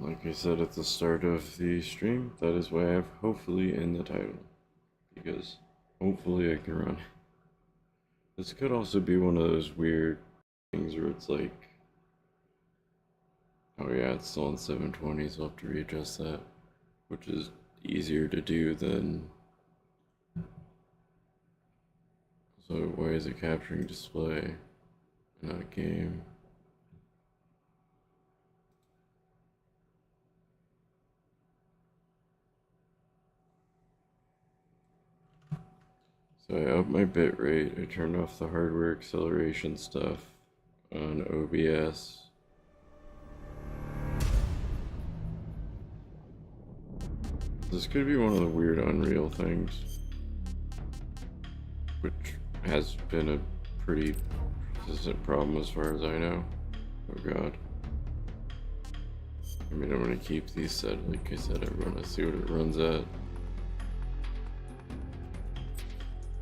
Like I said at the start of the stream, that is why I have hopefully in the title. Because hopefully I can run. This could also be one of those weird things where it's like, oh yeah, it's still on 720, so I'll have to readjust that. Which is easier to do than... So why is it capturing display, not game? So I upped my bitrate, I turned off the hardware acceleration stuff on OBS. This could be one of the weird Unreal things, which has been a pretty persistent problem as far as I know. Oh god. I mean, I'm gonna keep these set, like I said, I want to see what it runs at.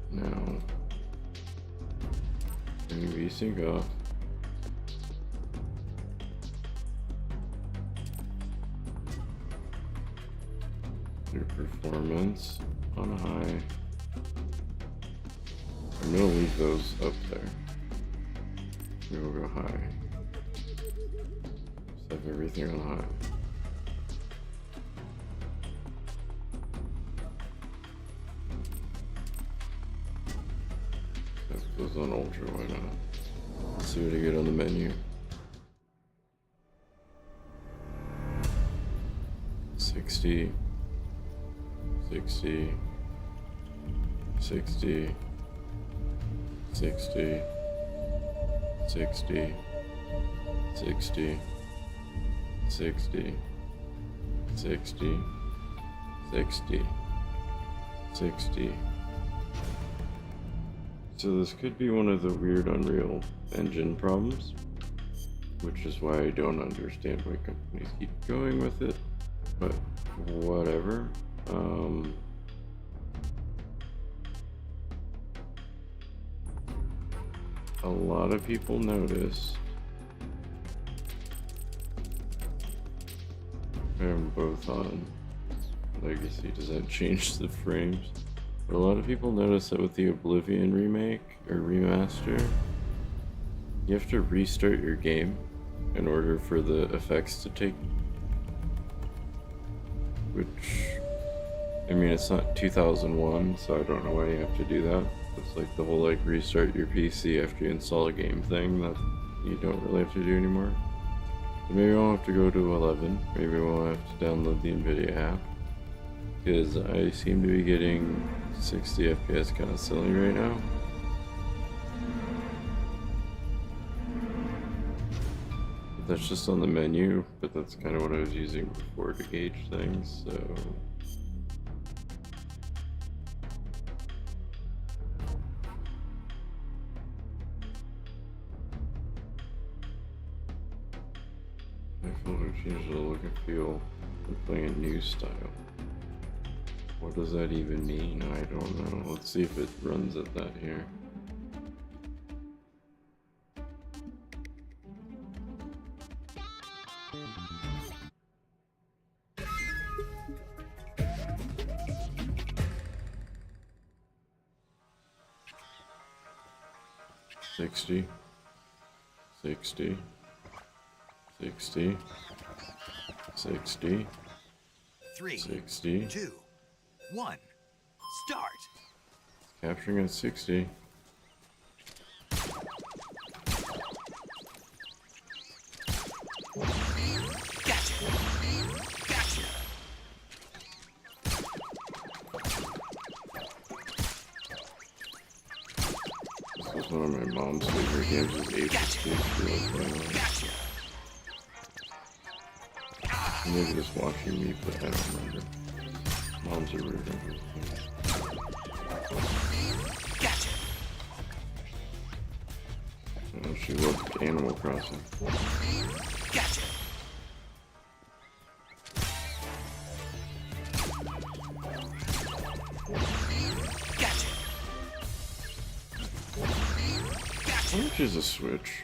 Now, VSync off. Your performance on high. I'm gonna leave those up there. We will go high. Just have everything on high. That goes on ultra, why not? Let's see what I get on the menu. 60, 60, 60, 60, 60, 60, 60, 60, 60, 60. So this could be one of the weird Unreal Engine problems, which is why I don't understand why companies keep going with it, but whatever. A lot of people notice I'm both on Legacy. Does that change the frames? But a lot of people notice that with the Oblivion remake or remaster, you have to restart your game in order for the effects to take. Which, I mean, it's not 2001, so I don't know why you have to do that. It's like the whole like restart your PC after you install a game thing that you don't really have to do anymore. So maybe I won't have to go to 11. Maybe I won't have to download the NVIDIA app. Because I seem to be getting 60 FPS kind of silly right now. But that's just on the menu, but that's kind of what I was using before to gauge things, so... I feel like change the look and feel. I'm playing a new style. What does that even mean? I don't know. Let's see if it runs at that here. $60, $60, $60, $60, Three, 60. 2, 1, start. Capturing at 60. Gotcha. Gotcha. This was one of my mom's favorite games as Age of Steam. Gotcha. Maybe just watching me, but I don't remember. Moms are rude. Gotcha. Oh, she loved Animal Crossing. Gotcha. Gotcha. How much is a Switch?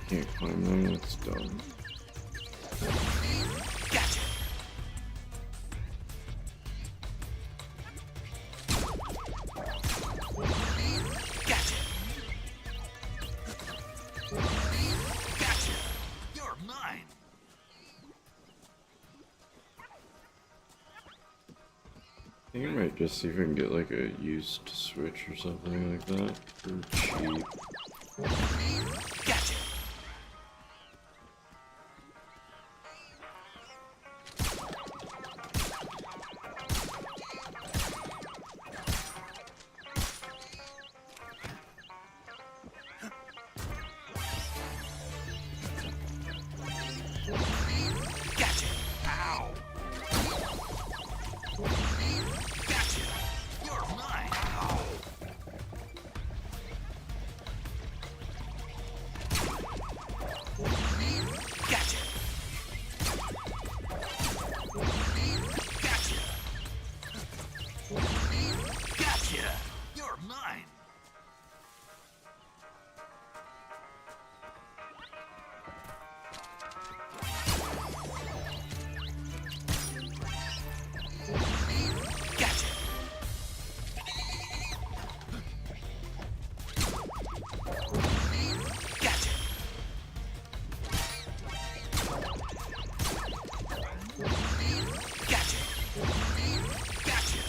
Can't climb them, that's dumb. Gotcha. Gotcha. Gotcha. You're mine. I think I might just see if I can get like a used Switch or something like that for cheap. Gotcha. Gotcha. Ow. Gotcha. You're mine. Ow. Gotcha. Gotcha. Gotcha. You're mine. Gotcha. Gotcha. Gotcha. Gotcha.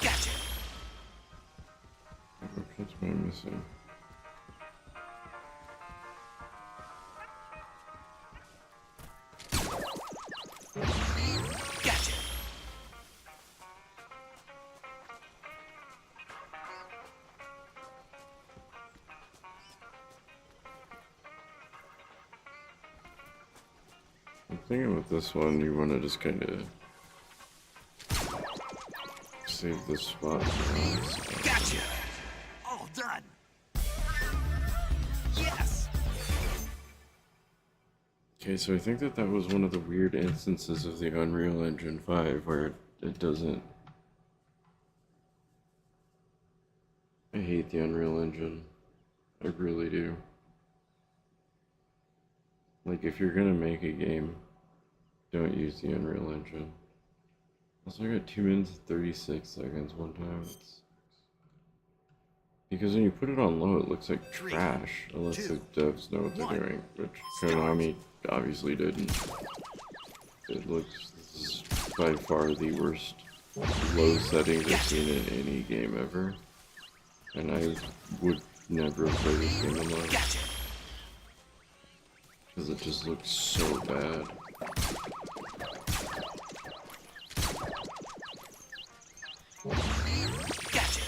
Gotcha. What kids am I missing? Gotcha. I'm thinking with this one, you want to just kind of save this spot for last. Gotcha. All done. Yes. Okay, so I think that was one of the weird instances of the Unreal Engine 5 where it doesn't. I hate the Unreal Engine. I really do. Like, if you're gonna make a game, don't use the Unreal Engine. Also, I got 2 minutes and 36 seconds one time. Because when you put it on low, it looks like trash, unless the devs know what they're doing, which Konami obviously didn't. It looks, this is by far the worst low settings I've seen in any game ever. And I would never play this game on low. Because it just looks so bad. Gotcha.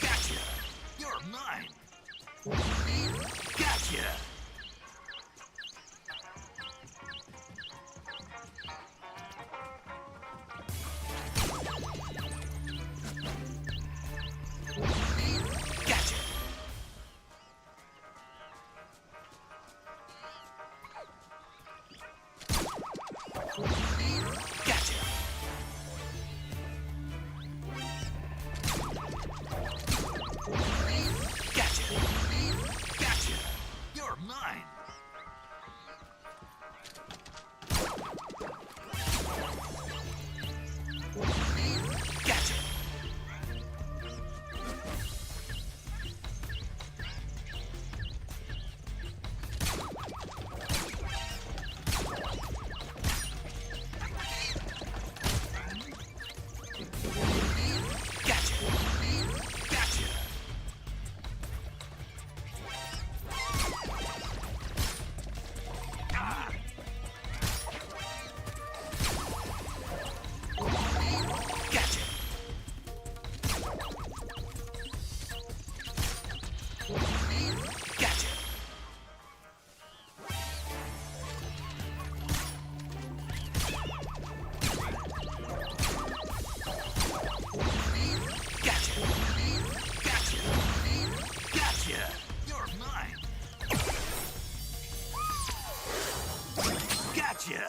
Gotcha. You're mine. Gotcha. Gotcha. Gotcha. Gotcha. Gotcha. You're mine. Gotcha. Gotcha. Gotcha. Ah. Gotcha. Gotcha. Gotcha. Gotcha. Gotcha. You're mine. Gotcha.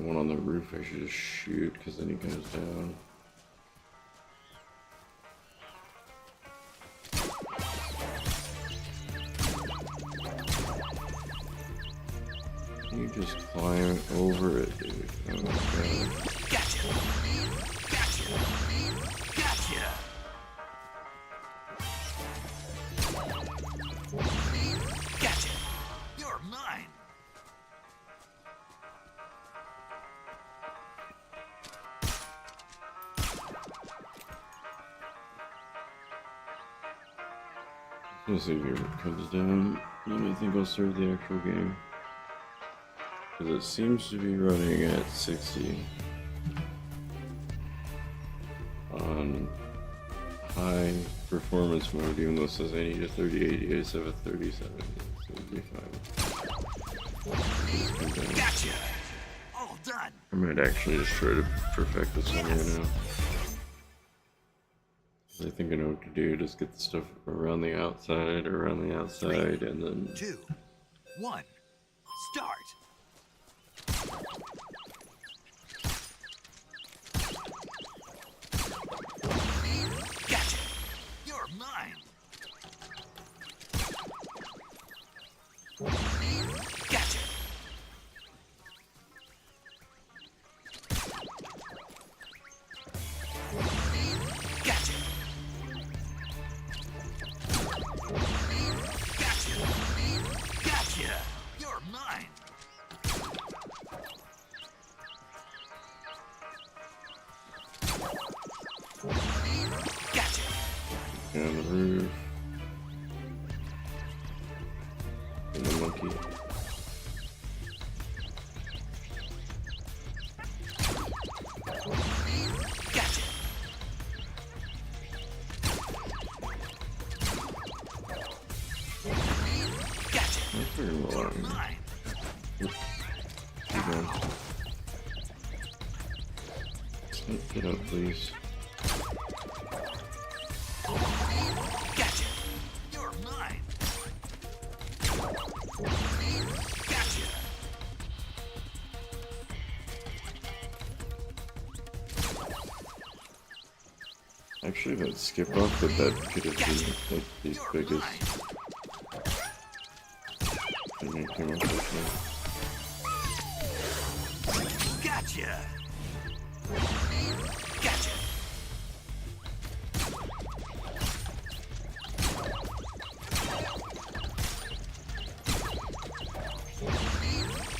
one on the roof I should just shoot, because then he goes down. You just climb over it, dude. Oh my god. Gotcha. Gotcha. Gotcha. Gotcha. You're mine. Let's see if it comes down. Then I think I'll start the actual game. Because it seems to be running at 60 on high performance mode, even though it says I need a 3080. I just have a 3070, so it'll be fine. Just come down. Gotcha. All done. I might actually just try to perfect this one right now. I think I know what to do. Just get the stuff around the outside, and then 2, 1, start. Gotcha. You're mine. Gotcha. Gotcha. Gotcha. Gotcha. You're mine. Gotcha. on the roof. And the monkey. Gotcha. Gotcha. That's pretty well You're on. mine. Keep going. Get up, please. Gotcha. You're mine. Gotcha. Actually, that skip off the bed could have been like the You're biggest mine. thing I came up with. Gotcha. Gotcha.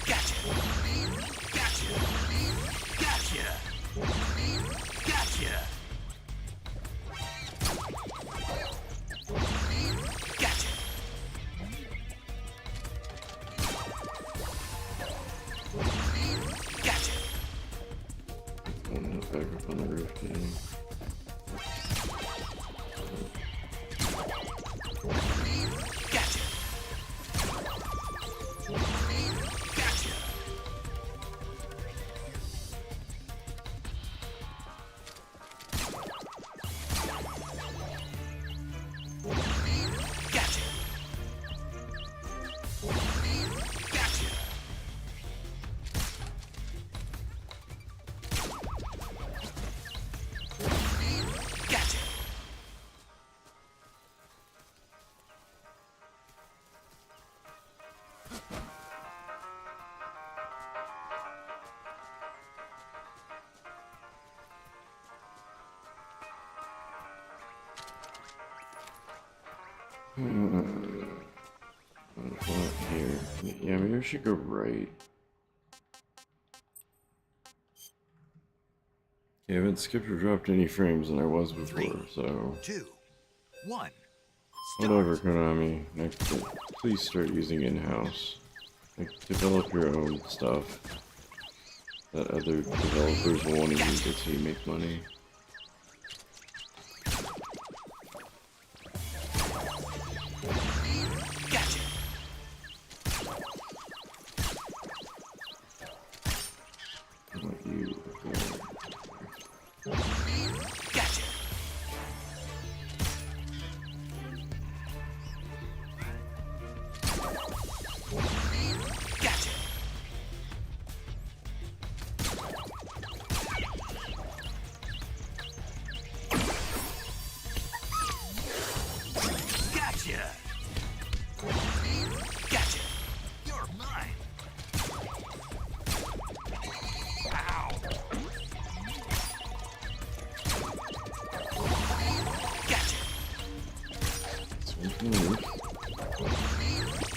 Gotcha. Gotcha. Gotcha. Gotcha. Gotcha. Gotcha. One back up on the roof, getting. Gotcha. Gotcha. Gotcha. Gotcha. Gotcha. What's not here? Yeah, maybe I should go right. Okay, I haven't skipped or dropped any frames than I was before, so 2, 1. whatever, Konami. Next, please start using in-house. Like, develop your own stuff that other developers will want to use it so you make money. Gotcha. I want you. Gotcha. Gotcha. think.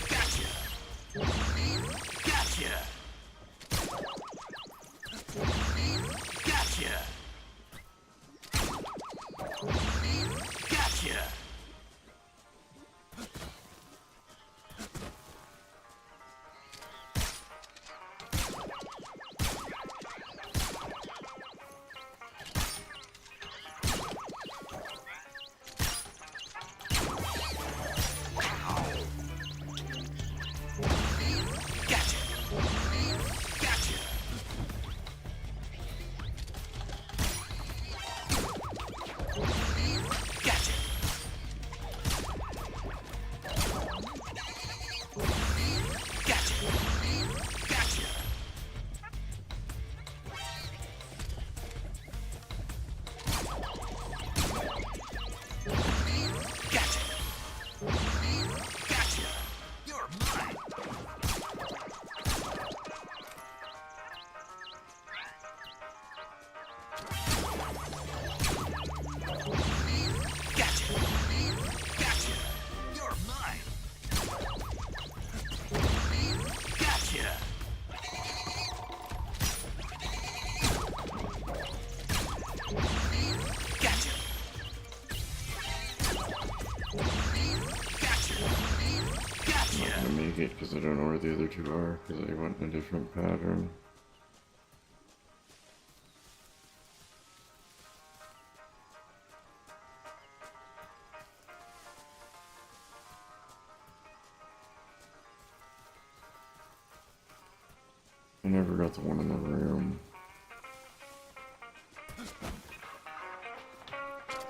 Gotcha. Gotcha. Gotcha. Gotcha. Because I don't know where the other two are, because I went in a different pattern. I never got the one in the room.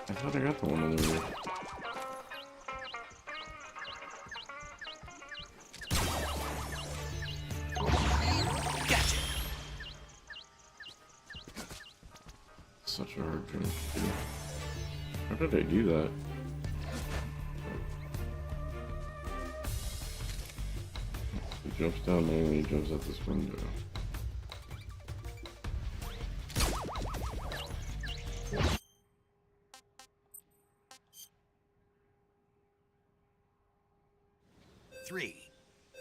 I thought I got the one in the room. Such a hard jump to do. How did I do that? He jumps down there and he jumps out this window. Three,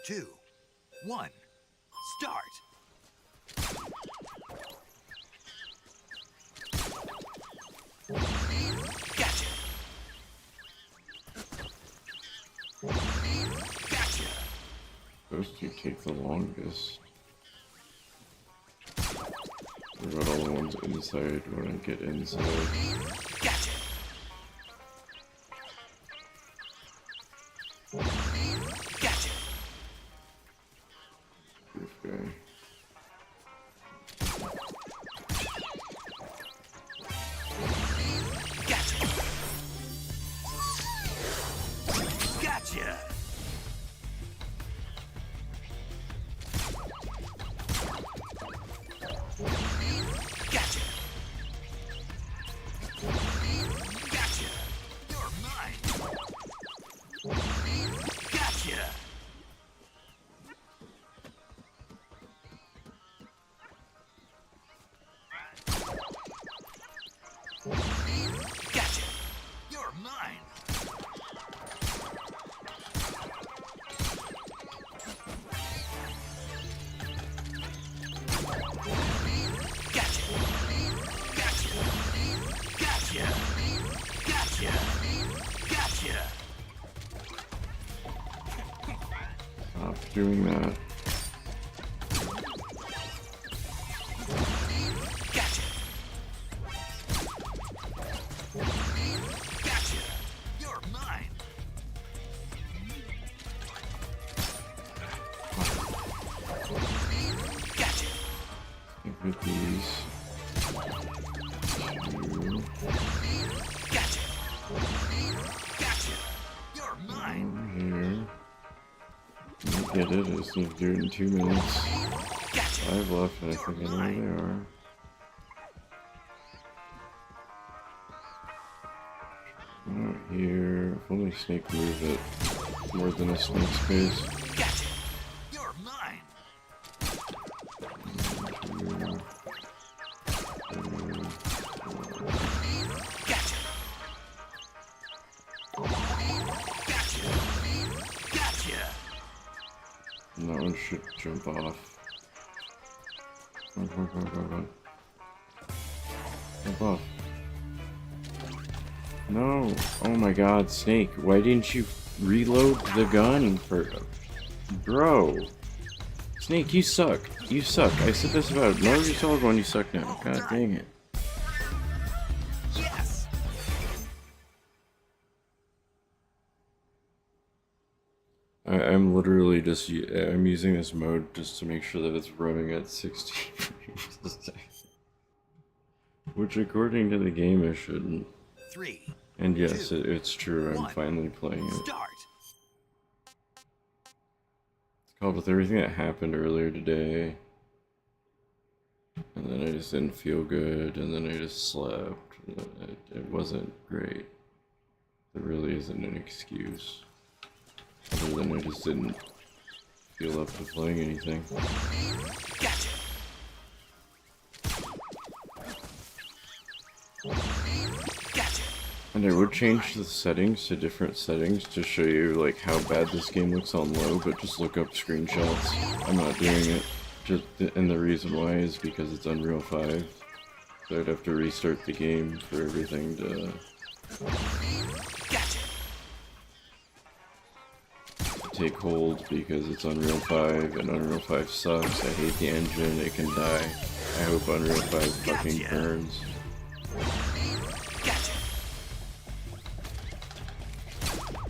two, one, start. Gotcha. Gotcha. Those two take the longest. What about all the ones inside when I get inside? Gotcha. Gotcha. Proof guy. Gotcha. Gotcha. Gotcha. You're mine. Gotcha. Gotcha. You're mine. Stop doing that. Gotcha. Gotcha. You're mine. Gotcha. Think with these. Two. Gotcha. Gotcha. You're mine. Over here. I get it. I just need to do it in 2 minutes. Gotcha. 5 left, and I think I know where they are. Out here. If only Snake moved it more than a Snake's pace. Gotcha. You're mine. Gotcha. Gotcha. That one should jump off. Jump off. No. Oh my god, Snake. Why didn't you reload the gun for... Bro. Snake, you suck. You suck. I said this about Metal Gear Solid 1, you suck now. God dang it. Yes. I'm literally just... I'm using this mode just to make sure that it's running at 60 frames a second. Which, according to the game, it shouldn't. 3. And yes, 2, it's true. I'm 1. finally playing it. Start. It's called with everything that happened earlier today. And then I just didn't feel good, and then I just slept. It wasn't great. There really isn't an excuse. Other than I just didn't feel up to playing anything. Gotcha. Gotcha. And I would change the settings to different settings to show you like how bad this game looks on low, but just look up screenshots. I'm not doing it. And the reason why is because it's Unreal 5. So I'd have to restart the game for everything to Gotcha. take hold, because it's Unreal 5 and Unreal 5 sucks. I hate the engine, it can die. I hope Unreal 5 fucking Gotcha. burns. Gotcha.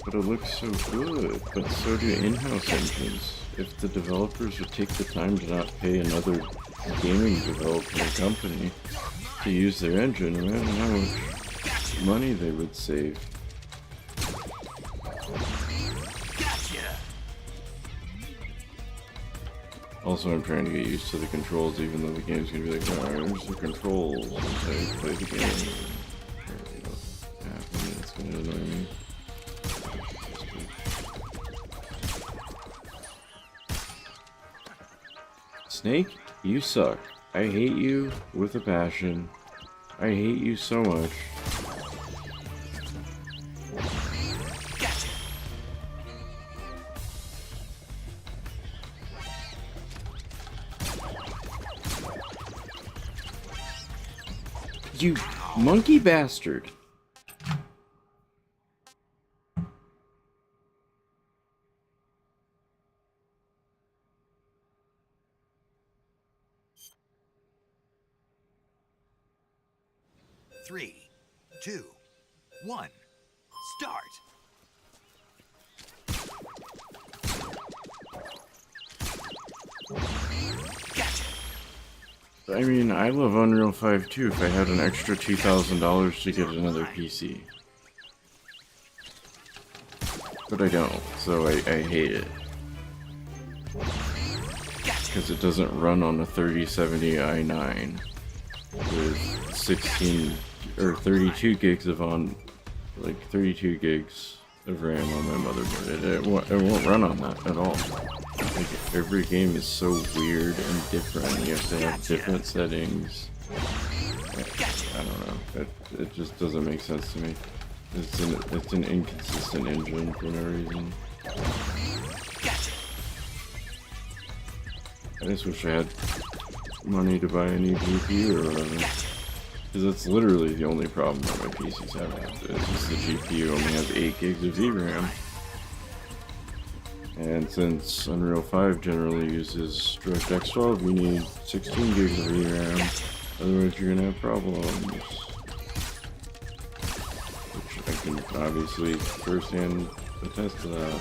But it looks so good, but so do in-house engines. If the developers would take the time to not pay another gaming developer company to use their engine, imagine how much money they would save. Gotcha. Also, I'm trying to get used to the controls, even though the game's gonna be like, oh, here's the controls as I play the game. Yeah, it's gonna annoy me. Snake, you suck. I hate you with a passion. I hate you so much. Gotcha. You monkey bastard. Three, 2, 1. Start. Gotcha. I mean, I love Unreal 5 too if I had an extra $2,000 to get another PC. But I don't, so I hate it. Because it doesn't run on a 3070 i9 with 16 or 32 gigs of like 32 gigs of RAM on my motherboard. It won't run on that at all. Like, every game is so weird and different. You have to have different settings. I don't know. It just doesn't make sense to me. It's an inconsistent engine for no reason. I just wish I had money to buy a new GPU or whatever. Because that's literally the only problem that my PC's having. It's just the GPU only has 8 gigs of VRAM. And since Unreal 5 generally uses DirectX 12, you need 16 gigs of VRAM. Otherwise you're gonna have problems. Which I can obviously firsthand attest to that.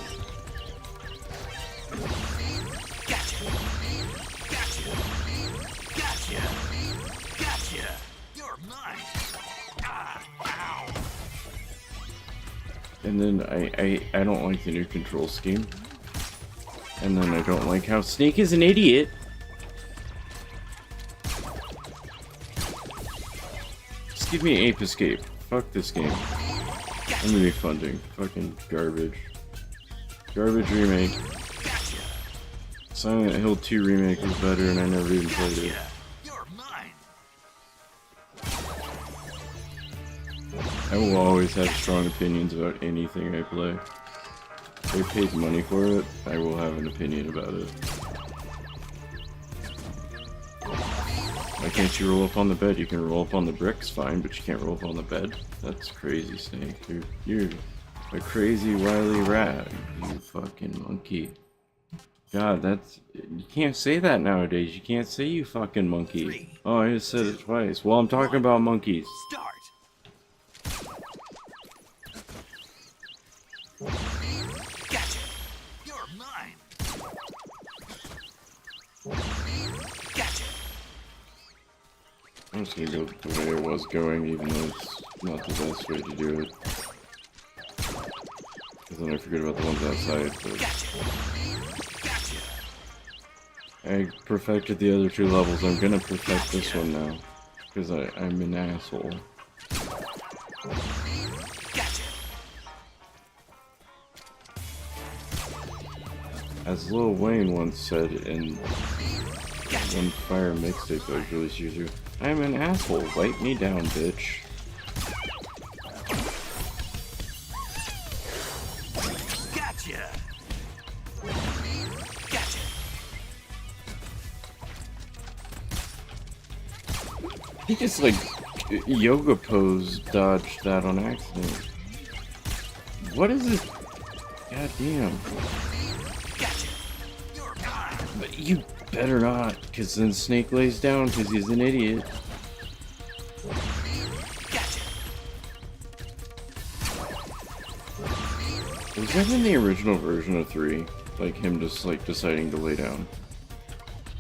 Gotcha. You're mine. Ow. And then I don't like the new control scheme. And then I don't like how Snake is an idiot. Just give me Ape Escape. Fuck this game. I'm refunding. Fucking garbage. Garbage remake. Silent Hill 2 remake was better and I never even played it. You're mine. I will always have strong opinions about anything I play. If I paid money for it, I will have an opinion about it. Why can't you roll up on the bed? You can roll up on the bricks, fine, but you can't roll up on the bed? That's crazy, Snake. You're a crazy wily rat, you fucking monkey. God, that's... You can't say that nowadays. You can't say you fucking monkey. Oh, I just said it twice. Well, I'm talking about monkeys. Start. Gotcha. You're mine. Gotcha. I'm just gonna go the way it was going, even though it's not the best way to do it. Because then I forget about the ones outside, but... Gotcha. I perfected the other 2 levels. I'm gonna perfect this one now. Because I'm an asshole. Gotcha. As Lil Wayne once said in one Fire mixtape that was released years ago, I'm an asshole. Wipe me down, bitch. Gotcha. Gotcha. He just like yoga pose dodged that on accident. What is this? God damn. Gotcha. You're mine. But you better not, because then Snake lays down because he's an idiot. Gotcha. Was that in the original version of 3? Like him just like deciding to lay down?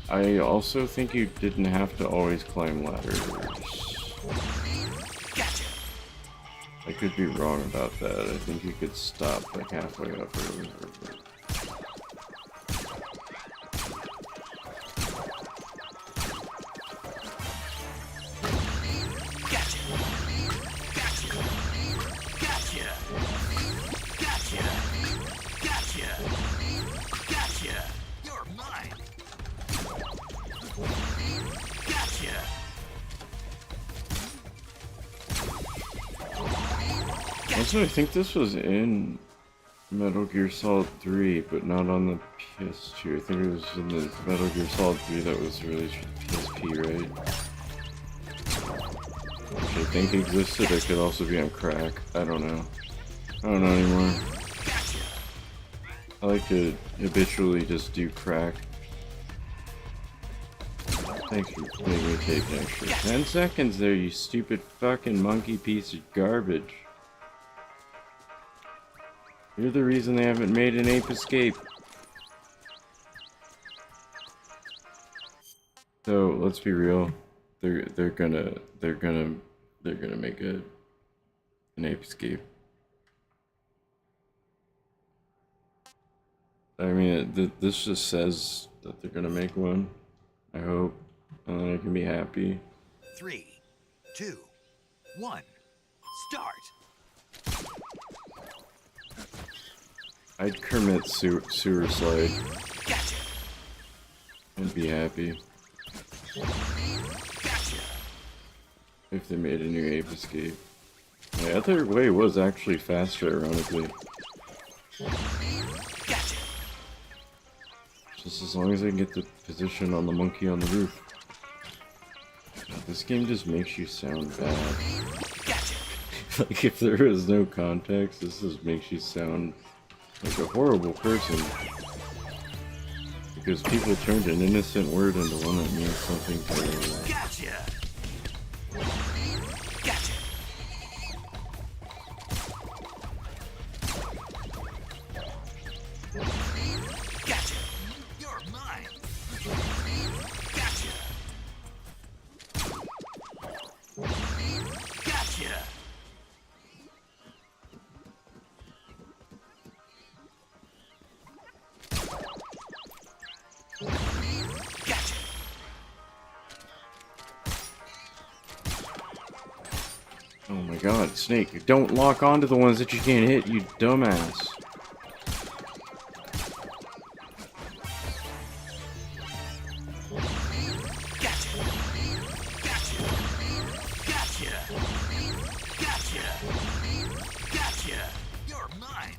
I also think you didn't have to always climb ladders. Gotcha. I could be wrong about that. I think you could stop like halfway up or Gotcha. Gotcha. Gotcha. Gotcha. Gotcha. Gotcha. You're mine. Gotcha. Also, I think this was in Metal Gear Solid 3, but not on the PS2. I think it was in the Metal Gear Solid 3 that was released for PSP, right? Which I think existed. It could also be on crack. I don't know. I don't know anymore. I like to habitually just do crack. Thanks for making me take an extra 10 seconds there, you stupid fucking monkey piece of garbage. You're the reason they haven't made an Ape Escape. So let's be real, they're gonna make an Ape Escape. I mean, this just says that they're gonna make one. I hope, and then I can be happy. 3, 2, 1. Start. I'd commit sewer slide Gotcha. and be happy Gotcha. if they made a new Ape Escape. The other way was actually faster, ironically. Gotcha. Just as long as I can get the position on the monkey on the roof. This game just makes you sound bad. Gotcha. Like, if there is no context, this just makes you sound like a horrible person. Because people turned an innocent word into one that means something terrible. Gotcha. Gotcha. Gotcha. You're mine. Gotcha. Gotcha. Gotcha. Oh my god, Snake, don't lock onto the ones that you can't hit, you dumbass. Gotcha. Gotcha. Gotcha. Gotcha. Gotcha. You're mine.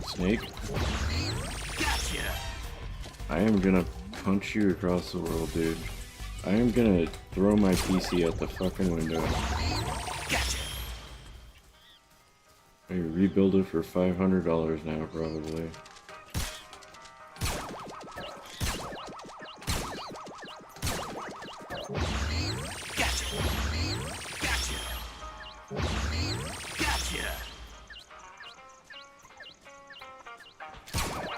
Snake, Gotcha. I am gonna punch you across the world, dude. I am gonna throw my PC out the fucking window. Gotcha. I rebuild it for $500 now, probably. Gotcha. Gotcha. Gotcha.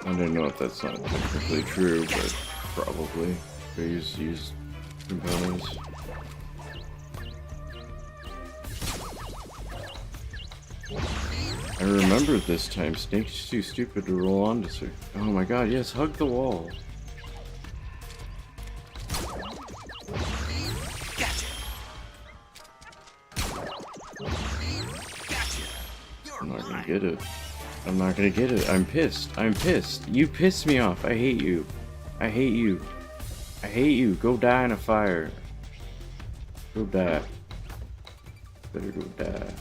I don't know if that's not technically true, but probably. They use used components. I remember this time, Snake's too stupid to roll onto her. Oh my god, yes, hug the wall. Gotcha. Gotcha. You're I'm not gonna mine. get it. I'm not gonna get it. I'm pissed. I'm pissed. You pissed me off. I hate you. I hate you. I hate you. Go die in a fire. Go die. Better go die.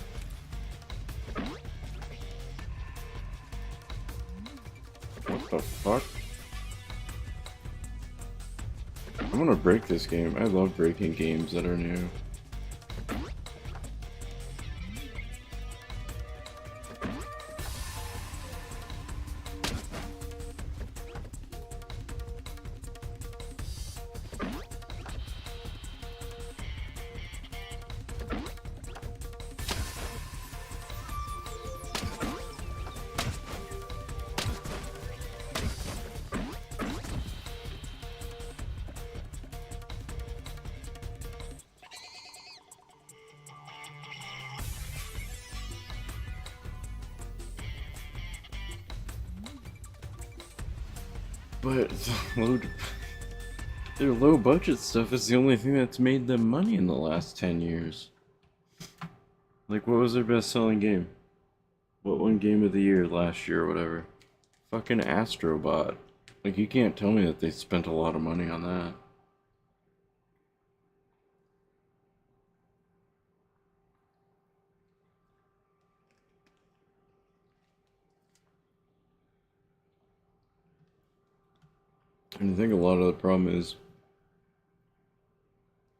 What the fuck? I'm gonna break this game. I love breaking games that are new. But their low budget stuff is the only thing that's made them money in the last 10 years. Like, what was their best selling game? What won game of the year last year or whatever? Fucking Astrobot. Like, you can't tell me that they spent a lot of money on that. And I think a lot of the problem is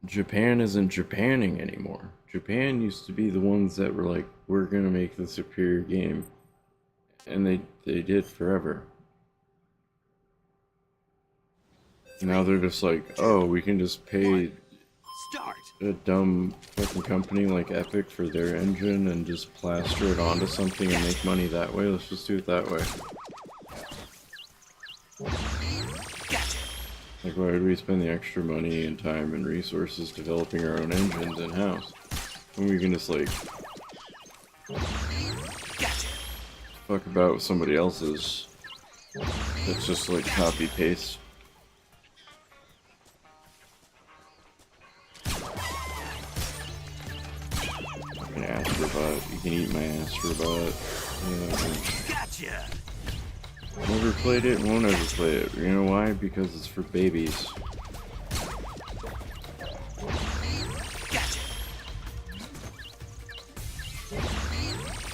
Japan isn't Japanning anymore. Japan used to be the ones that were like, we're gonna make the superior game. And they did forever. Now they're just like, oh, we can just pay Start. a dumb fucking company like Epic for their engine and just plaster it onto something and make money that way. Let's just do it that way. Gotcha. Like, why would we spend the extra money and time and resources developing our own engines in-house when we can just, like, Gotcha. fuck about with somebody else's? It's just, like, copy-paste. Fucking Astrobot. You can eat my Astrobot. Yeah. Gotcha. Never played it, won't ever play it. You know why? Because it's for babies. Gotcha.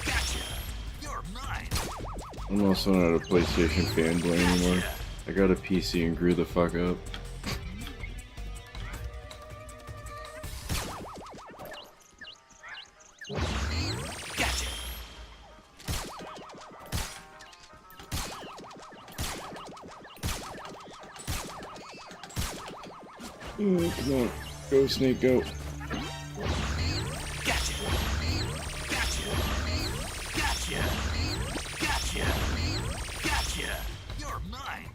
Gotcha. You're mine. I'm also not a PlayStation fanboy anymore. I got a PC and grew the fuck up. Gotcha. Come on. Go, Snake, go. Gotcha. Gotcha. Gotcha. Gotcha. Gotcha. You're mine.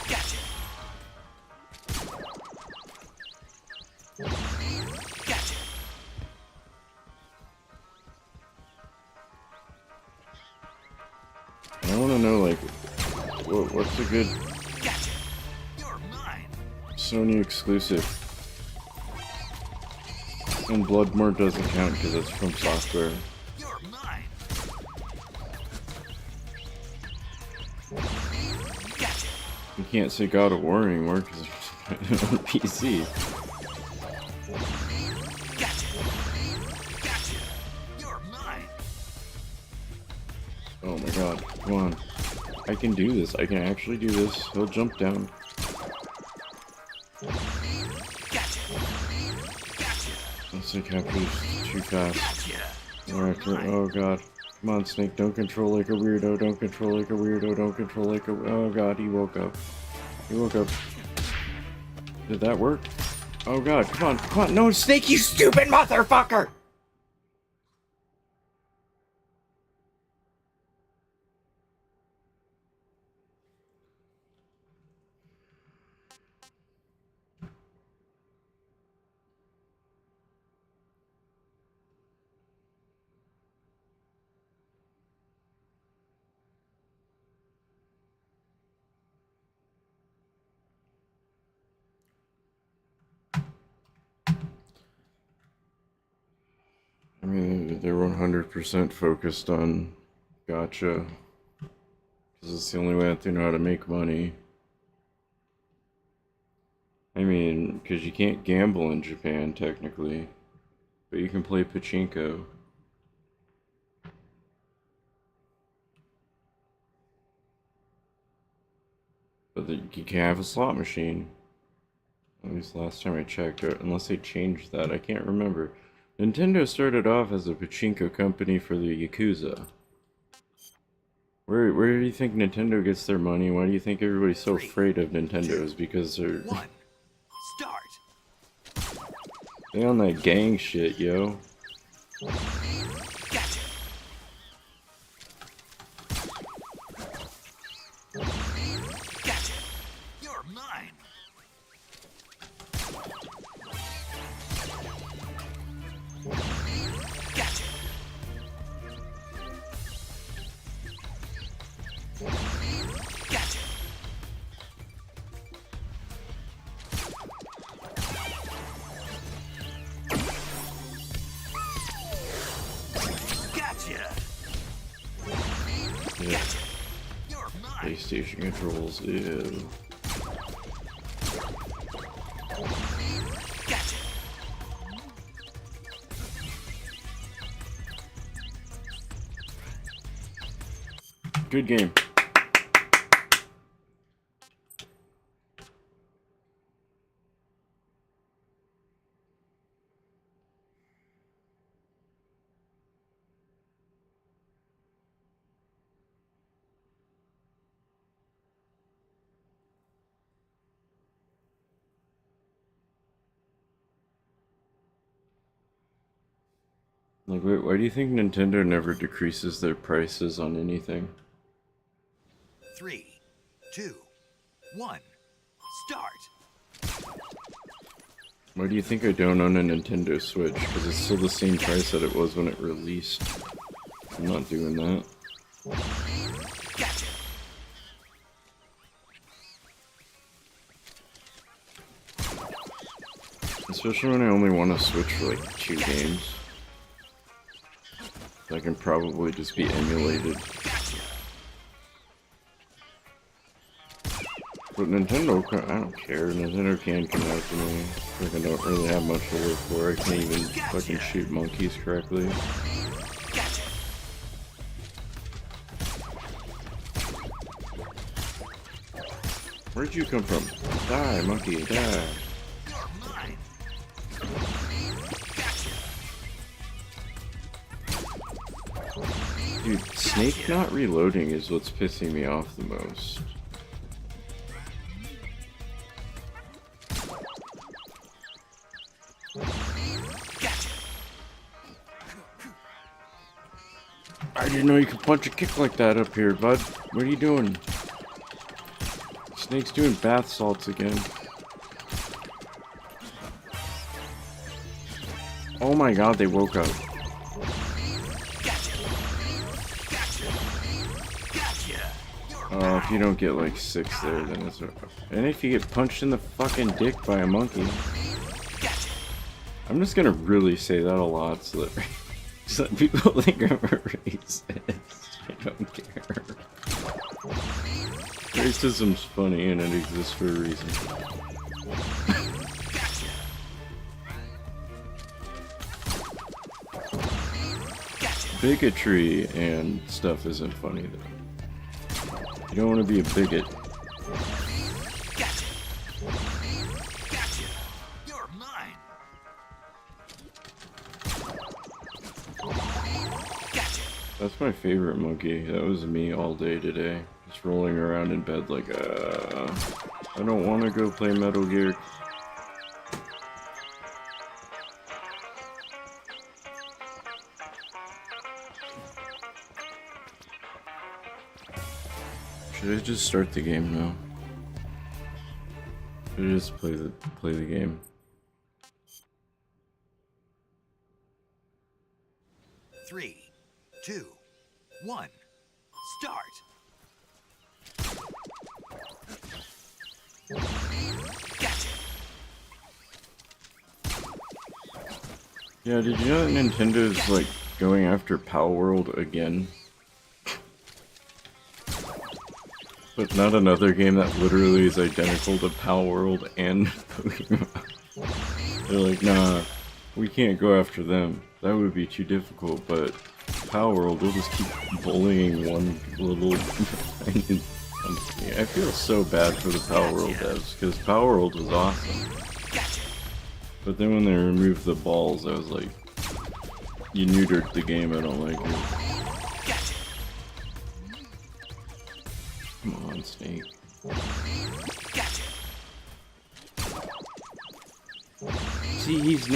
Gotcha. Gotcha. I want to know, like, what's a good Gotcha. You're mine. Sony exclusive? And Bloodborne doesn't count because it's from software. You're mine. Gotcha. You can't say God of War anymore because it's on PC. Gotcha. Gotcha. You're mine. Oh my god, come on. I can do this. I can actually do this. He'll jump down. Gotcha. Gotcha. Let's say capture's too fast. Gotcha. Alright, oh god. Come on, Snake, don't control like a weirdo, don't control like a weirdo, don't control like a... Oh god, he woke up. He woke up. Did that work? Oh god, come on, no, Snake, you stupid motherfucker! I mean, they're 100% focused on gacha. Because it's the only way that they know how to make money. I mean, because you can't gamble in Japan, technically. But you can play pachinko. But you can't have a slot machine. At least last time I checked, unless they changed that, I can't remember. Nintendo started off as a pachinko company for the Yakuza. Where do you think Nintendo gets their money? Why do you think everybody's so afraid of Nintendo? Is because they're... One. Start. They on that gang shit, yo. Gotcha. Gotcha. You're mine. Gotcha. Gotcha. Gotcha. Yeah. You're mine. PlayStation controls, ew. Gotcha. Good game. Like, wait, why do you think Nintendo never decreases their prices on anything? 3, 2, 1. Start. Why do you think I don't own a Nintendo Switch? Because it's still the same price that it was when it released. I'm not doing that. Gotcha. Especially when I only want to Switch for like 2 games. That can probably just be emulated. But Nintendo, I don't care. Nintendo can come after me. Like I don't really have much to work for. I can't even fucking shoot monkeys correctly. Where'd you come from? Die, monkey, die. Dude, Snake not reloading is what's pissing me off the most. I didn't know you could punch a kick like that up here, bud. What are you doing? Snake's doing bath salts again. Oh my god, they woke up. Oh, if you don't get like 6 there, then it's okay. And if you get punched in the fucking dick by a monkey. I'm just gonna really say that a lot so that, so that people think I'm a racist. I don't care. Racism's funny and it exists for a reason. bigotry and stuff isn't funny though. You don't want to be a bigot. Gotcha. Gotcha. You're mine. Gotcha. That's my favorite monkey. That was me all day today. Just rolling around in bed like, I don't want to go play Metal Gear. Should I just start the game now? Should I just play the game? Three, two, one, start. Gotcha. Yeah, did you know that Nintendo's like going after Pal World again? But not another game that literally is identical to Pal World and Pokemon. They're like, nah, we can't go after them. That would be too difficult, but Pal World will just keep bullying one little company. I feel so bad for the Pal World devs, because Pal World was awesome. But then when they removed the balls, I was like, you neutered the game, I don't like it. Come on, Snake. See, he's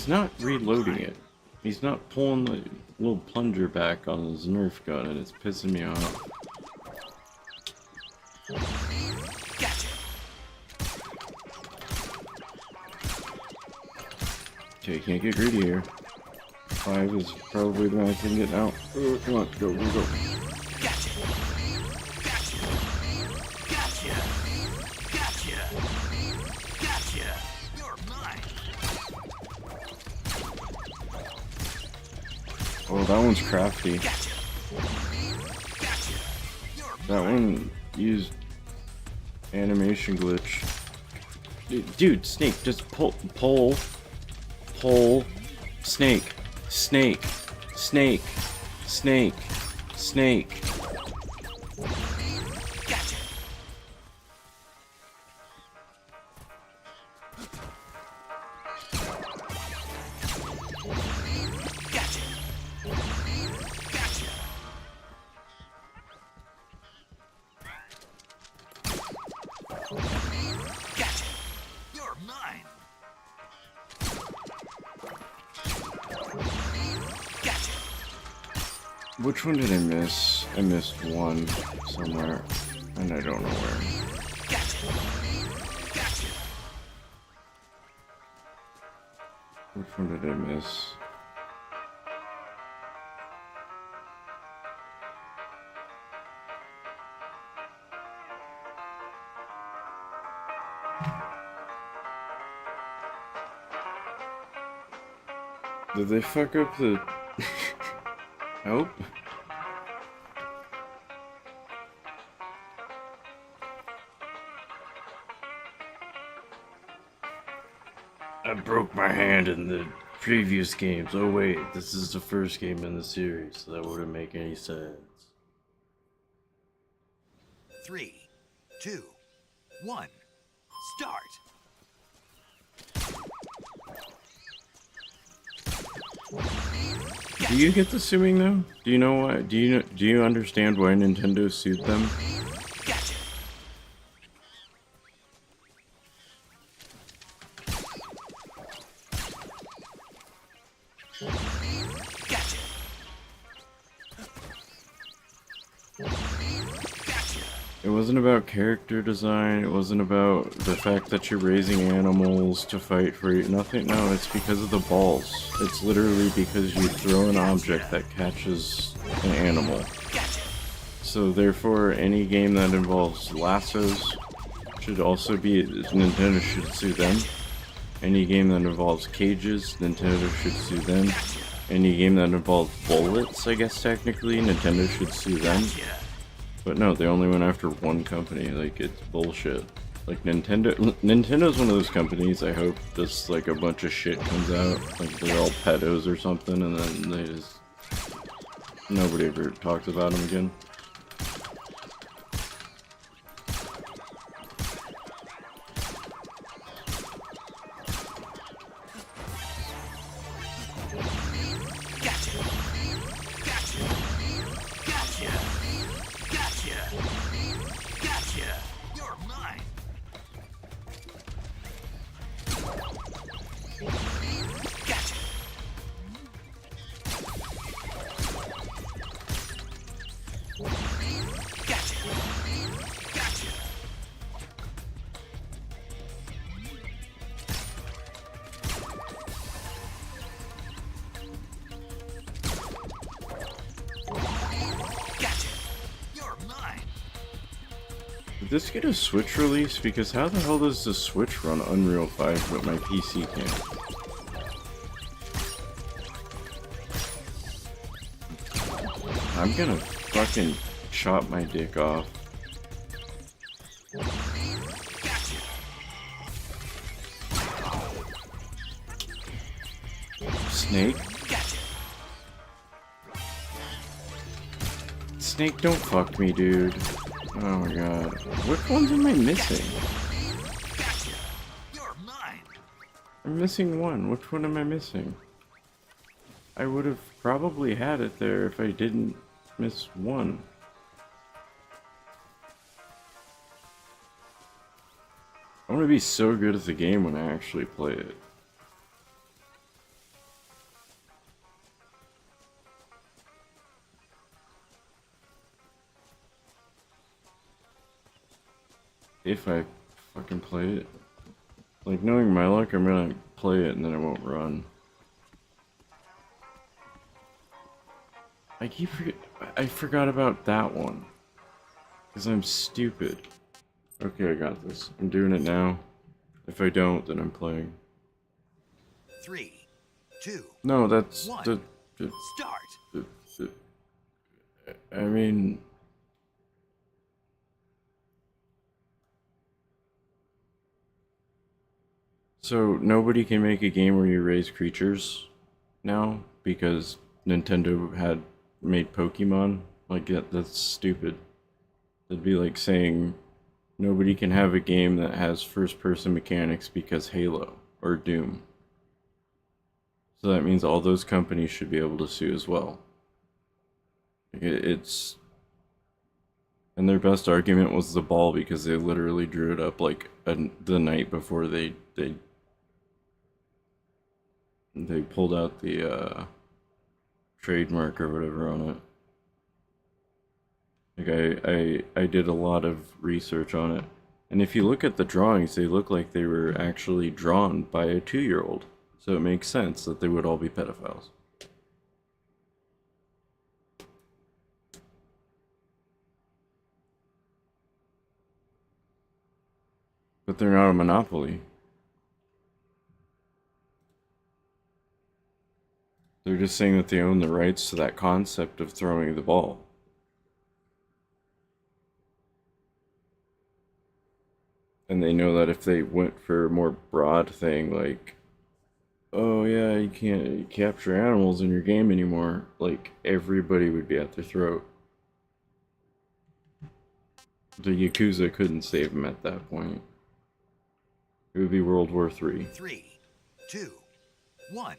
not reloading it. He's not pulling the little plunger back on his Nerf gun, and it's pissing me off. Okay, can't get greedy here. 5 is probably the max I can get now. Oh, come on, go, go, go. Gotcha. You're mine. Oh, that one's crafty. That one used animation glitch. Dude, Snake, just pull, Snake, Snake, Snake, Snake, Snake. You're mine. Which one did I miss? I missed one somewhere, and I don't know where. Which one did I miss? Did they fuck up the... Nope. I broke my hand in the previous games. Oh wait, this is the first game in the series, so that wouldn't make any sense. 3, 2, 1, start. Do you get the suing though? Do you know why? Do you understand why Nintendo sued them? It wasn't about character design, it wasn't about the fact that you're raising animals to fight for you, nothing, no, it's because of the balls. It's literally because you throw an object that catches an animal. So therefore, any game that involves lassos should also be, Nintendo should sue them. Any game that involves cages, Nintendo should sue them. Any game that involves bullets, I guess technically, Nintendo should sue them. But no, they only went after one company, like, it's bullshit. Like, Nintendo's one of those companies, I hope just, like, a bunch of shit comes out, like, they're all pedos or something, and then they just Nobody ever talks about him again. Gotcha. Gotcha. Gotcha. Gotcha. Gotcha. You're mine. Gotcha. Gotcha. Gotcha. Gotcha. You're mine. Did this get a Switch release? Because how the hell does the Switch run Unreal 5 but my PC can't? I'm gonna fucking chop my dick off. Gotcha. Snake? Gotcha. Snake, don't fuck me, dude. Oh my god. Which ones am I missing? Gotcha. You're mine. I'm missing one. Which one am I missing? I would have probably had it there if I didn't miss one. I want to be so good at the game when I actually play it. If I fucking play it. Like, knowing my luck, I'm gonna play it and then it won't run. I forgot about that one. Because I'm stupid. Okay, I got this. I'm doing it now. If I don't, then I'm playing. 3, 2, No, that's One. the start. I mean... So, nobody can make a game where you raise creatures now? Because Nintendo had made Pokemon? Like, that's stupid. It'd be like saying nobody can have a game that has first-person mechanics because Halo or Doom. So that means all those companies should be able to sue as well. It's... And their best argument was the ball because they literally drew it up like the night before they pulled out the trademark or whatever on it. Like I did a lot of research on it. And if you look at the drawings, they look like they were actually drawn by a 2-year-old. So it makes sense that they would all be pedophiles. But they're not a monopoly. They're just saying that they own the rights to that concept of throwing the ball. And they know that if they went for a more broad thing, like, oh yeah, you can't capture animals in your game anymore, like, everybody would be at their throat. The Yakuza couldn't save them at that point. It would be World War III. 3, 2, 1,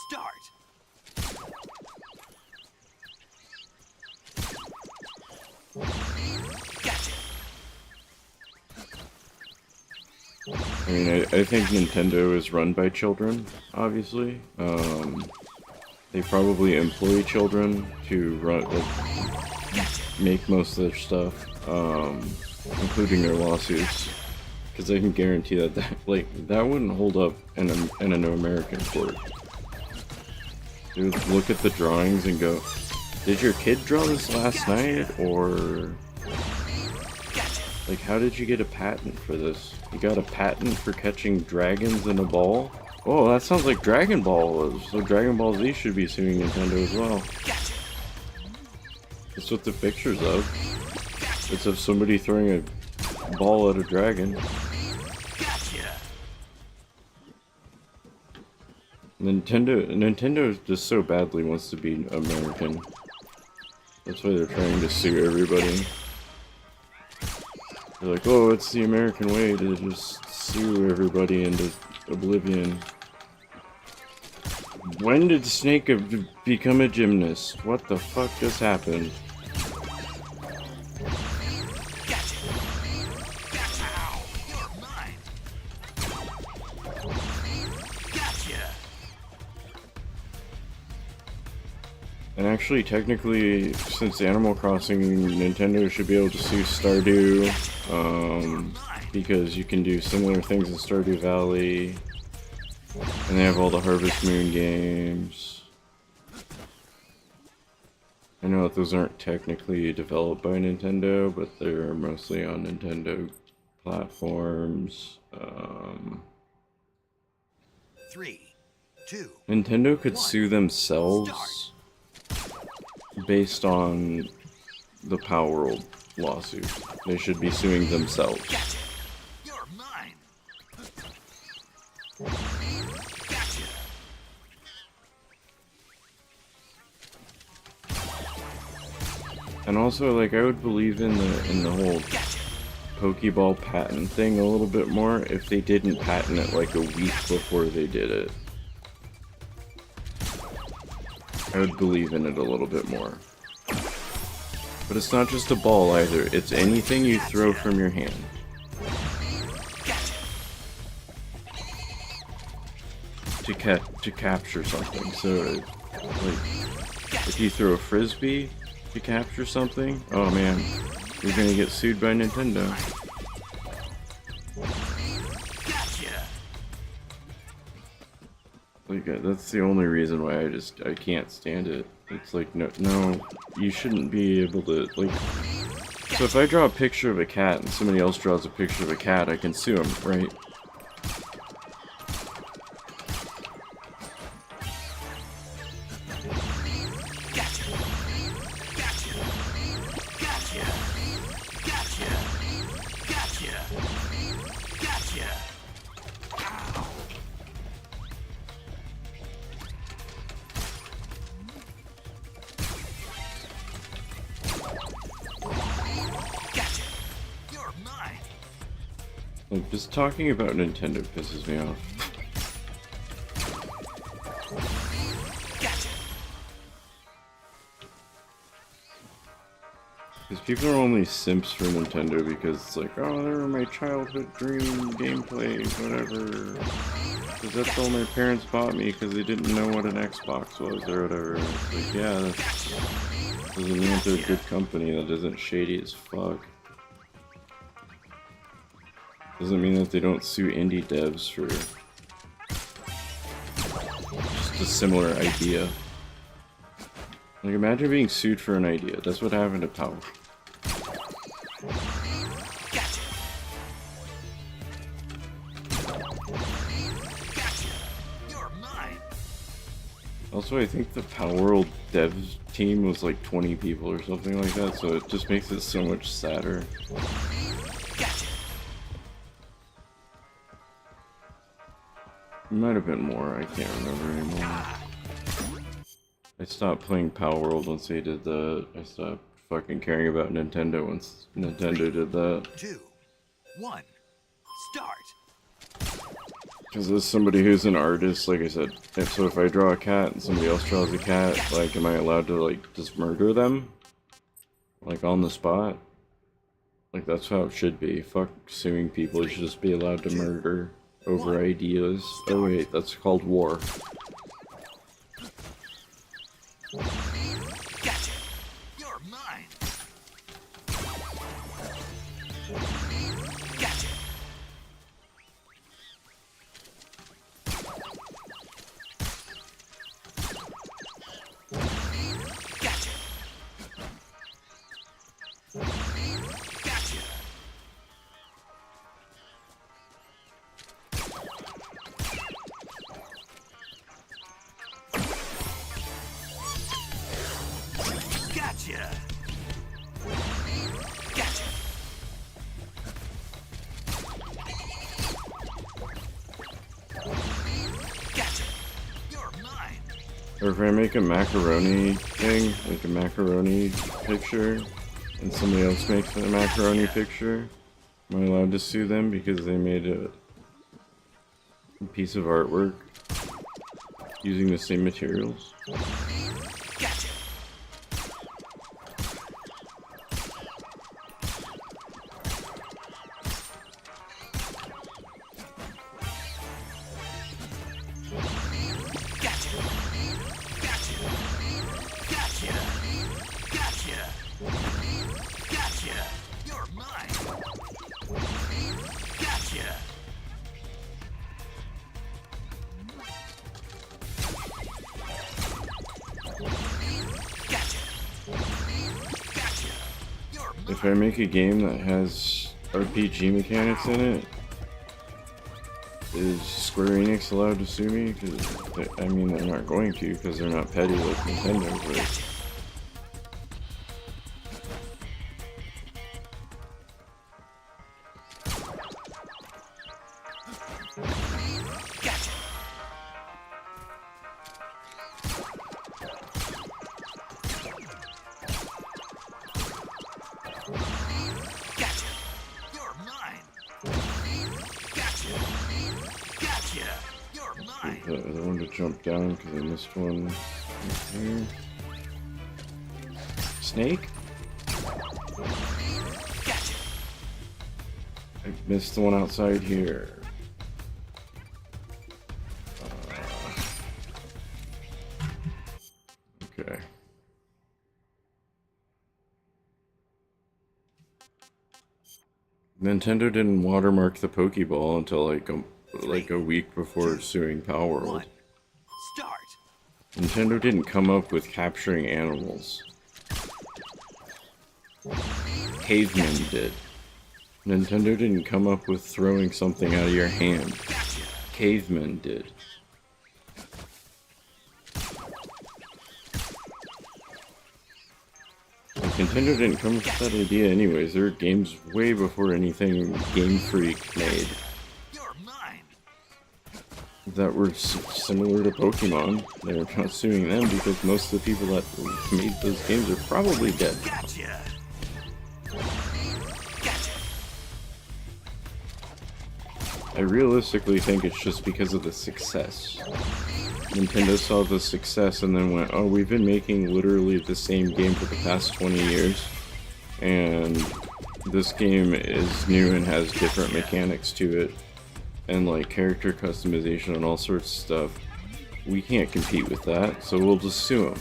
start. Gotcha. I mean, I think Nintendo is run by children, obviously. They probably employ children to run, like, make most of their stuff, including their lawsuits. Because I can guarantee that, that wouldn't hold up in an American court. They would look at the drawings and go, did your kid draw this last night? Or, like, how did you get a patent for this? You got a patent for catching dragons in a ball? Oh, that sounds like Dragon Ball. So Dragon Ball Z should be suing Nintendo as well. That's what the picture's of. It's of somebody throwing a ball at a dragon. Nintendo just so badly wants to be American. That's why they're trying to sue everybody. They're like, oh, it's the American way to just sue everybody into oblivion. When did Snake become a gymnast? What the fuck just happened? And actually, technically, since Animal Crossing, Nintendo should be able to sue Stardew, because you can do similar things in Stardew Valley, and they have all the Harvest Moon games. I know that those aren't technically developed by Nintendo, but they're mostly on Nintendo platforms. 3, 2. Nintendo could sue themselves based on the Power World lawsuit. They should be suing themselves. Gotcha. You're mine. Gotcha. And also, like, I would believe in the whole Pokeball patent thing a little bit more if they didn't patent it like a week before they did it. I would believe in it a little bit more. But it's not just a ball either, it's anything you throw from your hand. To capture something. So, like, if you throw a frisbee to capture something, oh man, you're gonna get sued by Nintendo. Like, that's the only reason why I can't stand it. It's like, no, you shouldn't be able to, like... So if I draw a picture of a cat and somebody else draws a picture of a cat, I can sue them, right? Like, just talking about Nintendo pisses me off. Because people are only simps for Nintendo because it's like, oh, they were my childhood dream gameplay, whatever. Because that's all my parents bought me because they didn't know what an Xbox was or whatever. It's like, yeah, that doesn't mean that they're a good company. That isn't shady as fuck. Doesn't mean that they don't sue indie devs for just a similar idea. Like, imagine being sued for an idea. That's what happened to Power. Also, I think the Power World devs team was like 20 people or something like that, so it just makes it so much sadder. It might have been more, I can't remember anymore. I stopped playing Power World once they did that. I stopped fucking caring about Nintendo once Nintendo did that. 2, 1, start! Because as somebody who's an artist, like I said, so if I draw a cat and somebody else draws a cat, like, am I allowed to, like, just murder them? Like, on the spot? Like, that's how it should be. Fuck suing people, you should just be allowed to murder over ideas. Oh wait, that's called war. Gotcha! You're mine! Gotcha! Gotcha! Gotcha! Or if I make a macaroni thing, like a macaroni picture, and somebody else makes a macaroni picture, am I allowed to sue them because they made a piece of artwork using the same materials? Gotcha. Gotcha. You're mine. Gotcha. If I make a game that has RPG mechanics in it, is Square Enix allowed to sue me? Because I mean, they're not going to, because they're not petty like Nintendo, but... I wanted to jump down because I missed one right here. Snake? I missed the one outside here. Okay. Nintendo didn't watermark the Pokeball until like a week before suing Palworld. Start. Nintendo didn't come up with capturing animals. Cavemen did. Nintendo didn't come up with throwing something out of your hand. Cavemen did. Like, Nintendo didn't come up with that idea anyways. There were games way before anything Game Freak made that were similar to Pokemon. They were not suing them because most of the people that made those games are probably dead. Gotcha. I realistically think it's just because of the success. Nintendo saw the success and then went, oh, we've been making literally the same game for the past 20 years, and this game is new and has different mechanics to it, and like character customization and all sorts of stuff. We can't compete with that, so we'll just sue them.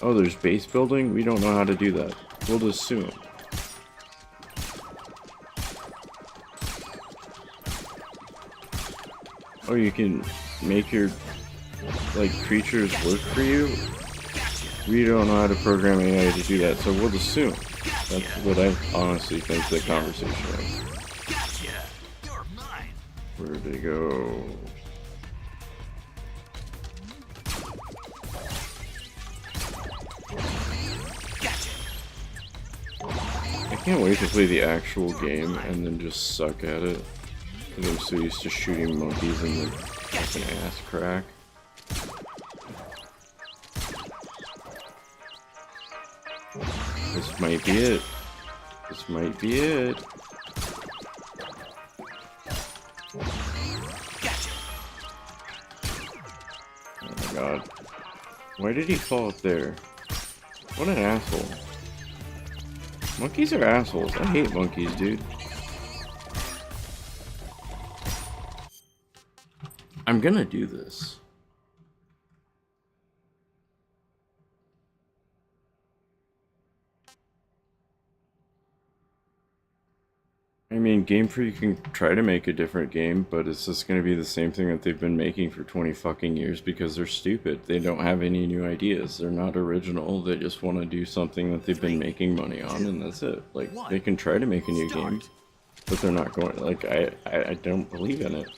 Oh, there's base building? We don't know how to do that. We'll just sue them. Oh, you can make your, like, creatures work for you? We don't know how to program AI to do that, so we'll assume. That's what I honestly think the conversation was. Where'd they go? I can't wait to play the actual game and then just suck at it. Because I'm so used to shooting monkeys in the fucking ass crack. This might be it. This might be it. Oh my god. Why did he fall up there? What an asshole. Monkeys are assholes. I hate monkeys, dude. I'm gonna do this. I mean, Game Freak can try to make a different game, but it's just gonna be the same thing that they've been making for 20 fucking years because they're stupid. They don't have any new ideas. They're not original. They just want to do something that they've been making money on, and that's it. Like, they can try to make a new game, but they're not going. Like, I don't believe in it.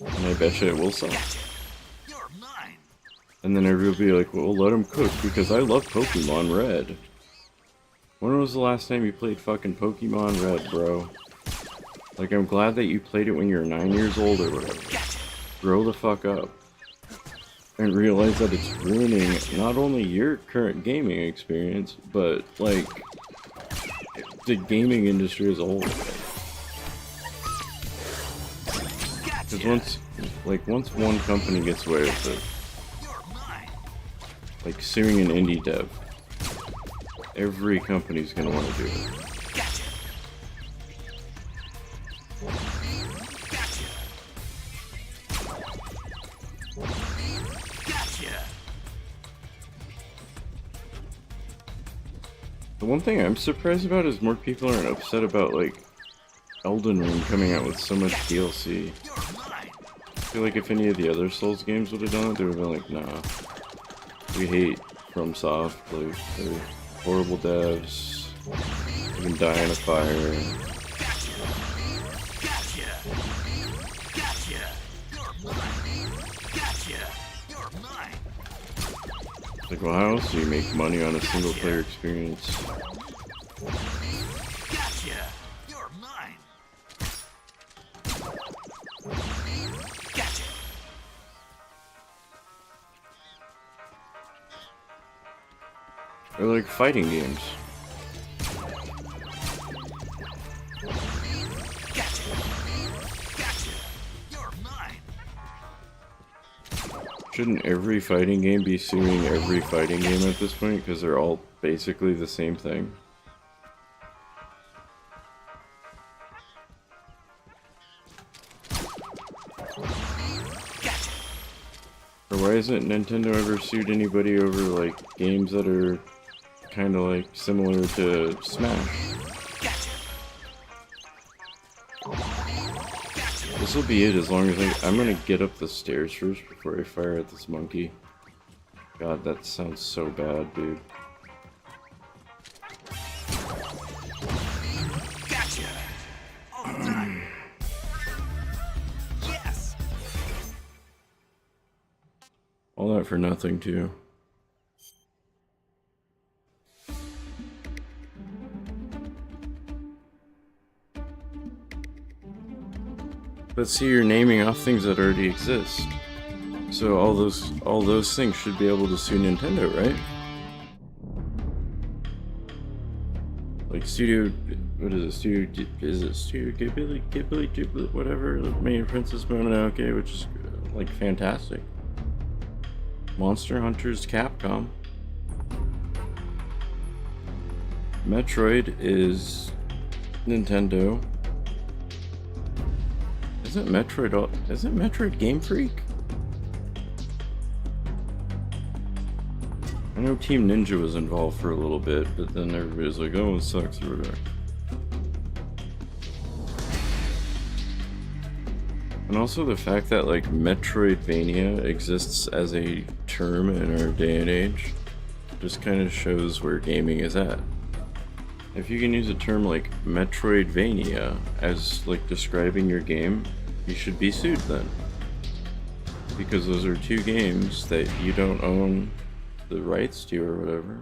And I bet you it will sell. And then everybody will be like, well, let them cook because I love Pokemon Red. When was the last time you played fucking Pokemon Red, bro? Like, I'm glad that you played it when you were 9 years old or whatever. grow the fuck up and realize that it's ruining not only your current gaming experience, but like the gaming industry as a whole. Because once one company gets away with it, like suing an indie dev, every company's gonna want to do it. The one thing I'm surprised about is more people aren't upset about like Elden Ring coming out with so much DLC. I feel like if any of the other Souls games would have done it, they would have been like, nah, we hate FromSoft, like they're horrible devs, you can die in a fire. Like, well, how else do you make money on a single player experience? You're mine. Or like fighting games. You're mine. Shouldn't every fighting game be suing every fighting game at this point? Because they're all basically the same thing. Or why hasn't Nintendo ever sued anybody over like games that are kind of like similar to Smash? This will be it as long as I'm gonna get up the stairs first before I fire at this monkey. God, that sounds so bad, dude. Gotcha. All right. Yes. All that for nothing, too. But see, you're naming off things that already exist. So all those things should be able to sue Nintendo, right? Like Studio, what is it? Studio Ghibli, whatever. Made Princess Mononoke, which is like fantastic. Monster Hunter's Capcom. Metroid is Nintendo. Isn't Metroid Game Freak? I know Team Ninja was involved for a little bit, but then everybody's like, oh, it sucks or whatever. And also the fact that like Metroidvania exists as a term in our day and age just kind of shows where gaming is at. If you can use a term like Metroidvania as like describing your game, you should be sued then. Because those are two games that you don't own the rights to or whatever.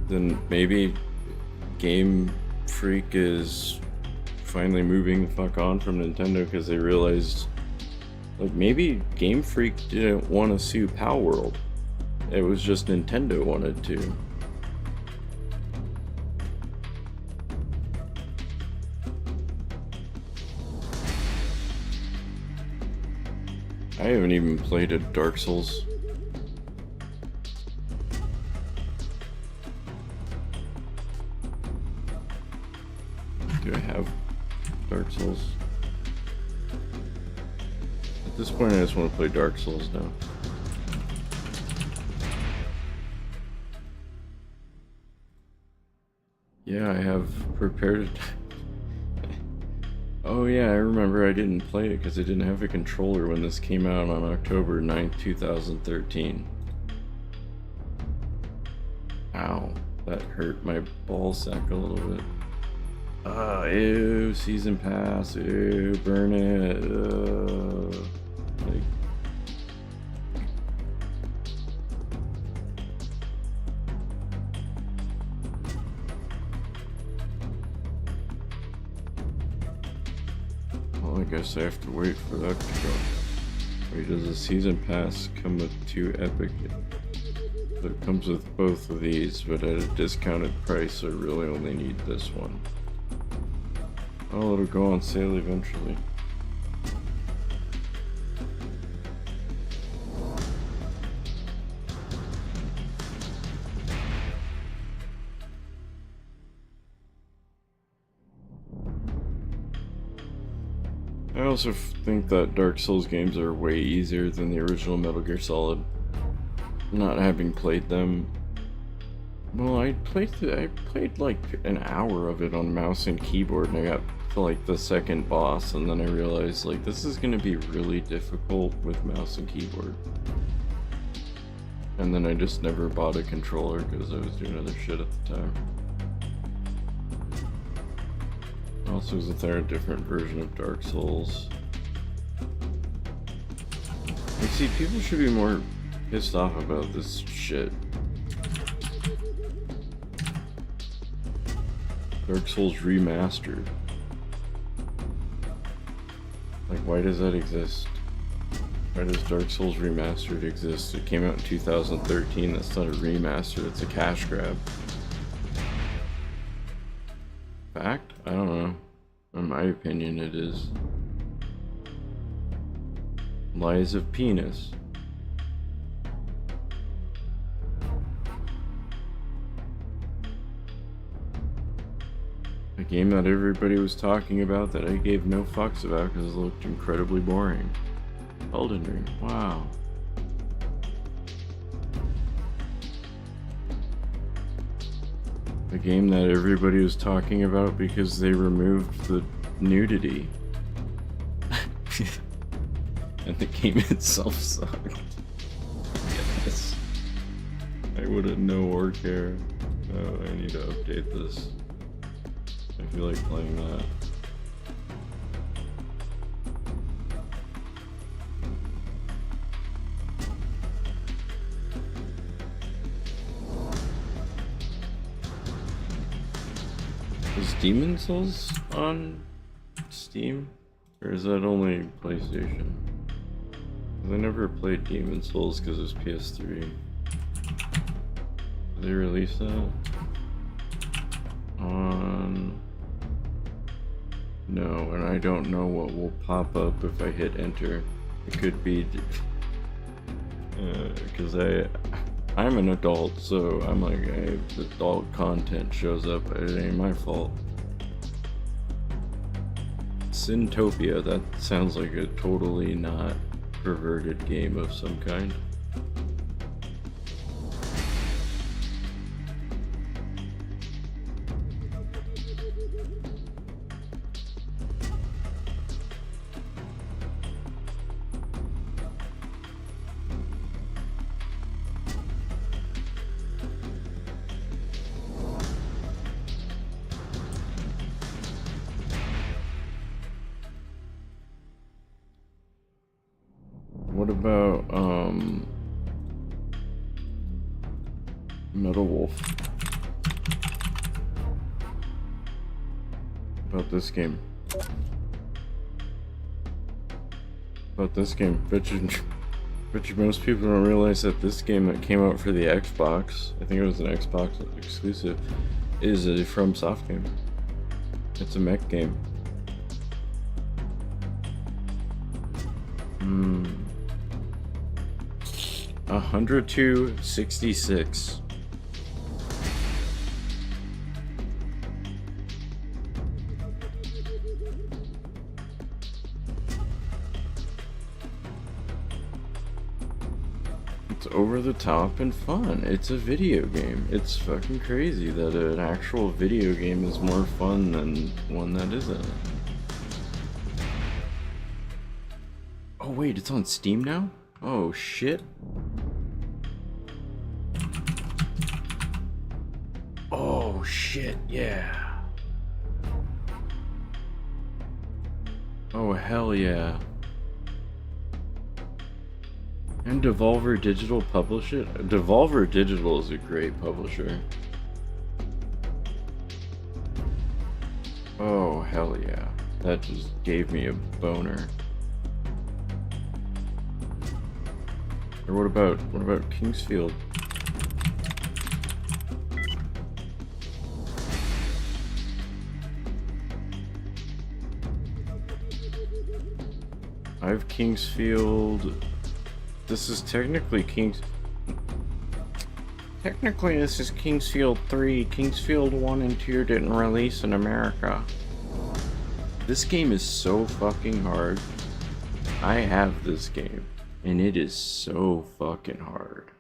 Then maybe Game Freak is finally moving the fuck on from Nintendo because they realized, like, maybe Game Freak didn't want to sue Palworld. It was just Nintendo wanted to. I haven't even played a Dark Souls. Do I have Dark Souls? At this point I just want to play Dark Souls now. Yeah, I have prepared it. Oh yeah, I remember I didn't play it because I didn't have a controller when this came out on October 9th, 2013. Ow, that hurt my ball sack a little bit. Ew, season pass, ew, burn it, guess I have to wait for that to go. Wait, does the season pass come with 2 Epic? So it comes with both of these, but at a discounted price, so I really only need this one. Oh, it'll go on sale eventually. I also think that Dark Souls games are way easier than the original Metal Gear Solid. Not having played them. Well, I played like an hour of it on mouse and keyboard, and I got to like the second boss, and then I realized like this is gonna be really difficult with mouse and keyboard. And then I just never bought a controller because I was doing other shit at the time. Also, isn't there a different version of Dark Souls? You see, people should be more pissed off about this shit. Dark Souls Remastered. Like, why does that exist? Why does Dark Souls Remastered exist? It came out in 2013, that's not a remaster, it's a cash grab. Fact? I don't know. In my opinion, it is. Lies of Penis. A game that everybody was talking about that I gave no fucks about because it looked incredibly boring. Elden Ring. Wow. A game that everybody was talking about because they removed the nudity. And the game itself sucked. Yes. I wouldn't know or care. Oh, I need to update this. I feel like playing that. Is Demon's Souls on Steam? Or is that only PlayStation? 'Cause I never played Demon's Souls because it was PS3. Did they release that? On... No, and I don't know what will pop up if I hit enter. It could be... because I'm an adult, so I'm like, hey, if adult content shows up, it ain't my fault. Syntopia, that sounds like a totally not perverted game of some kind. What about, Metal Wolf? About this game. Bet you most people don't realize that this game that came out for the Xbox, I think it was an Xbox exclusive, is a FromSoft game. It's a mech game. 102.66. It's over the top and fun. It's a video game. It's fucking crazy that an actual video game is more fun than one that isn't. Oh wait, it's on Steam now? Oh shit. Oh shit, yeah. Oh hell yeah. And Devolver Digital publish it? Devolver Digital is a great publisher. Oh hell yeah. That just gave me a boner. Or what about Kingsfield? I have Kingsfield. This is technically Technically, this is Kingsfield 3. Kingsfield 1 and 2 didn't release in America. This game is so fucking hard. I have this game, and it is so fucking hard.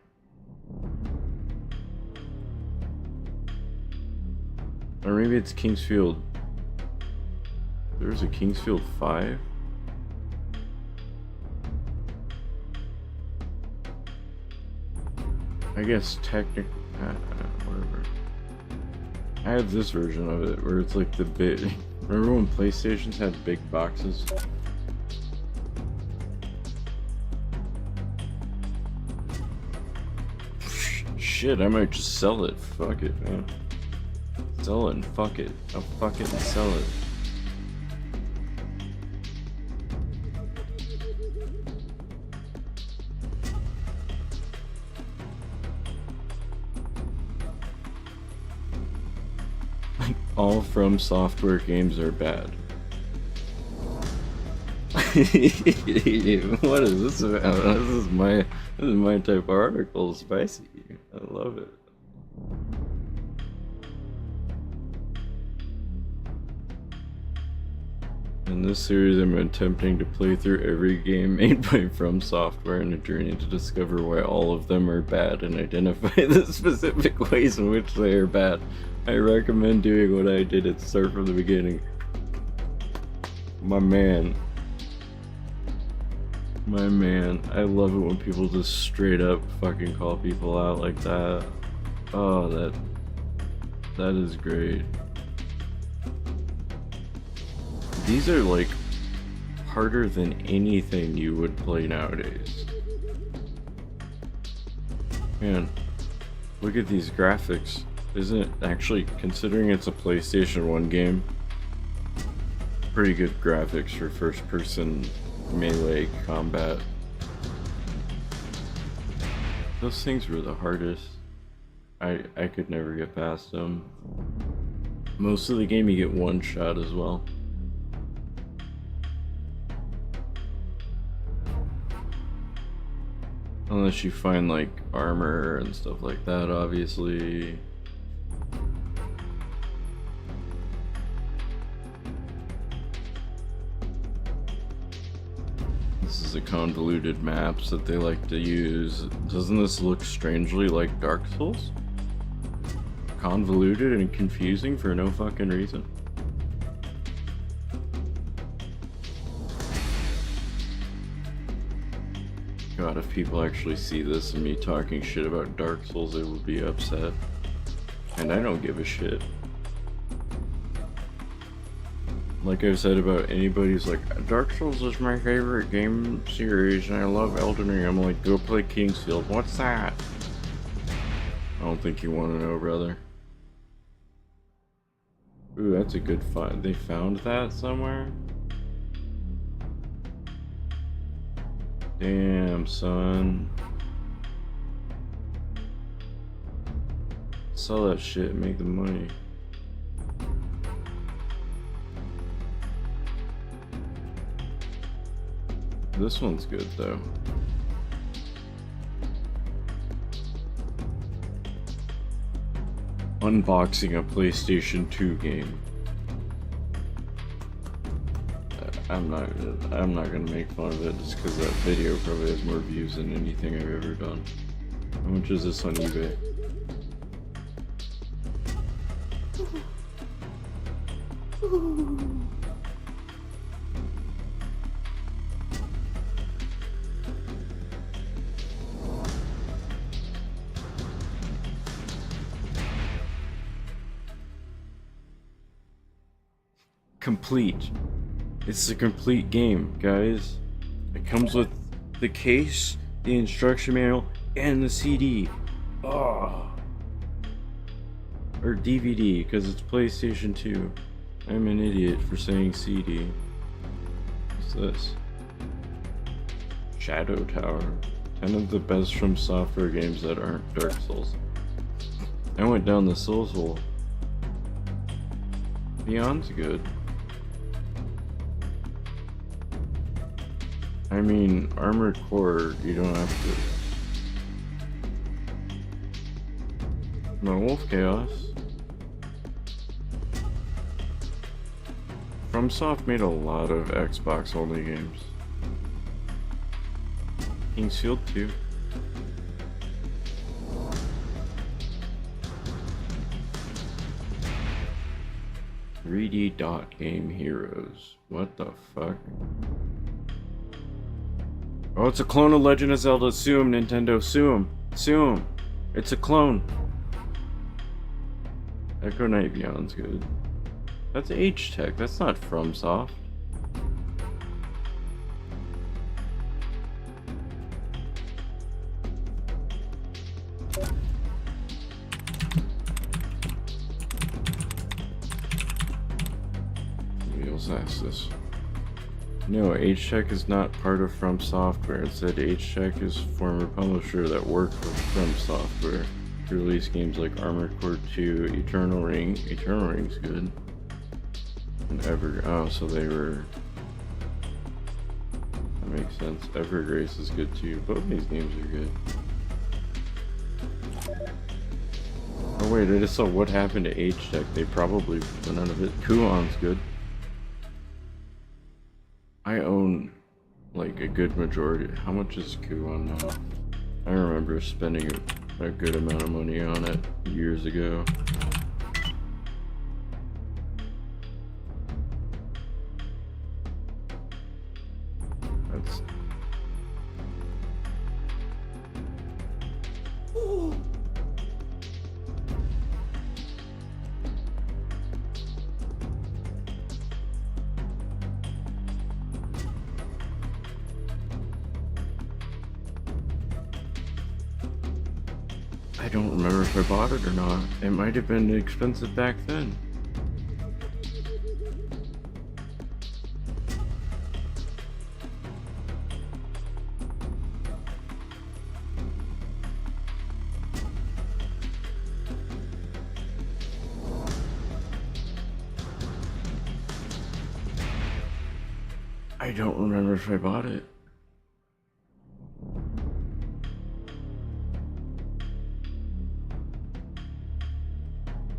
Or maybe it's Kingsfield. There's a Kingsfield 5? I guess technically, whatever. I have this version of it where it's like the big. Remember when PlayStations had big boxes? Shit, I might just sell it. Fuck it, man. Sell it and fuck it. I'll fuck it and sell it. All From Software games are bad. What is this about? This is my type of article. Spicy. I love it. In this series, I'm attempting to play through every game made by From Software in a journey to discover why all of them are bad and identify the specific ways in which they are bad. I recommend doing what I did and start from the beginning. My man. I love it when people just straight up fucking call people out like that. Oh, that is great. These are like harder than anything you would play nowadays. Man, look at these graphics. Isn't it actually, considering it's a PlayStation 1 game, pretty good graphics for first person melee combat. Those things were the hardest. I could never get past them. Most of the game you get one shot as well. Unless you find like armor and stuff like that, obviously. This is a convoluted maps that they like to use. Doesn't this look strangely like Dark Souls? Convoluted and confusing for no fucking reason. God, if people actually see this and me talking shit about Dark Souls, they will be upset. And I don't give a shit. Like I've said about anybody who's like, Dark Souls is my favorite game series and I love Elden Ring. I'm like, go play Kingsfield. What's that? I don't think you want to know, brother. Ooh, that's a good find. They found that somewhere? Damn, son. Sell that shit and make the money. This one's good though. Unboxing a PlayStation 2 game. I'm not gonna make fun of it just because that video probably has more views than anything I've ever done. How much is this on eBay? Complete. It's a complete game, guys. It comes with the case, the instruction manual, and the CD. Oh. Or DVD, because it's PlayStation 2. I'm an idiot for saying CD. What's this? Shadow Tower. 10 of the best from software games that aren't Dark Souls. I went down the Souls hole. Beyond's good. I mean, Armored Core, you don't have to. No, Wolf Chaos. FromSoft made a lot of Xbox only games. King's Field 2. Dot Game Heroes. What the fuck? Oh, it's a clone of Legend of Zelda. Sue 'em, Nintendo. Sue 'em. Sue 'em. It's a clone. Echo Knight Beyond's good. That's H-Tech. That's not FromSoft. Ask this. No, H-Tech is not part of From Software. Instead, H-Tech is a former publisher that worked with From Software to release games like Armored Core 2, Eternal Ring. Eternal Ring's good. And oh, so they were. That makes sense. Evergrace is good too. Both these games are good. Oh wait, I just saw what happened to H-Tech. They probably went out of it. Kuon's good. I own like a good majority. How much is Kuon now? I remember spending a good amount of money on it years ago. That's... I don't remember if I bought it or not. It might have been expensive back then. I don't remember if I bought it.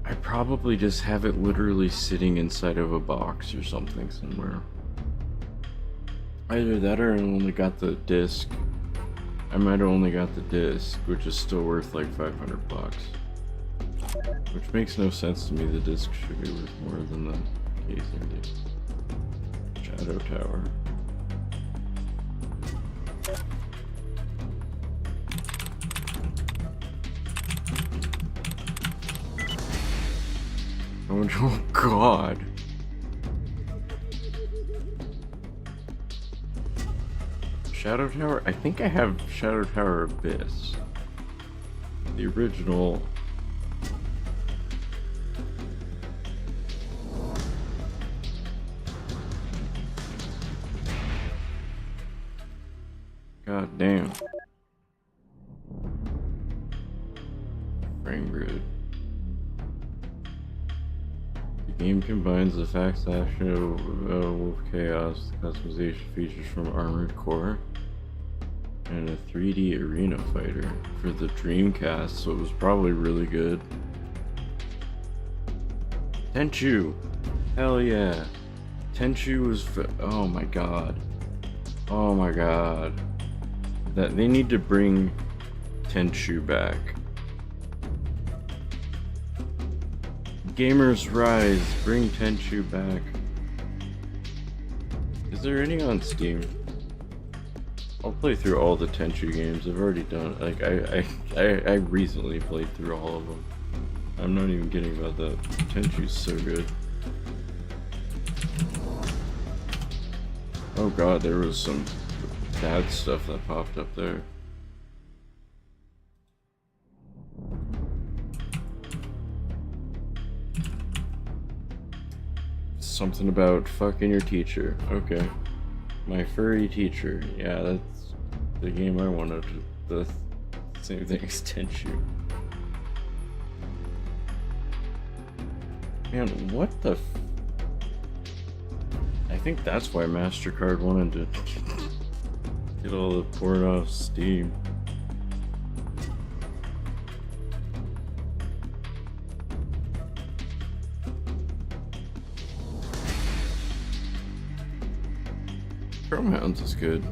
I probably just have it literally sitting inside of a box or something somewhere. Either that or I only got the disc. I might have only got the disc, which is still worth like $500. Which makes no sense to me. The disc should be worth more than the casing did. Shadow Tower. Oh god. Shadow Tower? I think I have Shadow Tower Abyss. The original. God damn. Frame grid. The game combines the facts action of Wolf Chaos, the customization features from Armored Core, and a 3D arena fighter for the Dreamcast, so it was probably really good. Tenchu! Hell yeah! Tenchu was oh my god. Oh my god. That they need to bring Tenchu back. Gamers Rise, bring Tenchu back. Is there any on Steam? I'll play through all the Tenchu games. I've already done like I recently played through all of them. I'm not even kidding about that. Tenchu's so good. Oh god, there was some bad stuff that popped up there. Something about fucking your teacher. Okay. My furry teacher. Yeah, that's the game I wanted. The same thing as Tenchu. Man, what the I think that's why MasterCard wanted to get all the porn off Steam. Chrome Hounds is good.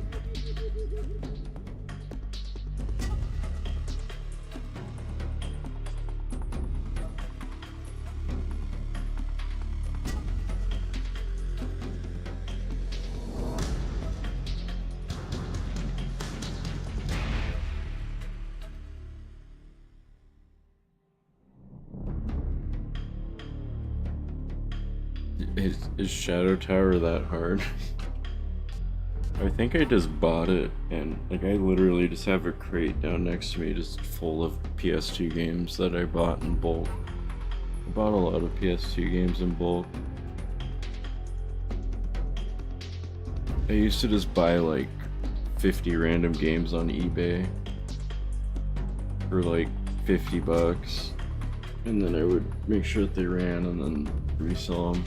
Is Shadow Tower that hard? I think I just bought it, and like I literally just have a crate down next to me just full of PS2 games that I bought in bulk. I bought a lot of PS2 games in bulk. I used to just buy like 50 random games on eBay for like $50, and then I would make sure that they ran and then resell them.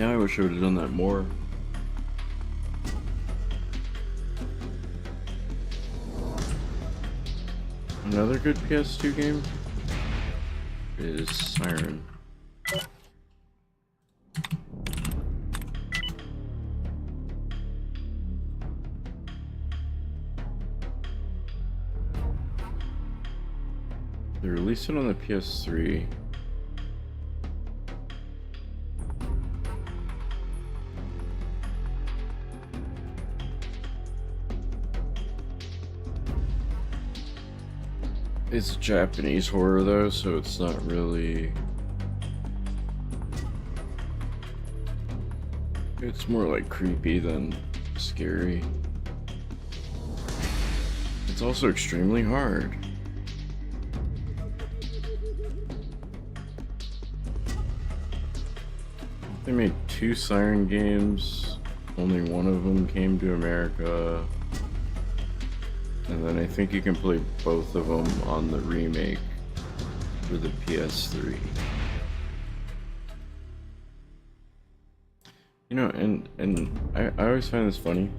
Yeah, I wish I would have done that more. Another good PS2 game is Siren. They released it on the PS3. It's Japanese horror though, so it's not really... It's more like creepy than scary. It's also extremely hard. They made 2 Siren games, only one of them came to America. And then I think you can play both of them on the remake for the PS3. You know, and I always find this funny.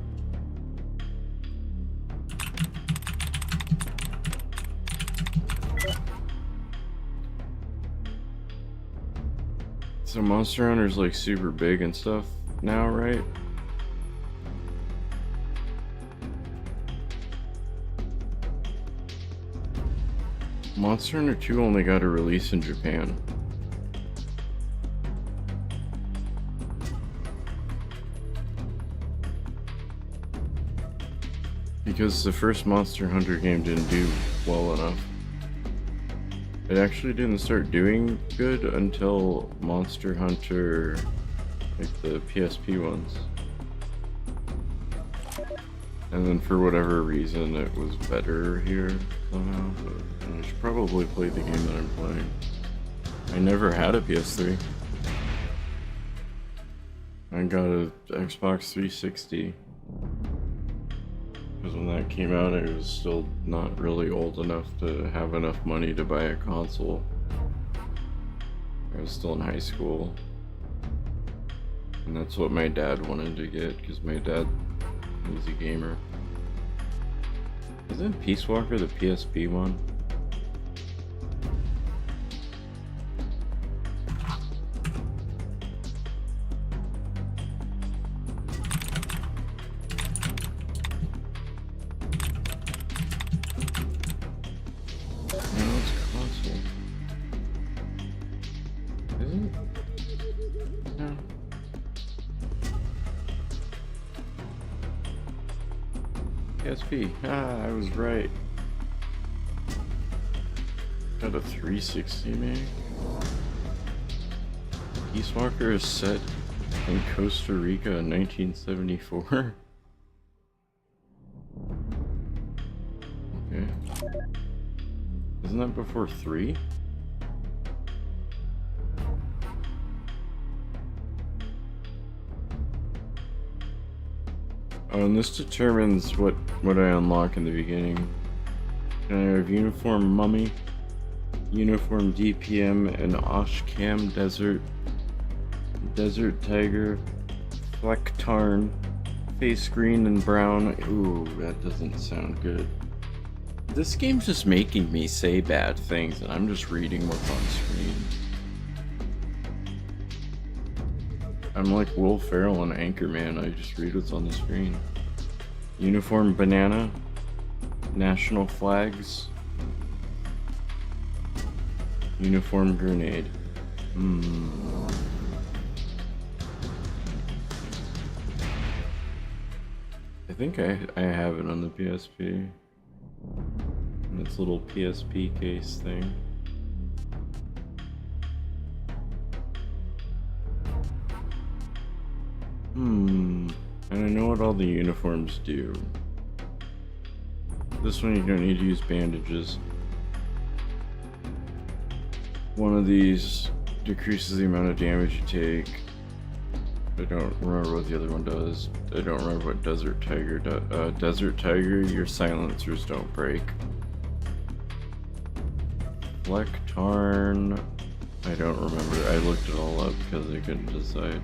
So Monster Hunter's like super big and stuff now, right? Monster Hunter 2 only got a release in Japan. Because the first Monster Hunter game didn't do well enough. It actually didn't start doing good until Monster Hunter, like the PSP ones. And then for whatever reason it was better here somehow, but I should probably play the game that I'm playing. I never had a PS3. I got a Xbox 360. Because when that came out I was still not really old enough to have enough money to buy a console. I was still in high school. And that's what my dad wanted to get, because my dad... He's a gamer. Isn't Peace Walker the PSP one? No, it's console. Is it? No. PSP. Ah, I was right. Got a 360 maybe? Peace Walker is set In Costa Rica in 1974? Okay. Isn't that before 3? Oh, and this determines what I unlock in the beginning. Can I have Uniform Mummy, Uniform DPM, and Oshkam Desert, Desert Tiger, Flecktarn, Face Green and Brown. Ooh, that doesn't sound good. This game's just making me say bad things, and I'm just reading what's on screen. I'm like Will Ferrell and Anchorman, I just read what's on the screen. Uniform Banana, National Flags, Uniform Grenade. I think I have it on the PSP. And its little PSP case thing. And I know what all the uniforms do. This one you don't need to use bandages. One of these decreases the amount of damage you take. I don't remember what the other one does. I don't remember what Desert Tiger does. Desert Tiger, your silencers don't break. Flecktarn, I don't remember. I looked it all up because I couldn't decide.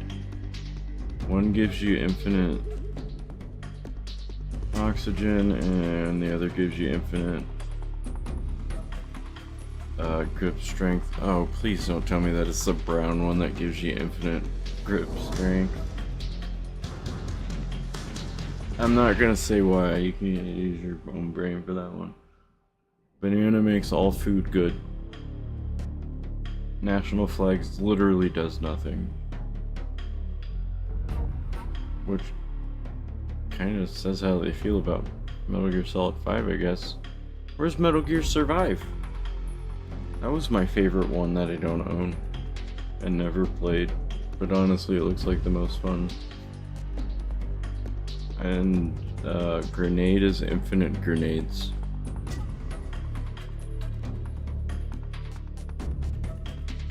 One gives you infinite oxygen, and the other gives you infinite grip strength. Oh, please don't tell me that it's the brown one that gives you infinite grip strength. I'm not gonna say why. You can use your own brain for that one. Banana makes all food good. National Flags literally does nothing. Which kind of says how they feel about Metal Gear Solid 5, I guess. Where's Metal Gear Survive? That was my favorite one that I don't own and never played, but honestly it looks like the most fun. And grenade is infinite grenades.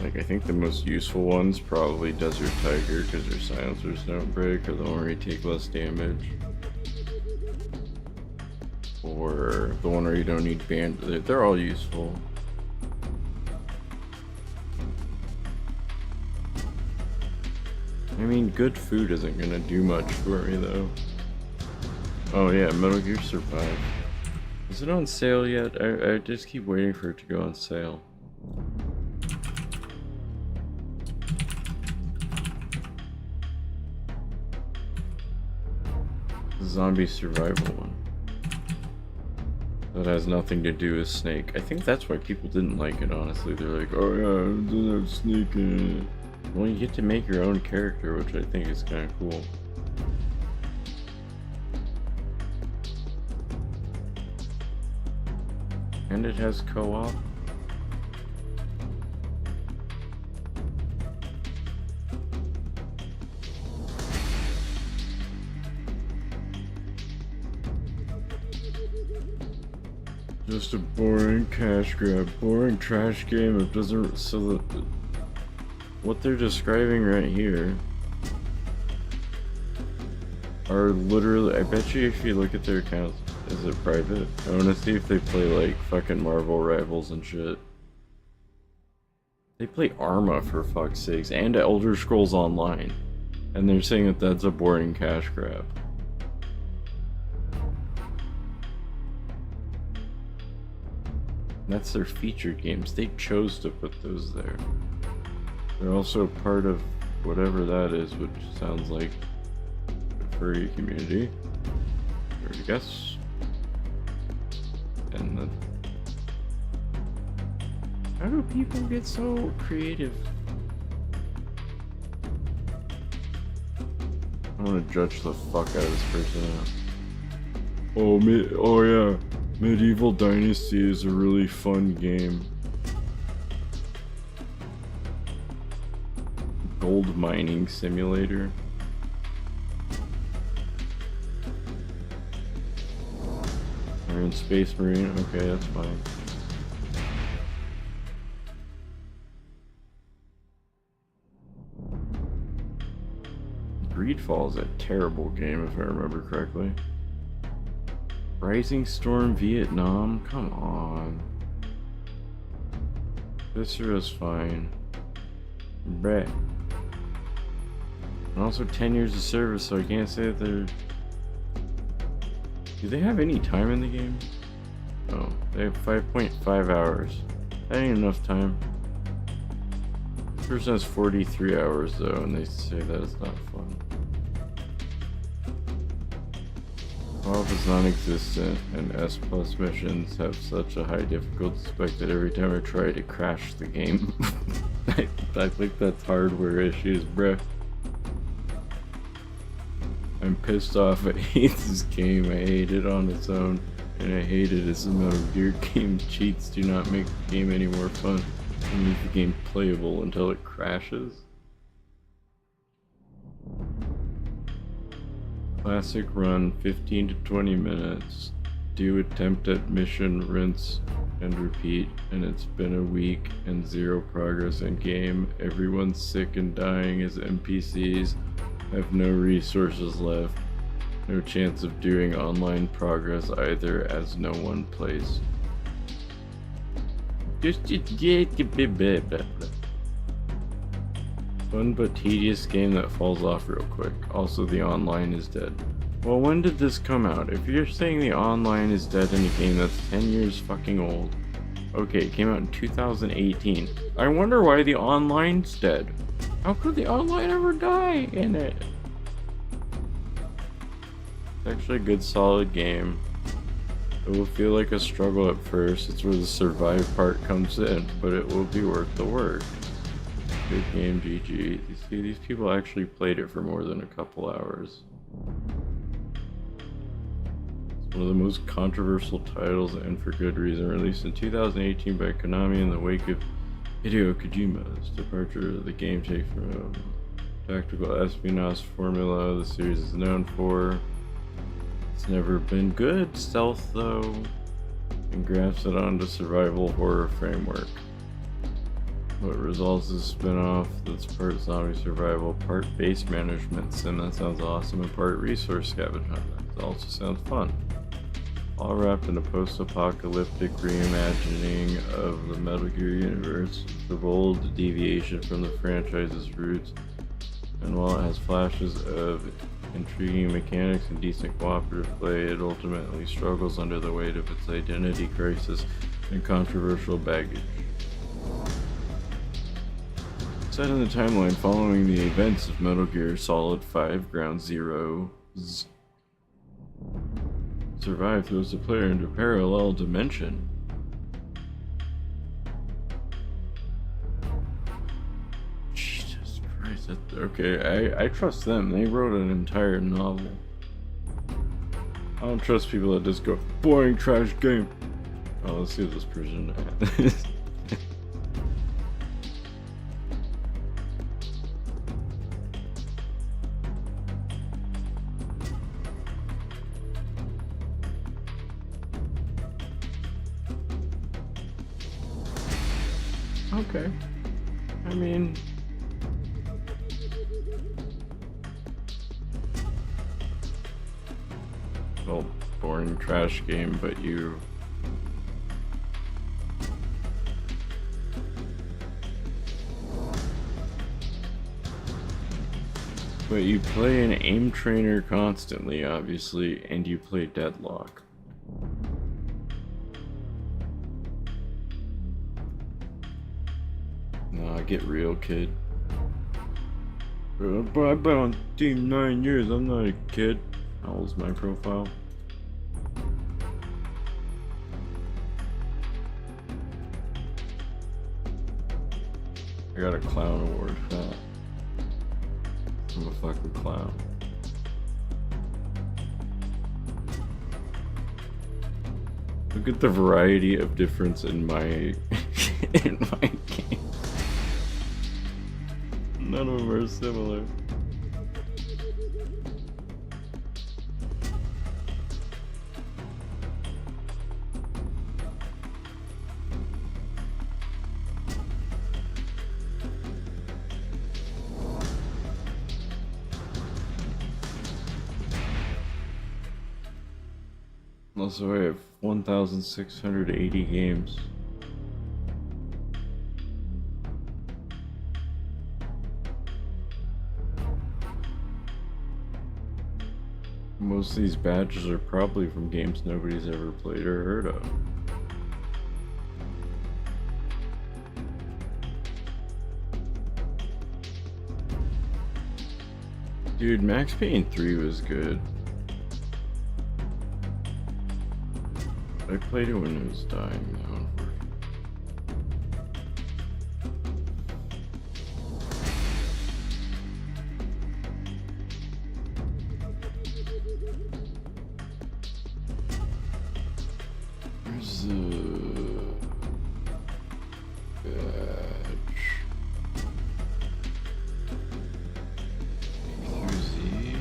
Like, I think the most useful one's probably Desert Tiger, because their silencers don't break, or the one where you take less damage. Or the one where you don't need they're all useful. I mean, good food isn't gonna do much for me, though. Oh yeah, Metal Gear Survive. Is it on sale yet? I just keep waiting for it to go on sale. The zombie survival one. That has nothing to do with Snake. I think that's why people didn't like it, honestly. They're like, oh yeah, it doesn't have Snake in it. Well, you get to make your own character, which I think is kind of cool. And it has co-op. Just a boring cash grab, boring trash game. It doesn't. So that what they're describing right here are literally. I bet you if you look at their accounts, is it private? I want to see if they play like fucking Marvel Rivals and shit. They play Arma for fuck's sakes, and Elder Scrolls Online, and they're saying that that's a boring cash grab. That's their featured games. They chose to put those there. They're also part of whatever that is, which sounds like the furry community. I guess. And the... How do people get so creative? I want to judge the fuck out of this person now. Oh yeah. Medieval Dynasty is a really fun game. Gold mining simulator. We're in Space Marine. Okay, that's fine. Greedfall is a terrible game if I remember correctly. Rising Storm Vietnam? Come on. Viscera's fine. Brett. And also 10 years of service, so I can't say that they're... Do they have any time in the game? Oh, they have 5.5 hours. That ain't enough time. This person has 43 hours though, and they say that it's not fun. Off is non-existent, and S plus missions have such a high difficulty spec that every time I try to crash the game, I think that's hardware issues, bruh. I'm pissed off. I hate this game. I hate it on its own, and I hate it as a Metal Gear game. Cheats do not make the game any more fun and make the game playable until it crashes. Classic run, 15 to 20 minutes. Do attempt at mission, rinse, and repeat. And it's been a week and 0 progress in game. Everyone's sick and dying as NPCs. Have no resources left. No chance of doing online progress either, as no one plays. Fun but tedious game that falls off real quick. Also, the online is dead. Well, when did this come out? If you're saying the online is dead in a game that's 10 years fucking old. Okay, it came out in 2018. I wonder why the online's dead. How could the online ever die in it? It's actually a good solid game. It will feel like a struggle at first. It's where the survive part comes in, but it will be worth the work. Good game, GG. You see, these people actually played it for more than a couple hours. It's one of the most controversial titles, and for good reason. Released in 2018 by Konami in the wake of Hideo Kojima's departure. The game takes from tactical espionage formula the series is known for. It's never been good stealth though, and grafts it onto survival horror framework. What results is a spin-off that's part zombie survival, part base management sim, that sounds awesome, and part resource scavenge hunt, that also sounds fun. All wrapped in a post-apocalyptic reimagining of the Metal Gear universe, the bold deviation from the franchise's roots, and while it has flashes of intriguing mechanics and decent cooperative play, it ultimately struggles under the weight of its identity crisis and controversial baggage. Set in the timeline following the events of Metal Gear Solid 5 Ground Zeroes. Survive throws the player into a parallel dimension. Jesus Christ, okay, I trust them. They wrote an entire novel. I don't trust people that just go, boring trash game. Oh, let's see what this person has. Okay. I mean... well, boring trash game, but you... but you play an aim trainer constantly, obviously, and you play Deadlock. Nah, get real, kid. But I've been on Team 9 years, I'm not a kid. How old's my profile? I got a clown award for that. I'm a fucking clown. Look at the variety of difference in my in my game. None of them are similar. Also, I have 1,680 games. Most of these badges are probably from games nobody's ever played or heard of. Dude, Max Payne 3 was good. I played it when it was dying though. Where's the badge? A through Z?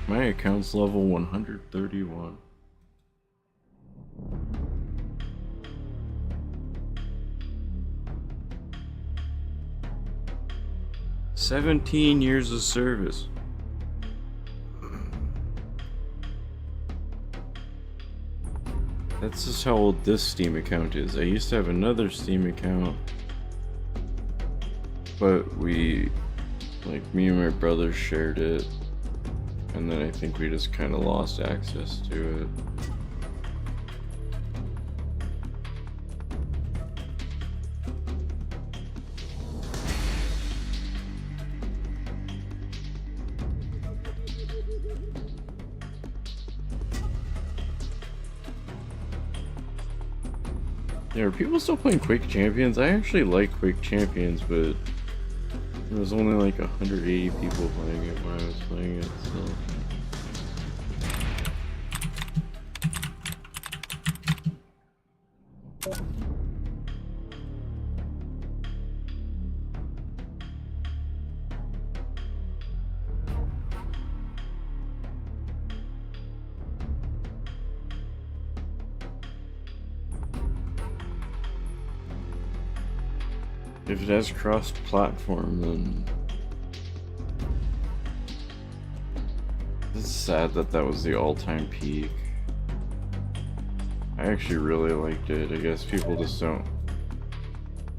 My account's level 131. "17 years of service." That's just how old this Steam account is. I used to have another Steam account, but me and my brother shared it, and then I think we just kind of lost access to it. Yeah, are people still playing Quake Champions? I actually like Quake Champions, but there was only like 180 people playing it when I was playing it, so... If it has cross-platform, then... It's sad that that was the all-time peak. I actually really liked it. I guess people just don't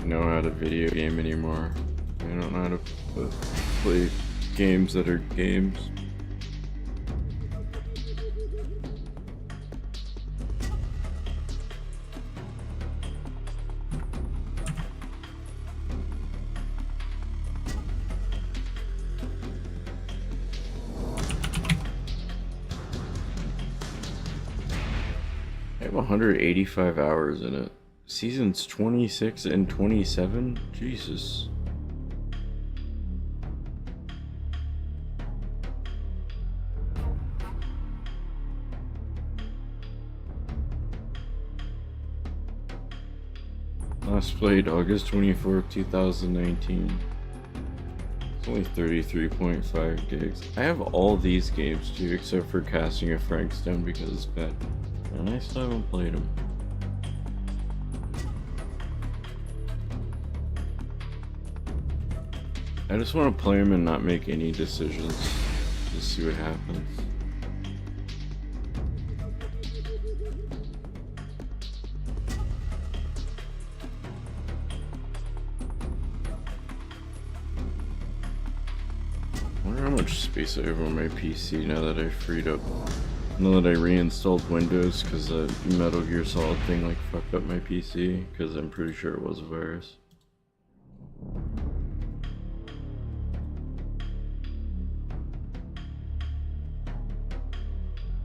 know how to video game anymore. They don't know how to play games that are games. I have 185 hours in it. Seasons 26 and 27? Jesus. Last played August 24th, 2019. It's only 33.5 gigs. I have all these games too, except for Casting of Frankstone because it's bad. And I still haven't played them. I just want to play them and not make any decisions. Just see what happens. I wonder how much space I have on my PC now that I freed up. Now that I reinstalled Windows, because the Metal Gear Solid thing like fucked up my PC, because I'm pretty sure it was a virus.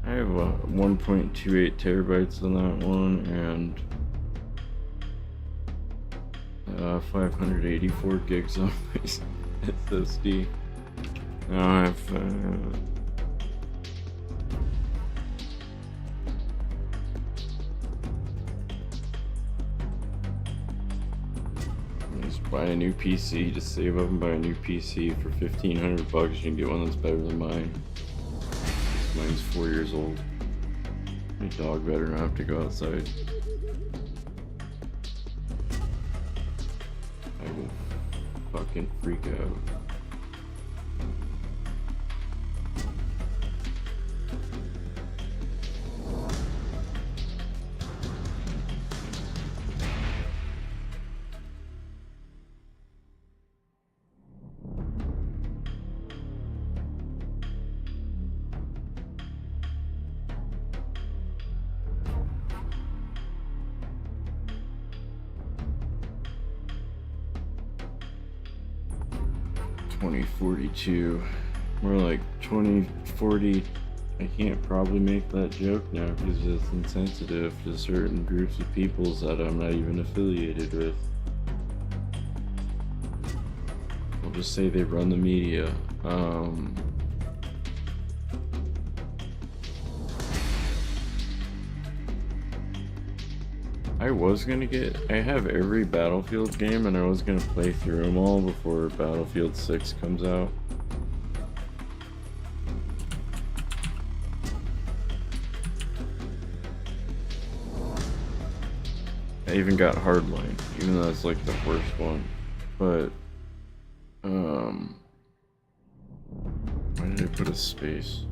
I have 1.28 terabytes on that one, and 584 gigs on my SSD. Now I have buy a new PC, just save up and buy a new PC for $1,500. You can get one that's better than mine. Mine's 4 years old. My dog better not have to go outside. I will fucking freak out. $20.42, more like $20.40. I can't probably make that joke now because it's insensitive to certain groups of peoples that I'm not even affiliated with. We'll just say they run the media. I have every Battlefield game and I was gonna play through them all before Battlefield 6 comes out. I even got Hardline, even though it's like the worst one. But, why did I put a space?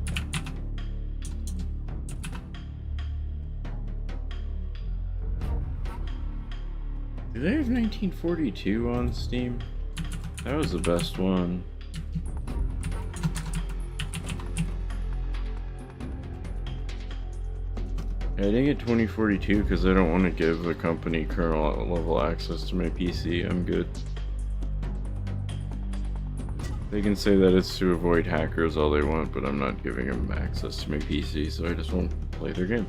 Do they have 1942 on Steam? That was the best one. I didn't get 2042 because I don't want to give the company kernel level access to my PC. I'm good. They can say that it's to avoid hackers all they want, but I'm not giving them access to my PC, so I just won't play their game.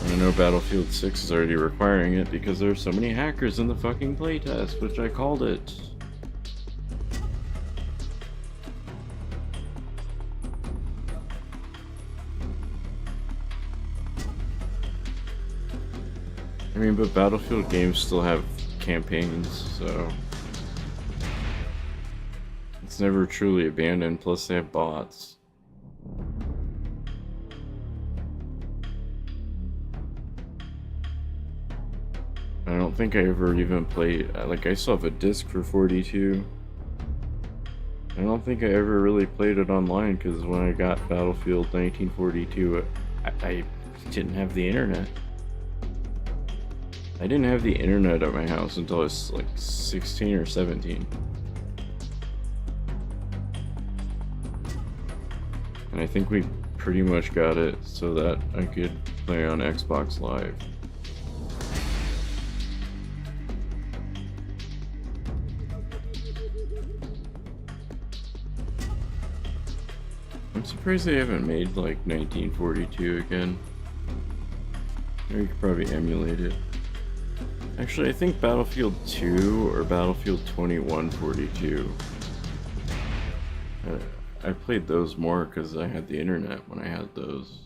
And I know Battlefield 6 is already requiring it because there are so many hackers in the fucking playtest, which I called it. I mean, but Battlefield games still have campaigns, so it's never truly abandoned, plus they have bots. I don't think I ever even played, like I still have a disc for 42. I don't think I ever really played it online because when I got Battlefield 1942, I didn't have the internet. I didn't have the internet at my house until I was like 16 or 17. And I think we pretty much got it so that I could play on Xbox Live. I'm surprised they haven't made like 1942 again. Or you could probably emulate it. Actually, I think Battlefield 2 or Battlefield 2142. I played those more because I had the internet when I had those.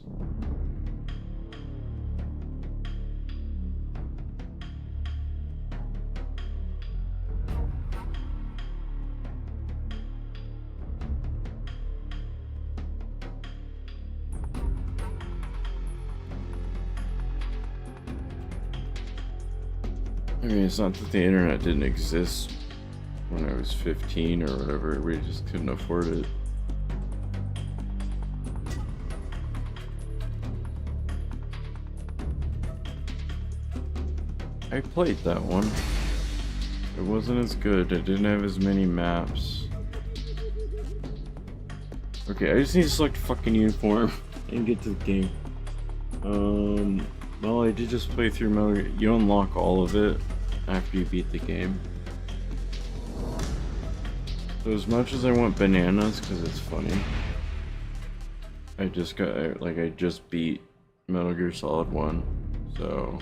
I mean, it's not that the internet didn't exist when I was 15 or whatever, we just couldn't afford it. I played that one. It wasn't as good, it didn't have as many maps. Okay, I just need to select fucking uniform and get to the game. Well, I did just play through Metal Gear. You unlock all of it after you beat the game. So as much as I want bananas, because it's funny, I just beat Metal Gear Solid 1, so...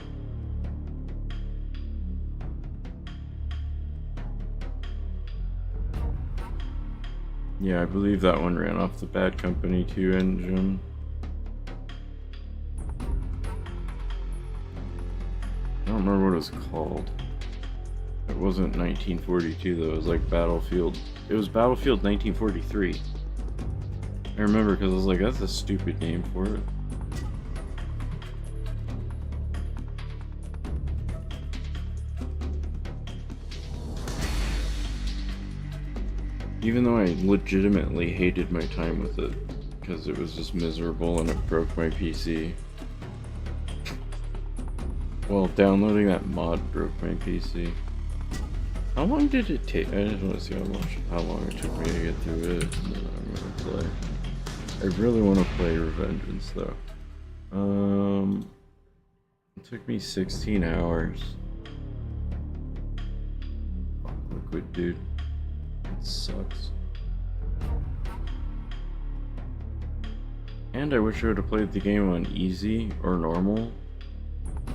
Yeah, I believe that one ran off the Bad Company 2 engine. I don't remember what it was called. It wasn't 1942 though. It was like Battlefield. It was Battlefield 1943. I remember because I was like, that's a stupid name for it. Even though I legitimately hated my time with it because it was just miserable and it broke my PC. Well, downloading that mod broke my PC. How long did it take? I just want to see how long it took me to get through it, and then I'm gonna play. I really want to play Revengeance though. It took me 16 hours. Fuck Liquid, dude. It sucks. And I wish I would have played the game on easy or normal.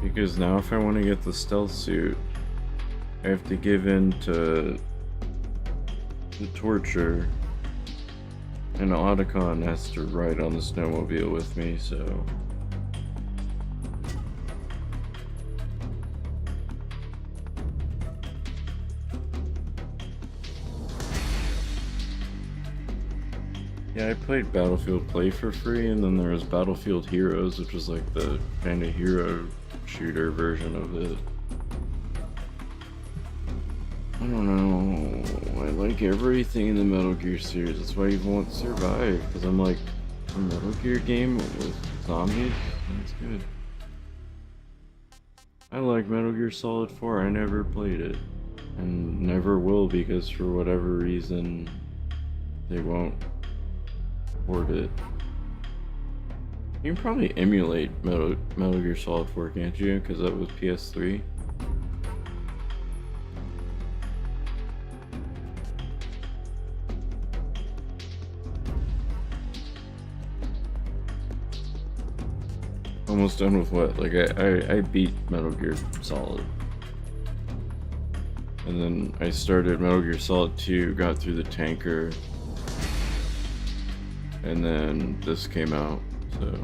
Because now if I want to get the stealth suit, I have to give in to the torture. And Otacon has to ride on the snowmobile with me, so... Yeah, I played Battlefield Play for free, and then there was Battlefield Heroes, which was like the kind of hero shooter version of it. I don't know. I like everything in the Metal Gear series. That's why I even want Survive, because I'm like, a Metal Gear game with zombies? That's good. I like Metal Gear Solid 4. I never played it. And never will, because for whatever reason, they won't port it. You can probably emulate Metal Gear Solid 4, can't you? Because that was PS3. Almost done with what? Like I beat Metal Gear Solid. And then I started Metal Gear Solid 2, got through the tanker. And then this came out, so...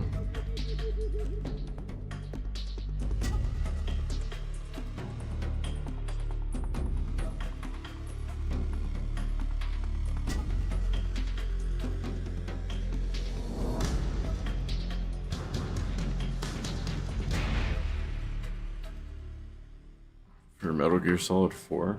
For Metal Gear Solid 4?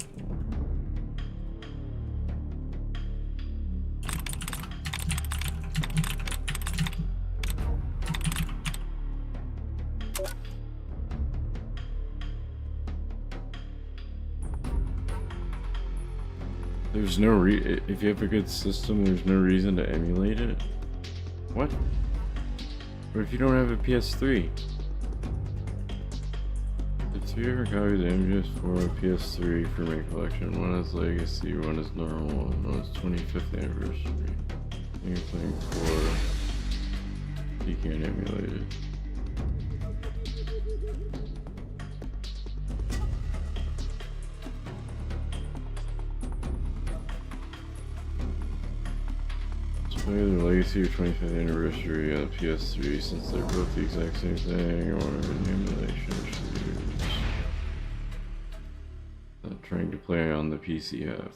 There's no if you have a good system, there's no reason to emulate it. What? What if you don't have a PS3? The two ever copies the MGS4 PS3 for my collection. One is Legacy, one is normal, and one is 25th anniversary. You're playing 4. You can't emulate it. Either Legacy or 25th anniversary on the PS3, since they're both the exact same thing. I want an emulation issues. Not trying to play on the PC half.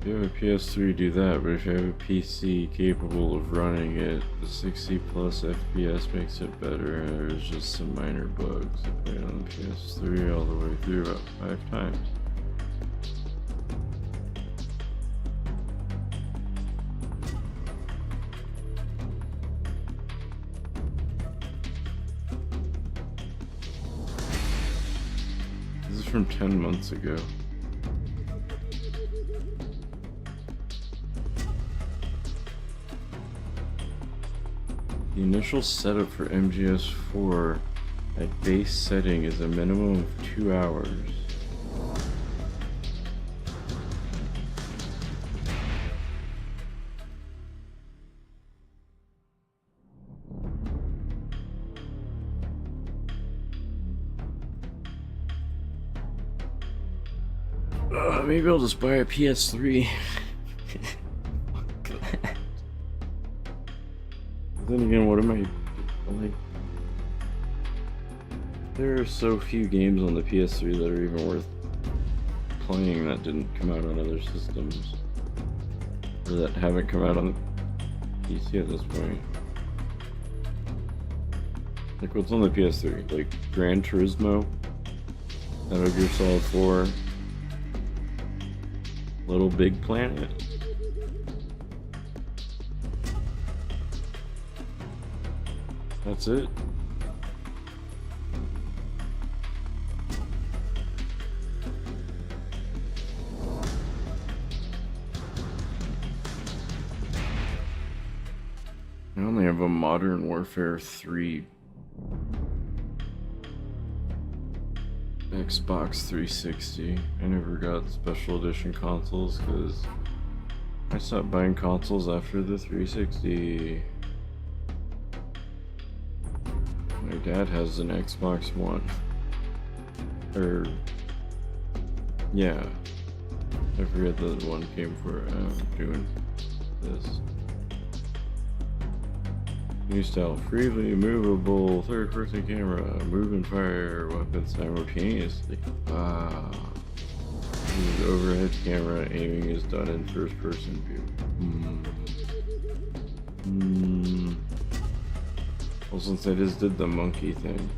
If you have a PS3, do that, but if you have a PC capable of running it, the 60 plus FPS makes it better. There's just some minor bugs. I played on the PS3 all the way through about 5 times. This is from 10 months ago. The initial setup for MGS4 at base setting is a minimum of 2 hours. Maybe I'll just buy a PS3. Then again, what am I like? There are so few games on the PS3 that are even worth playing that didn't come out on other systems, or that haven't come out on the PC at this point. Like, what's on the PS3? Like Gran Turismo, Metal Gear Solid 4, Little Big Planet. That's it. I only have a Modern Warfare 3 Xbox 360. I never got special edition consoles because I stopped buying consoles after the 360. My dad has an Xbox One. Yeah. I forget the one came for doing this. New style, freely movable third-person camera, move and fire weapons simultaneously. Use overhead camera, aiming is done in first-person view. Well, since I just did the monkey thing.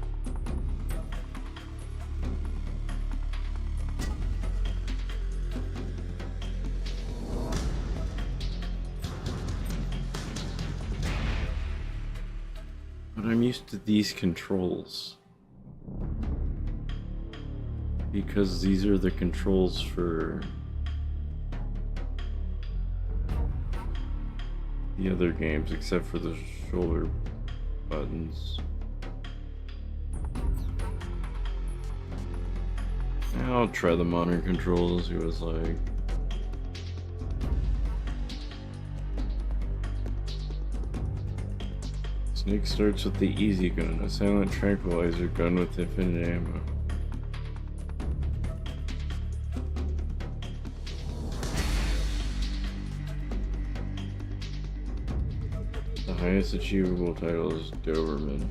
I'm used to these controls because these are the controls for the other games except for the shoulder buttons. I'll try the modern controls, see what it's like. Snake starts with the easy gun, a silent tranquilizer gun with infinite ammo. The highest achievable title is Doberman.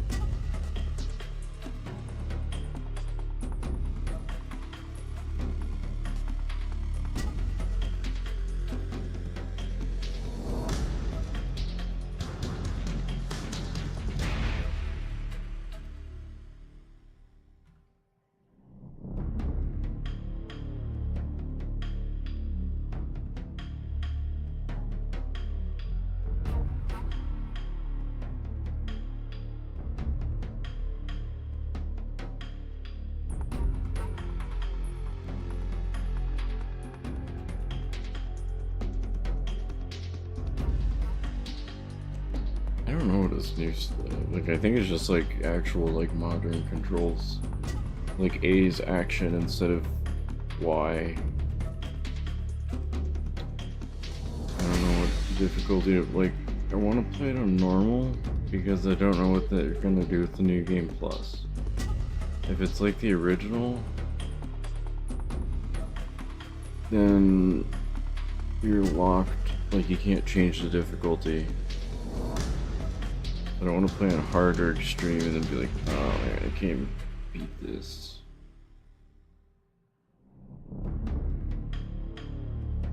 I don't know what this new like. I think it's just like actual like modern controls, like A's action instead of Y. I don't know what difficulty. Like, I want to play it on normal because I don't know what they're gonna do with the new game plus. If it's like the original, then you're locked. Like, you can't change the difficulty. I don't want to play on hard or extreme and then be like, oh man, I can't beat this.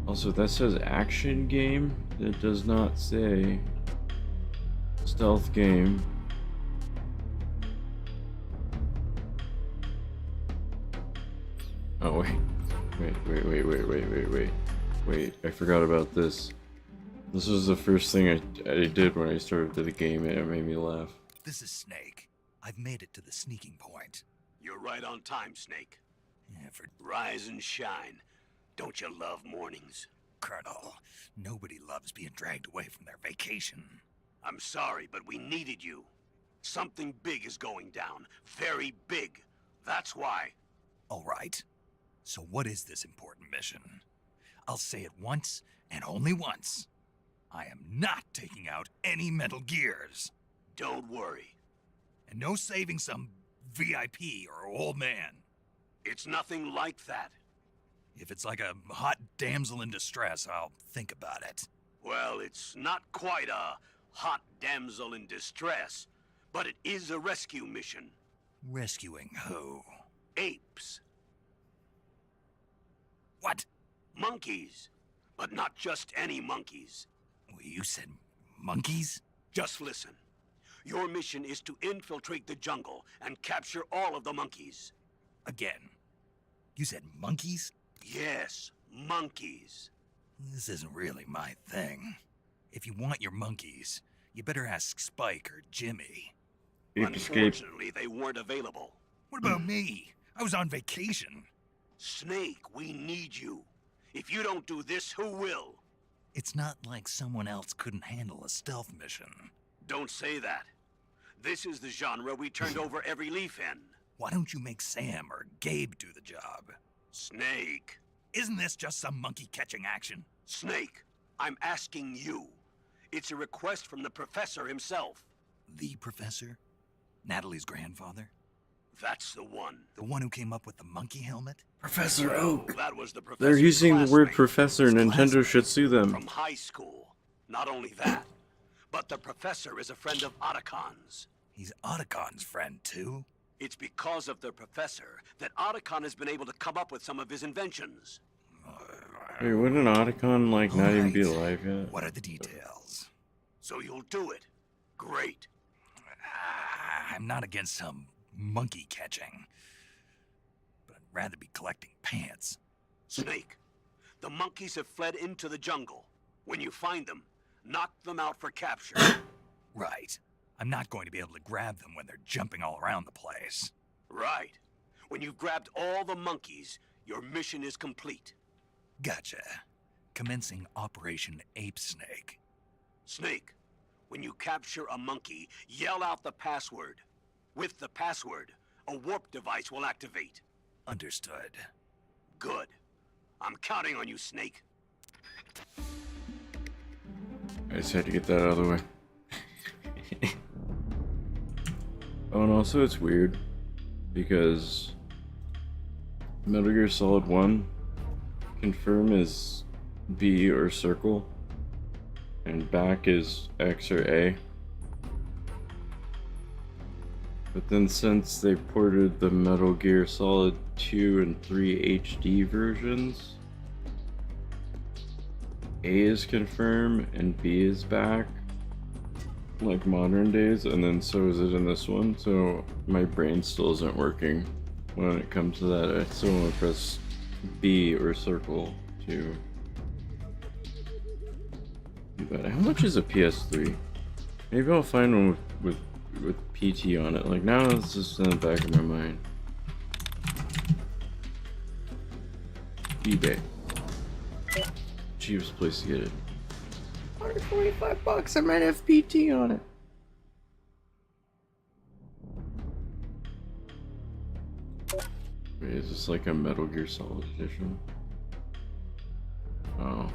Also, that says action game. It does not say stealth game. Oh wait, wait, I forgot about this. This was the first thing I did when I started the game, and it made me laugh. This is Snake. I've made it to the sneaking point. You're right on time, Snake. Yeah, rise and shine. Don't you love mornings? Colonel, nobody loves being dragged away from their vacation. I'm sorry, but we needed you. Something big is going down. Very big. That's why. All right. So what is this important mission? I'll say it once, and only once. I am not taking out any Metal Gears. Don't worry. And no saving some VIP or old man. It's nothing like that. If it's like a hot damsel in distress, I'll think about it. Well, it's not quite a hot damsel in distress, but it is a rescue mission. Rescuing who? Apes. What? Monkeys. But not just any monkeys. You said monkeys? Just listen. Your mission is to infiltrate the jungle and capture all of the monkeys. Again. You said monkeys? Yes, monkeys. This isn't really my thing. If you want your monkeys, you better ask Spike or Jimmy. Ape Escape. Unfortunately, they weren't available. What about me? I was on vacation. Snake, we need you. If you don't do this, who will? It's not like someone else couldn't handle a stealth mission. Don't say that. This is the genre we turned over every leaf in. Why don't you make Sam or Gabe do the job? Snake. Isn't this just some monkey-catching action? Snake, I'm asking you. It's a request from the professor himself. The professor? Natalie's grandfather? That's the one. The one who came up with the monkey helmet? Professor Oak. That was the They're using the word professor. His Nintendo classmate should sue them. From high school. Not only that, but the professor is a friend of Otacon's. He's Otacon's friend, too? It's because of the professor that Otacon has been able to come up with some of his inventions. Wait, wouldn't Otacon, like, not even be alive yet? What are the details? So you'll do it. Great. I'm not against some monkey catching, but I'd rather be collecting pants. Snake, the monkeys have fled into the jungle. When you find them, knock them out for capture. Right. I'm not going to be able to grab them when they're jumping all around the place. Right. When you've grabbed all the monkeys, your mission is complete. Gotcha. Commencing Operation Ape Snake. Snake, when you capture a monkey, yell out the password. With the password, a warp device will activate. Understood. Good. I'm counting on you, Snake. I just had to get that out of the way. Oh, and also it's weird because Metal Gear Solid 1 confirm is B or circle and back is X or A. But then since they ported the Metal Gear Solid 2 and 3 HD versions, A is confirm and B is back, like modern days, and then so is it in this one, so my brain still isn't working when it comes to that. I still want to press B or circle to... But how much is a PS3? Maybe I'll find one with PT on it. Like, now it's just in the back of my mind. eBay. Cheapest place to get it. $125, I might have PT on it. Wait, is this like a Metal Gear Solid edition? Oh.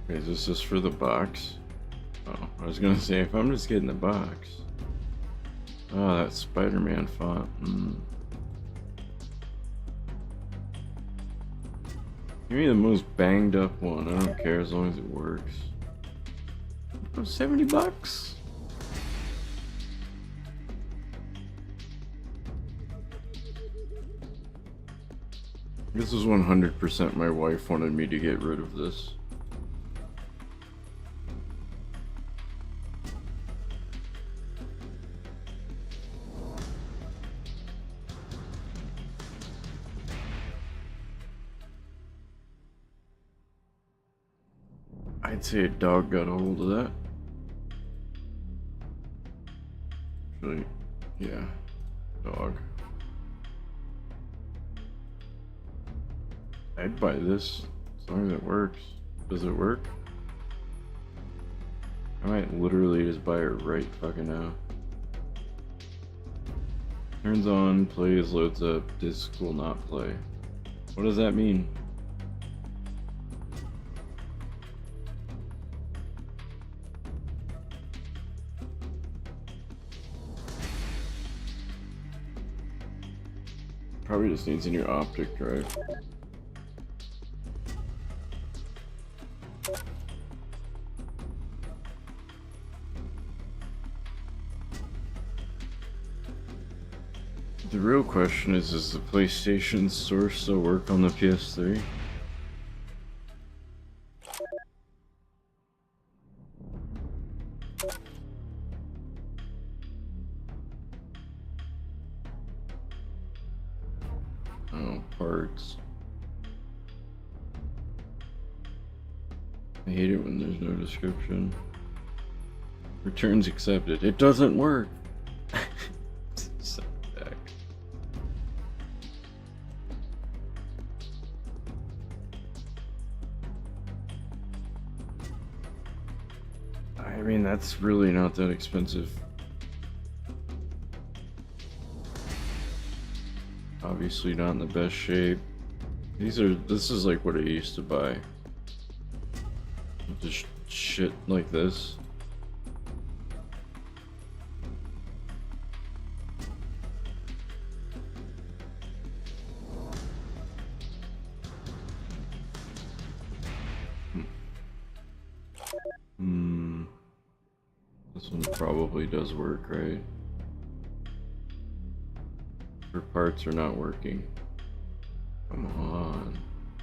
Wait, is this just for the box? Oh, I was gonna say, if I'm just getting the box. Oh, that Spider-Man font. Give me the most banged up one. I don't care as long as it works. Oh, $70? This is 100% my wife wanted me to get rid of this. I'd say a dog got a hold of that. Actually, yeah, dog. I'd buy this as long as it works. Does it work? I might literally just buy it right fucking now. Turns on, plays, loads up, disc will not play. What does that mean? Probably just needs a new optic drive. The real question is, does the PlayStation Store still work on the PS3? Oh, parts. I hate it when there's no description. Returns accepted. It doesn't work! Send it back. I mean, that's really not that expensive. Obviously not in the best shape. This is like what I used to buy. Just shit like this. This one probably does work, right? Her parts are not working. Come on.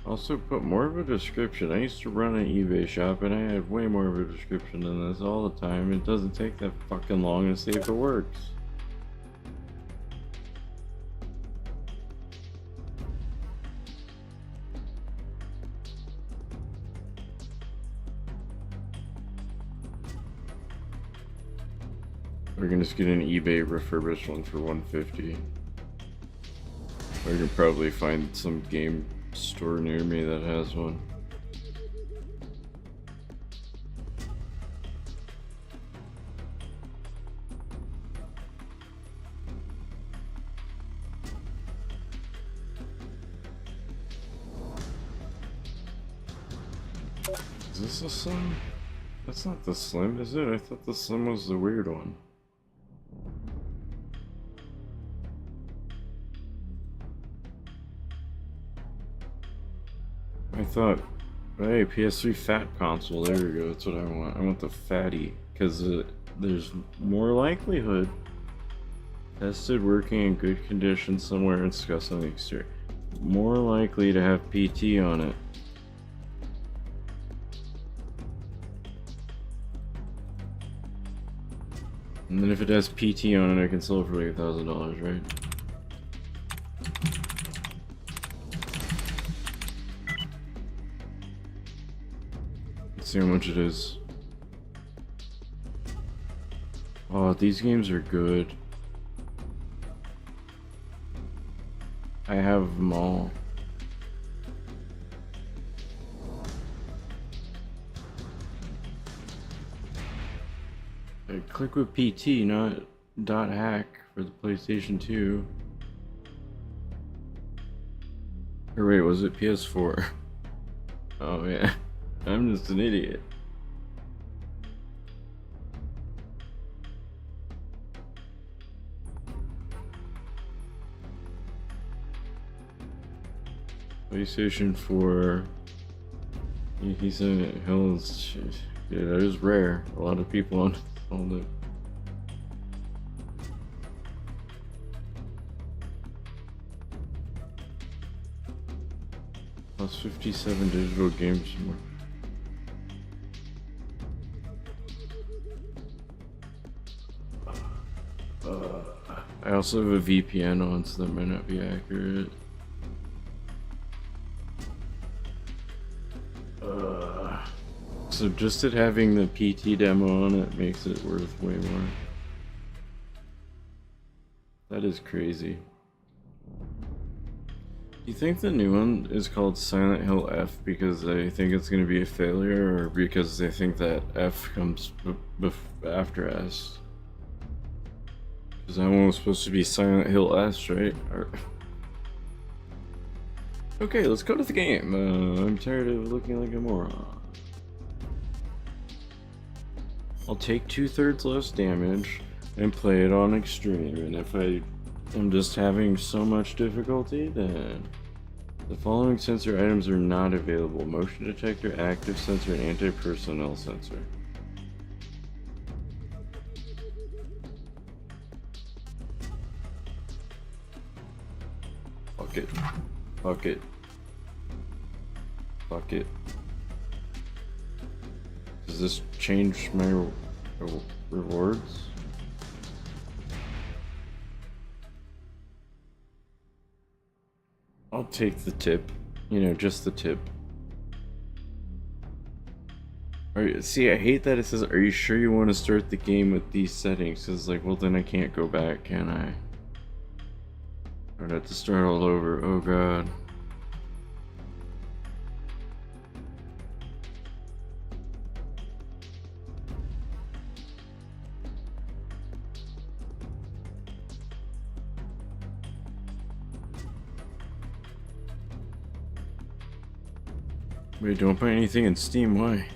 Also put more of a description. I used to run an eBay shop and I had way more of a description than this all the time. It doesn't take that fucking long to see if it works. We're gonna just get an eBay refurbished one for $150. I can probably find some game store near me that has one. Is this a Slim? That's not the Slim, is it? I thought the Slim was the weird one. I thought, hey, PS3 fat console, there we go, that's what I want. I want the fatty, because there's more likelihood. Tested, working in good condition somewhere and discussed on the exterior. More likely to have PT on it. And then if it has PT on it, I can sell it for like $1,000, right? See how much it is. Oh, these games are good. I have them all. I click with PT, not .hack for the PlayStation 2. Or wait, was it PS4? Oh yeah. I'm just an idiot. PlayStation 4. He said Hell's. Yeah, that is rare. A lot of people uninstalled it. Plus 57 digital games more. I also have a VPN on, so that might not be accurate. So just it having the PT demo on it makes it worth way more. That is crazy. Do you think the new one is called Silent Hill F because they think it's going to be a failure, or because they think that F comes after S? Because that one was supposed to be Silent Hill S, right? Okay, let's go to the game. I'm tired of looking like a moron. I'll take 2/3 less damage and play it on extreme, and if I I'm just having so much difficulty then. The following sensor items are not available: motion detector, active sensor, and anti-personnel sensor. Fuck it. Fuck it. Fuck it. Does this change my rewards? I'll take the tip. You know, just the tip. See, I hate that it says, "Are you sure you want to start the game with these settings?" It's like, well, then I can't go back, can I? I'd have to start all over. Oh god. Wait, don't buy anything in Steam, why?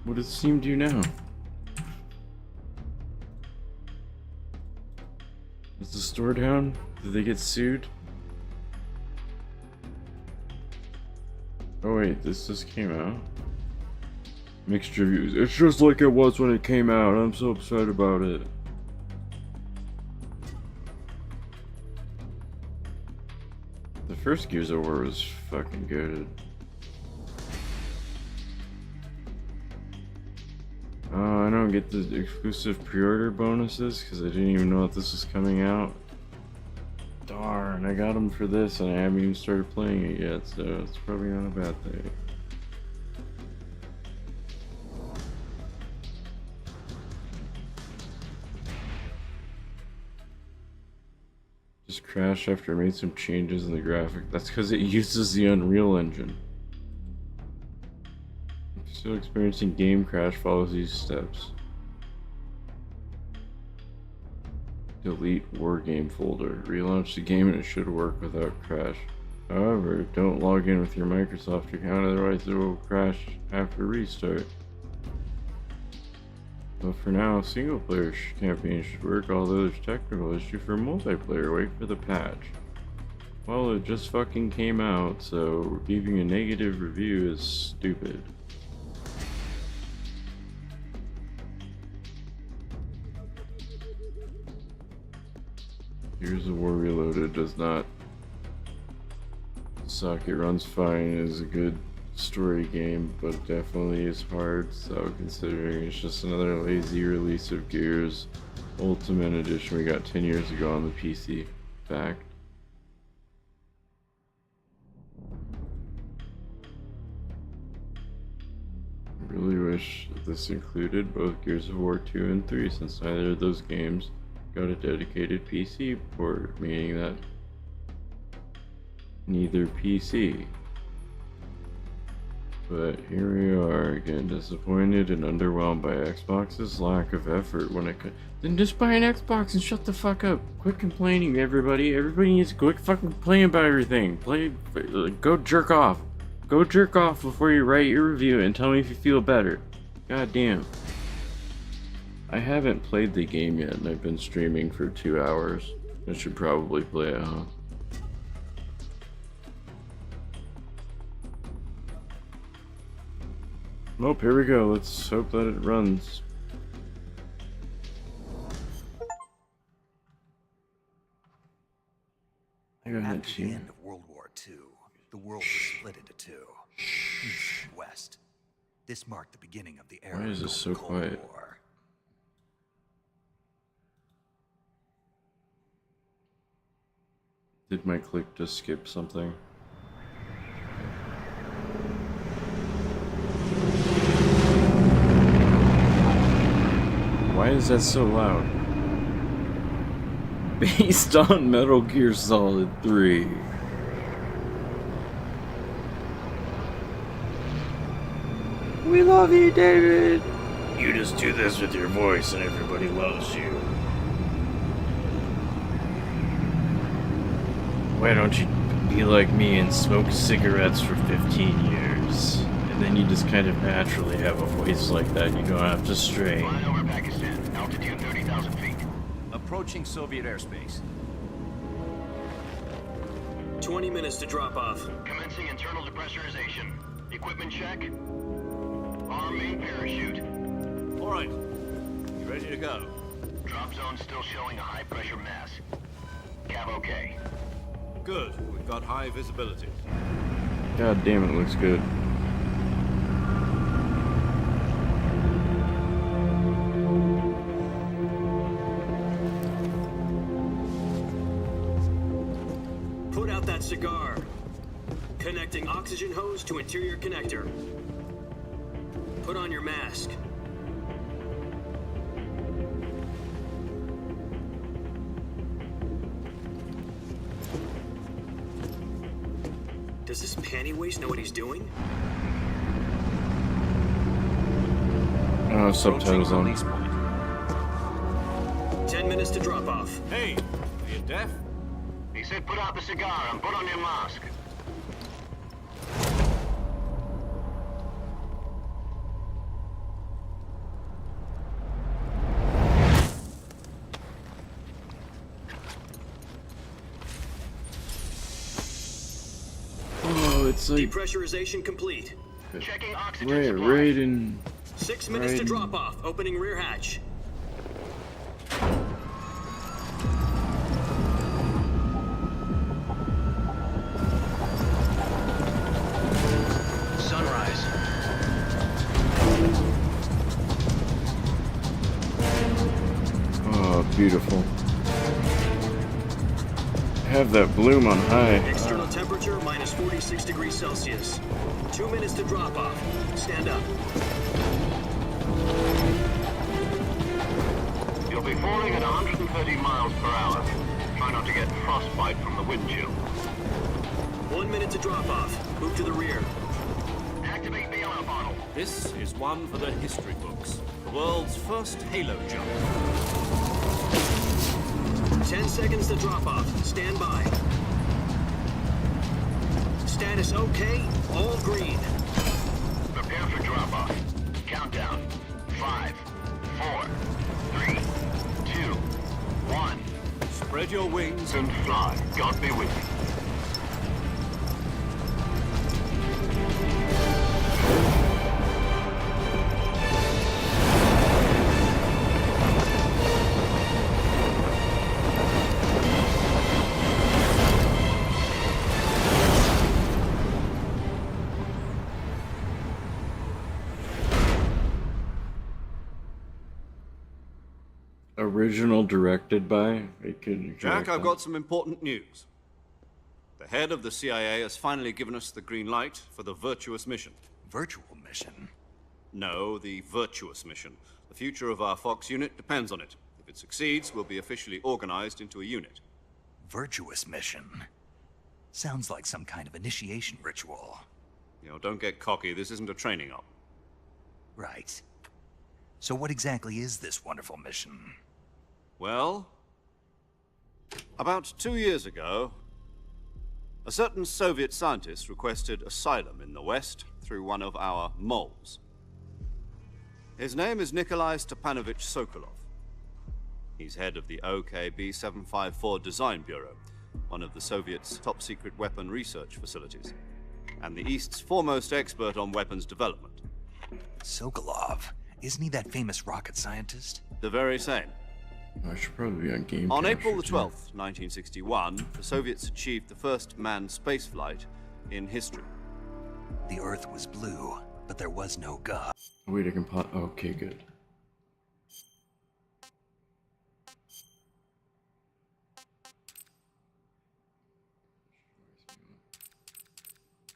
What does Steam do now? Is the store down? Did they get sued? Oh wait, this just came out. Mixed reviews. It's just like it was when it came out. I'm so upset about it. The first Gears of War was fucking good. Oh, I don't get the exclusive pre-order bonuses because I didn't even know that this was coming out. Darn, I got them for this and I haven't even started playing it yet, so it's probably not a bad thing. Just crashed after I made some changes in the graphic. That's because it uses the Unreal Engine. Still experiencing game crash, follows these steps. Delete war game folder. Relaunch the game and it should work without crash. However, don't log in with your Microsoft account, otherwise it will crash after restart. But for now, single player campaign should work, although there's technical issue for multiplayer. Wait for the patch. Well, it just fucking came out, so giving a negative review is stupid. Gears of War Reloaded does not suck. It runs fine. It is a good story game, but it definitely is hard. So considering it's just another lazy release of Gears Ultimate Edition we got 10 years ago on the PC. Fact. I really wish this included both Gears of War 2 and 3, since neither of those games got a dedicated PC port, meaning that neither PC. But here we are again, disappointed and underwhelmed by Xbox's lack of effort when it could. Then just buy an Xbox and shut the fuck up. Quit complaining, everybody. Everybody needs to quit fucking complaining about everything. Go jerk off. Go jerk off before you write your review and tell me if you feel better. God damn. I haven't played the game yet, and I've been streaming for 2 hours. I should probably play it, huh? Nope, here we go. Let's hope that it runs. I got After the end of World War II, the world was split into two, East and West. This marked the beginning of the era Why is of this so the Cold quiet? War. Did my click just skip something? Why is that so loud? Based on Metal Gear Solid 3. We love you, David! You just do this with your voice and everybody loves you. Why don't you be like me and smoke cigarettes for 15 years? And then you just kind of naturally have a voice like that. You don't have to strain. Flying over Pakistan, altitude 30,000 feet. Approaching Soviet airspace. 20 minutes to drop off. Commencing internal depressurization. Equipment check. Arm main parachute. All right. You ready to go? Drop zone still showing a high pressure mass. Cav okay. Good. We've got high visibility. God damn, it looks good. Put out that cigar. Connecting oxygen hose to interior connector. Put on your mask. Does this panty waste know what he's doing? Oh, subtitles on. Release point. 10 minutes to drop off. Hey, are you deaf? He said put out the cigar and put on your mask. Oh, it's like Depressurization complete. Checking oxygen supply. Raiden. 6 minutes to Right. drop off. Opening rear hatch. Sunrise. Oh, beautiful. Have that bloom on high. External temperature minus 46 degrees Celsius. 2 minutes to drop off. Stand up. You'll be falling at 130 miles per hour. Try not to get frostbite from the wind chill. 1 minute to drop off. Move to the rear. Activate the honor bottle. This is one for the history books. The world's first halo jump. 10 seconds to drop off. Stand by. Status okay. All green. Prepare for drop off. Countdown. 5, 4, 3, 2, 1. Spread your wings And fly. God be with you. Original directed by? Jack, I've got some important news. The head of the CIA has finally given us the green light for the Virtuous mission. Virtual mission? No, the Virtuous mission. The future of our Fox unit depends on it. If it succeeds, we'll be officially organized into a unit. Virtuous mission? Sounds like some kind of initiation ritual. You know, don't get cocky. This isn't a training op. Right. So what exactly is this wonderful mission? Well, about 2 years ago, a certain Soviet scientist requested asylum in the West through one of our moles. His name is Nikolai Stepanovich Sokolov. He's head of the OKB-754 Design Bureau, one of the Soviets' top-secret weapon research facilities, and the East's foremost expert on weapons development. Sokolov? Isn't he that famous rocket scientist? The very same. I should probably be on Game On Capture, April the too. 12th, 1961, the Soviets achieved the first manned spaceflight in history. The Earth was blue, but there was no God. Wait, I can pause. Okay, good.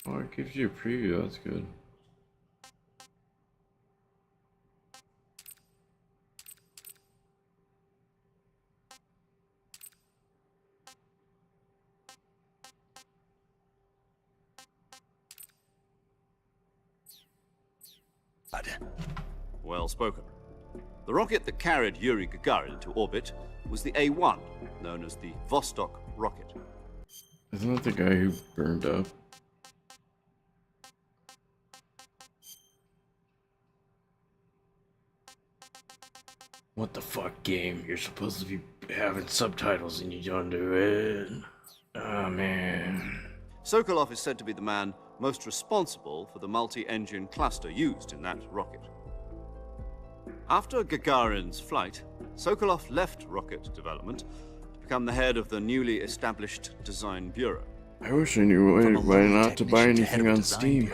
Oh, it gives you a preview. That's good. Well spoken. The rocket that carried Yuri Gagarin to orbit was the A-1, known as the Vostok rocket. Isn't that the guy who burned up? What the fuck, game? You're supposed to be having subtitles and you don't do it. Oh man. Sokolov is said to be the man most responsible for the multi-engine cluster used in that rocket. After Gagarin's flight, Sokolov left rocket development to become the head of the newly established Design Bureau. I wish I knew why not to buy anything on Steam.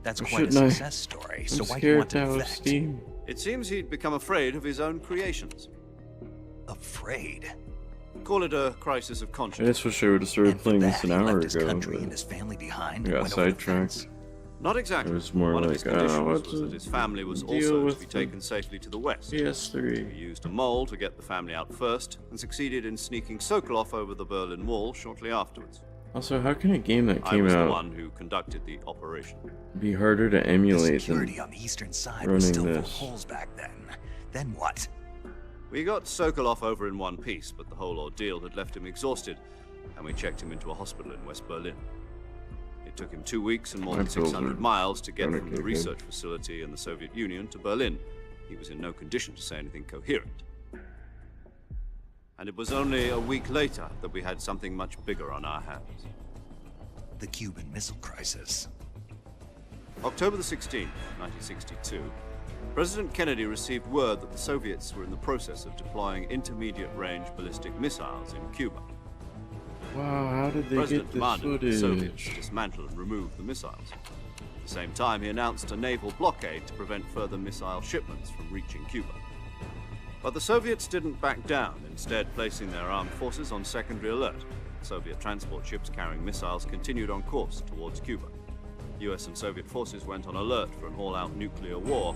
That's Or quite a shouldn't I? success story. I'm So why do you scared want to to have defect? Steam. It seems he'd become afraid of his own creations. Afraid. Call it a crisis of I conscience. just wish I would have started And for playing that, this an he hour left his ago. country But and his family behind I and got went over the sidetracked. fence. Not exactly. It was more One of like, his conditions what's was the that his family was deal also to with be the taken safely to the west. PS3. He used a mole to get the family out first, and succeeded in sneaking Sokolov over the Berlin Wall shortly afterwards. Also, how can a game that I came was the out one who conducted the operation. be harder to The emulate security than on the eastern side was still running full of this? holes back then. Then what? We got Sokolov over in one piece, but the whole ordeal had left him exhausted, and we checked him into a hospital in West Berlin. It took him 2 weeks and more than I built 600 it. miles to get Gonna from the kick research facility in the Soviet Union to Berlin. He was in no condition to say anything coherent. And it was only a week later that we had something much bigger on our hands. The Cuban Missile Crisis. October the 16th, 1962, President Kennedy received word that the Soviets were in the process of deploying intermediate-range ballistic missiles in Cuba. Wow, how did The they President get this demanded the Soviets footage? dismantle and remove the missiles. At the same time, he announced a naval blockade to prevent further missile shipments from reaching Cuba. But the Soviets didn't back down, instead placing their armed forces on secondary alert. Soviet transport ships carrying missiles continued on course towards Cuba. US and Soviet forces went on alert for an all-out nuclear war.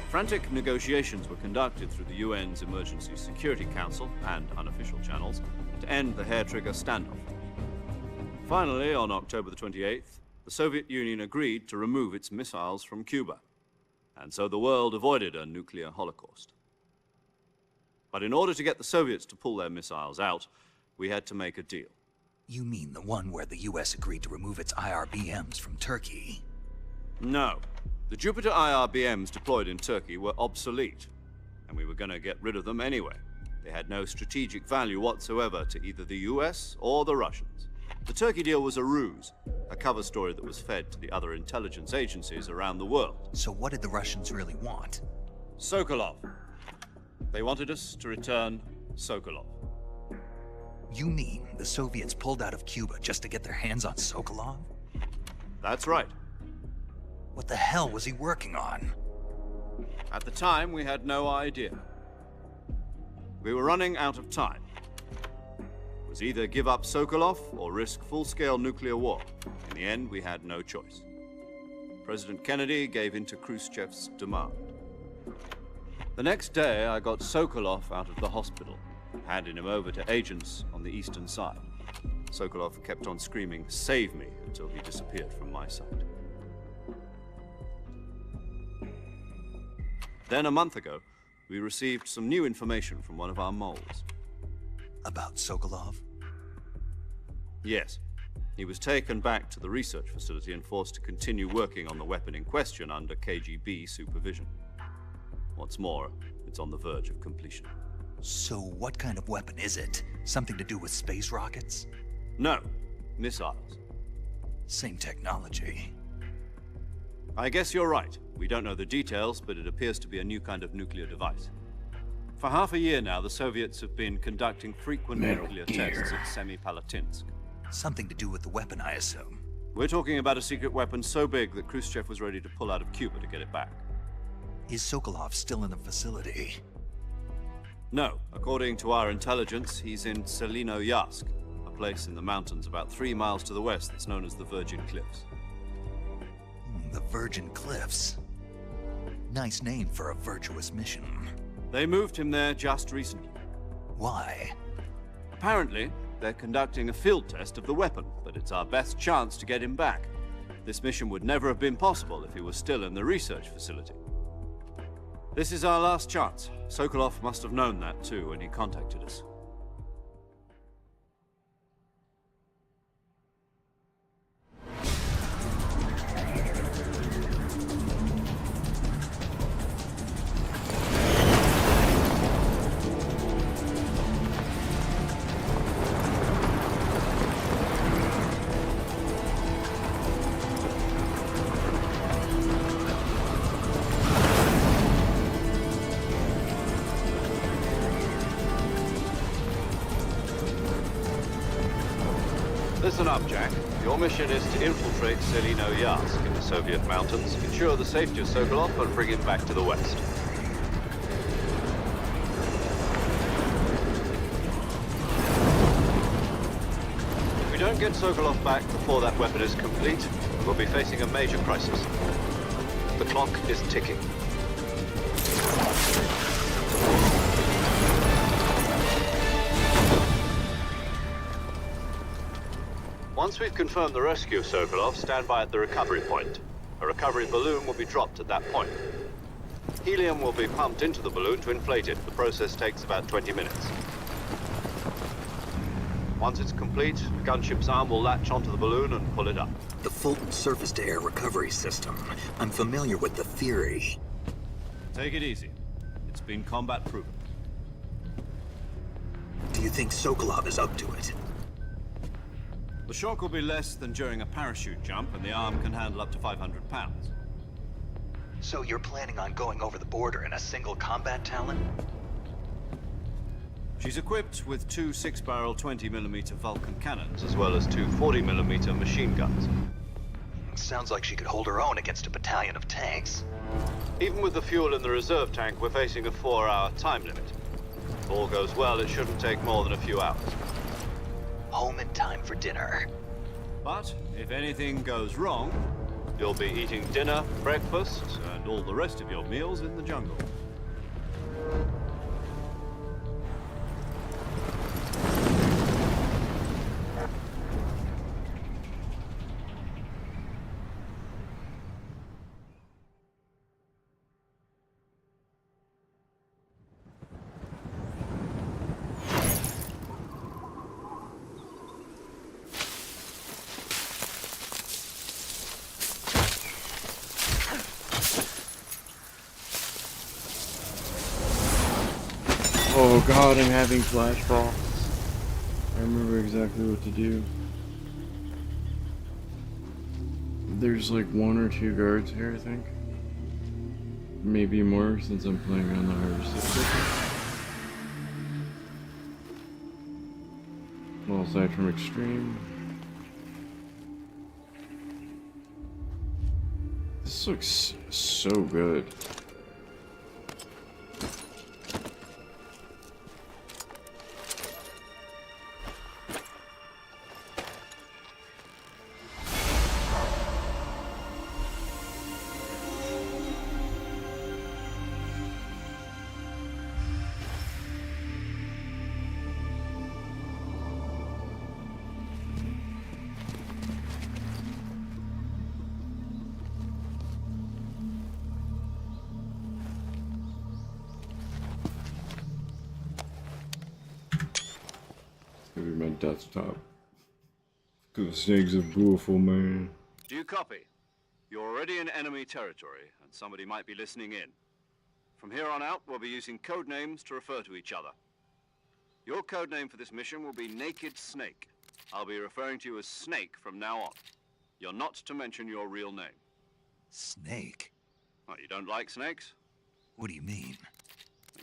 Frantic negotiations were conducted through the UN's Emergency Security Council and unofficial channels to end the hair-trigger standoff. Finally, on October the 28th, the Soviet Union agreed to remove its missiles from Cuba, and so the world avoided a nuclear holocaust. But in order to get the Soviets to pull their missiles out, we had to make a deal. You mean the one where the US agreed to remove its IRBMs from Turkey? No. The Jupiter IRBMs deployed in Turkey were obsolete, and we were going to get rid of them anyway. They had no strategic value whatsoever to either the US or the Russians. The Turkey deal was a ruse, a cover story that was fed to the other intelligence agencies around the world. So what did the Russians really want? Sokolov. They wanted us to return Sokolov. You mean the Soviets pulled out of Cuba just to get their hands on Sokolov? That's right. What the hell was he working on? At the time, we had no idea. We were running out of time. It was either give up Sokolov or risk full-scale nuclear war. In the end, we had no choice. President Kennedy gave in to Khrushchev's demand. The next day, I got Sokolov out of the hospital, handing him over to agents on the eastern side. Sokolov kept on screaming, "Save me," until he disappeared from my sight. Then, a month ago, we received some new information from one of our moles. About Sokolov? Yes. He was taken back to the research facility and forced to continue working on the weapon in question under KGB supervision. What's more, it's on the verge of completion. So what kind of weapon is it? Something to do with space rockets? No, missiles. Same technology. I guess you're right. We don't know the details, but it appears to be a new kind of nuclear device. For half a year now, the Soviets have been conducting frequent Metal nuclear Gear. tests at Semipalatinsk. Something to do with the weapon, I assume. We're talking about a secret weapon so big that Khrushchev was ready to pull out of Cuba to get it back. Is Sokolov still in the facility? No, according to our intelligence, he's in Selino-Yarsk, a place in the mountains about 3 miles to the west that's known as the Virgin Cliffs. The Virgin Cliffs. Nice name for a virtuous mission. They moved him there just recently. Why? Apparently, they're conducting a field test of the weapon, but it's our best chance to get him back. This mission would never have been possible if he was still in the research facility. This is our last chance. Sokolov must have known that too when he contacted us. Listen up, Jack. Your mission is to infiltrate Selino Yask in the Soviet mountains, ensure the safety of Sokolov, and bring him back to the West. If we don't get Sokolov back before that weapon is complete, we'll be facing a major crisis. The clock is ticking. Once we've confirmed the rescue of Sokolov, stand by at the recovery point. A recovery balloon will be dropped at that point. Helium will be pumped into the balloon to inflate it. The process takes about 20 minutes. Once it's complete, the gunship's arm will latch onto the balloon and pull it up. The Fulton surface-to-air recovery system. I'm familiar with the theory. Take it easy. It's been combat proven. Do you think Sokolov is up to it? The shock will be less than during a parachute jump, and the arm can handle up to 500 pounds. So you're planning on going over the border in a single combat Talon? She's equipped with two 6-barrel 20mm Vulcan cannons, as well as two 40mm machine guns. Sounds like she could hold her own against a battalion of tanks. Even with the fuel in the reserve tank, we're facing a 4-hour time limit. If all goes well, it shouldn't take more than a few hours. Home in time for dinner. But if anything goes wrong, you'll be eating dinner, breakfast, and all the rest of your meals in the jungle. Oh god, I'm having flashbacks. I remember exactly what to do. There's like 1 or 2 guards here, I think. Maybe more since I'm playing on the hardest difficulty. Well, aside from extreme. This looks so good. Gonna be my desktop. Cause Snake's a beautiful man. Do you copy? You're already in enemy territory, and somebody might be listening in. From here on out, we'll be using code names to refer to each other. Your code name for this mission will be Naked Snake. I'll be referring to you as Snake from now on. You're not to mention your real name. Snake? Well, you don't like snakes? What do you mean?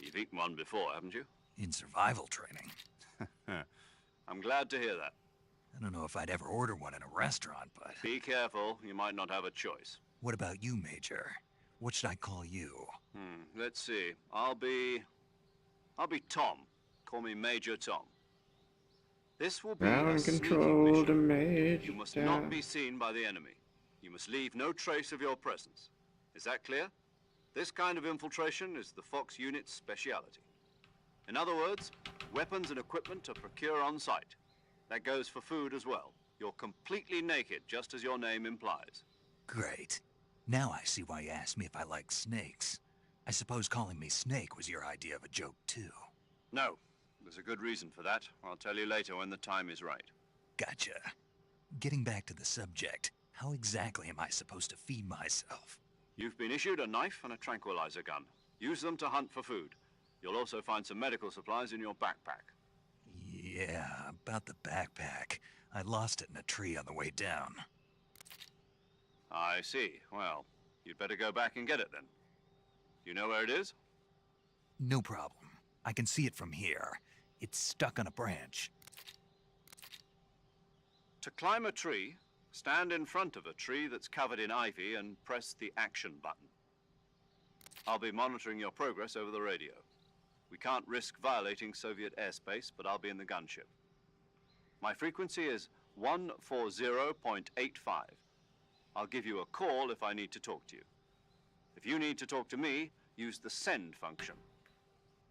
You've eaten one before, haven't you? In survival training. I'm glad to hear that. I don't know if I'd ever order one in a restaurant, but... Be careful, you might not have a choice. What about you, Major? What should I call you? Let's see. I'll be Tom. Call me Major Tom. This will be a Ground sneaking control to mission. Major You must Tom. not be seen by the enemy. You must leave no trace of your presence. Is that clear? This kind of infiltration is the Fox unit's speciality. In other words, weapons and equipment are procured on site. That goes for food as well. You're completely naked, just as your name implies. Great. Now I see why you asked me if I like snakes. I suppose calling me Snake was your idea of a joke, too. No, there's a good reason for that. I'll tell you later when the time is right. Gotcha. Getting back to the subject, how exactly am I supposed to feed myself? You've been issued a knife and a tranquilizer gun. Use them to hunt for food. You'll also find some medical supplies in your backpack. Yeah, about the backpack. I lost it in a tree on the way down. I see. Well, you'd better go back and get it then. You know where it is? No problem. I can see it from here. It's stuck on a branch. To climb a tree, stand in front of a tree that's covered in ivy and press the action button. I'll be monitoring your progress over the radio. We can't risk violating Soviet airspace, but I'll be in the gunship. My frequency is 140.85. I'll give you a call if I need to talk to you. If you need to talk to me, use the send function.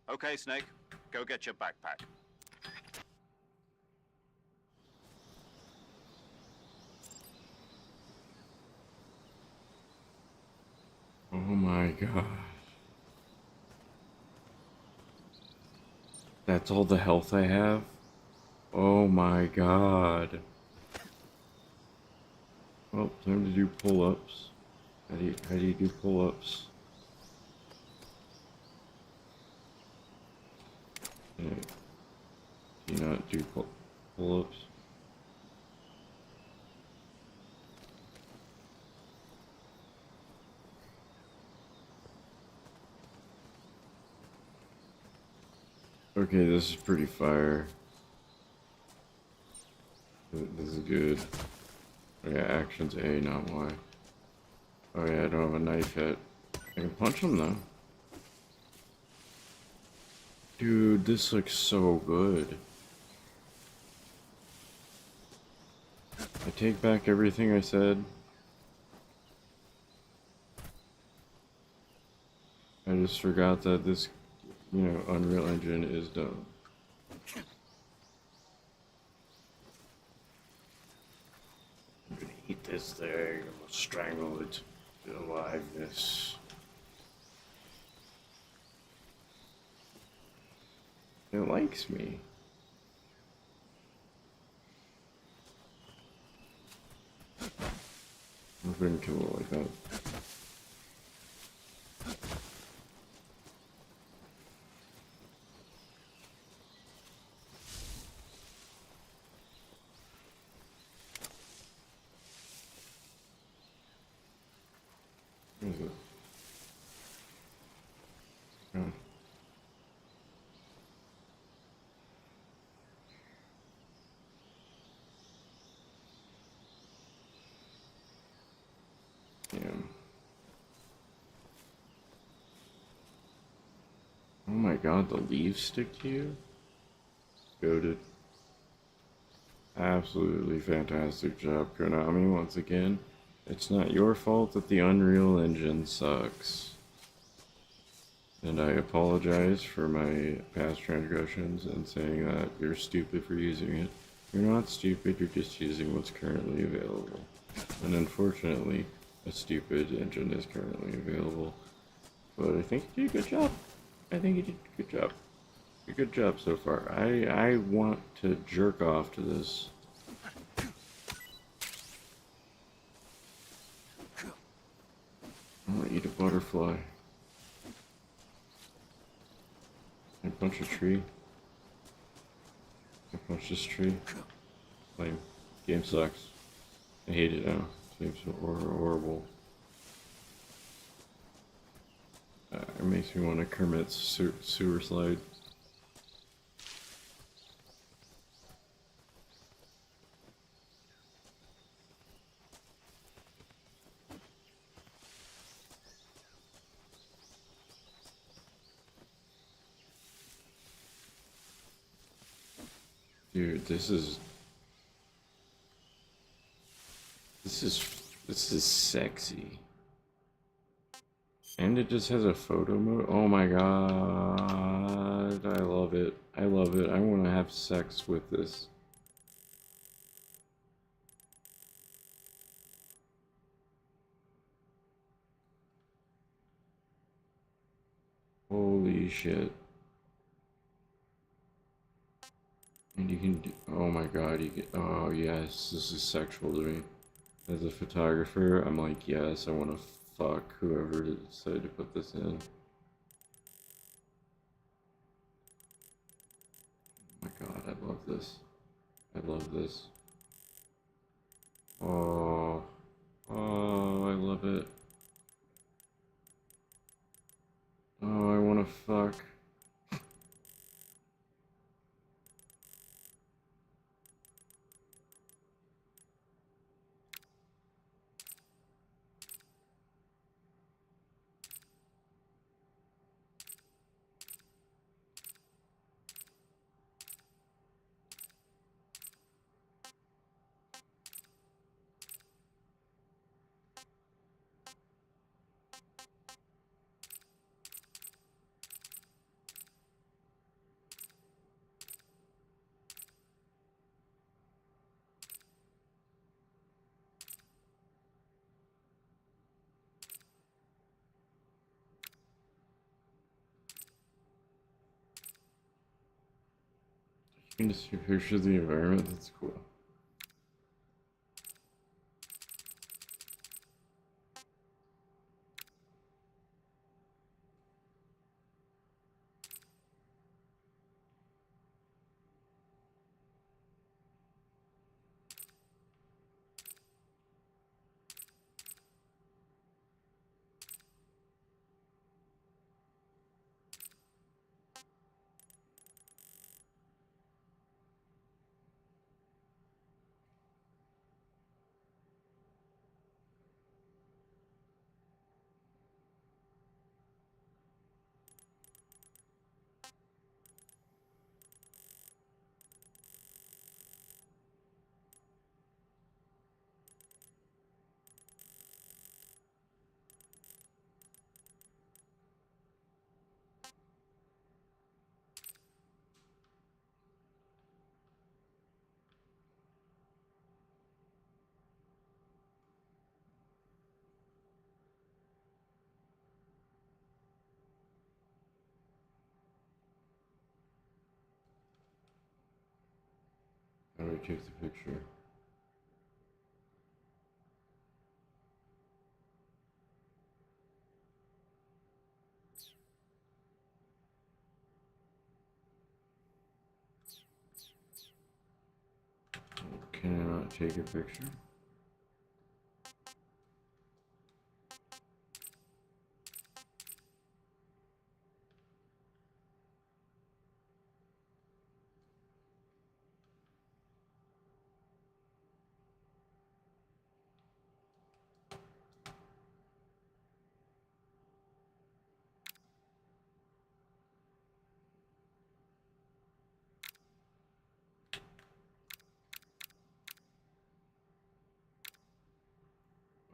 Okay, Snake, go get your backpack. Oh my god. That's all the health I have? Oh my god. Well, time to do pull-ups. How do you do pull-ups? Do you not do pull-ups? Okay, this is pretty fire. This is good. Oh yeah, action's A, not Y. Oh yeah, I don't have a knife yet. I can punch him though. Dude, this looks so good. I take back everything I said. I just forgot that this, you know, Unreal Engine is done. I'm gonna eat this thing, I'm gonna strangle it to aliveness. It likes me. I'm gonna kill it like that. Where is it? Oh. Damn. Oh my god, the leaves stick to you? Goated. Absolutely fantastic job, Konami, once again. It's not your fault that the Unreal Engine sucks. And I apologize for my past transgressions and saying that you're stupid for using it. You're not stupid, you're just using what's currently available. And unfortunately, a stupid engine is currently available. But I think you did a good job. I think you did a good job. A good job so far. I want to jerk off to this. I want to eat a butterfly. I punch a tree. I punch this tree. Lame. Game sucks. I hate it now. Seems horrible. It makes me want to Kermit's sewer slide. Dude, this is sexy. And it just has a photo mode. Oh my god. I love it. I love it. I want to have sex with this. Holy shit. And you can do, oh my god, you get, oh yes, this is sexual to me. As a photographer, I'm like, yes, I want to fuck whoever decided to put this in. Oh my god, I love this. I love this. Oh, oh, I love it. Oh, I want to fuck. You can just see pictures of the environment, that's cool. How do I take the picture? Can I not take a picture?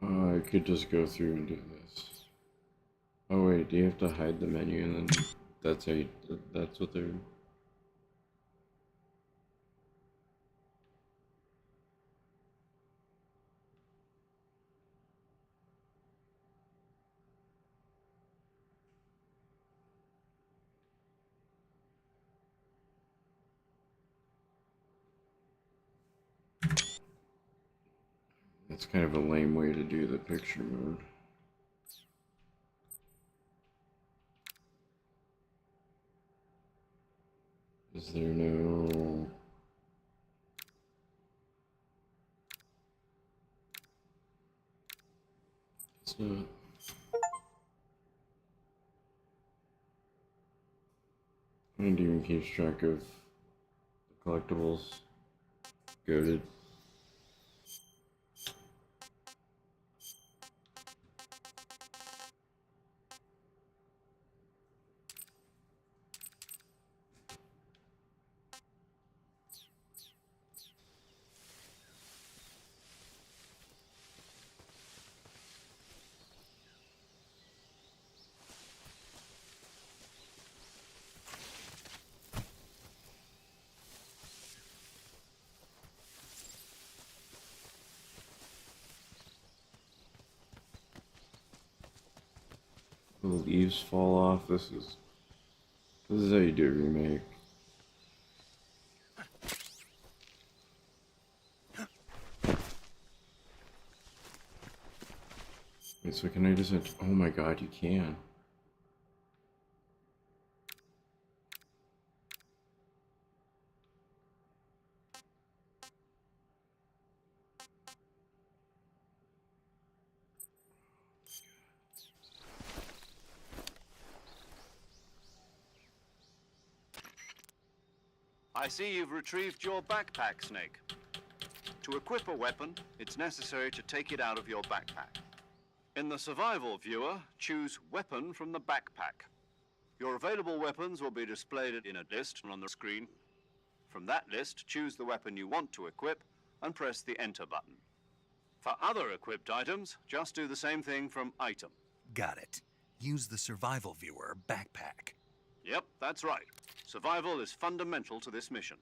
I could just go through and do this. Oh wait, do you have to hide the menu and then that's how you, that's what they're... That's kind of a lame way to do the picture mode. Is there no... It's not... And even keeps track of the collectibles. Goated. The leaves fall off. This is This is how you do a remake. Wait, so can I just... Oh my god, you can. I see you've retrieved your backpack, Snake. To equip a weapon, it's necessary to take it out of your backpack. In the survival viewer, choose Weapon from the backpack. Your available weapons will be displayed in a list on the screen. From that list, choose the weapon you want to equip and press the Enter button. For other equipped items, just do the same thing from Item. Got it. Use the survival viewer backpack. Yep, that's right. Survival is fundamental to this mission.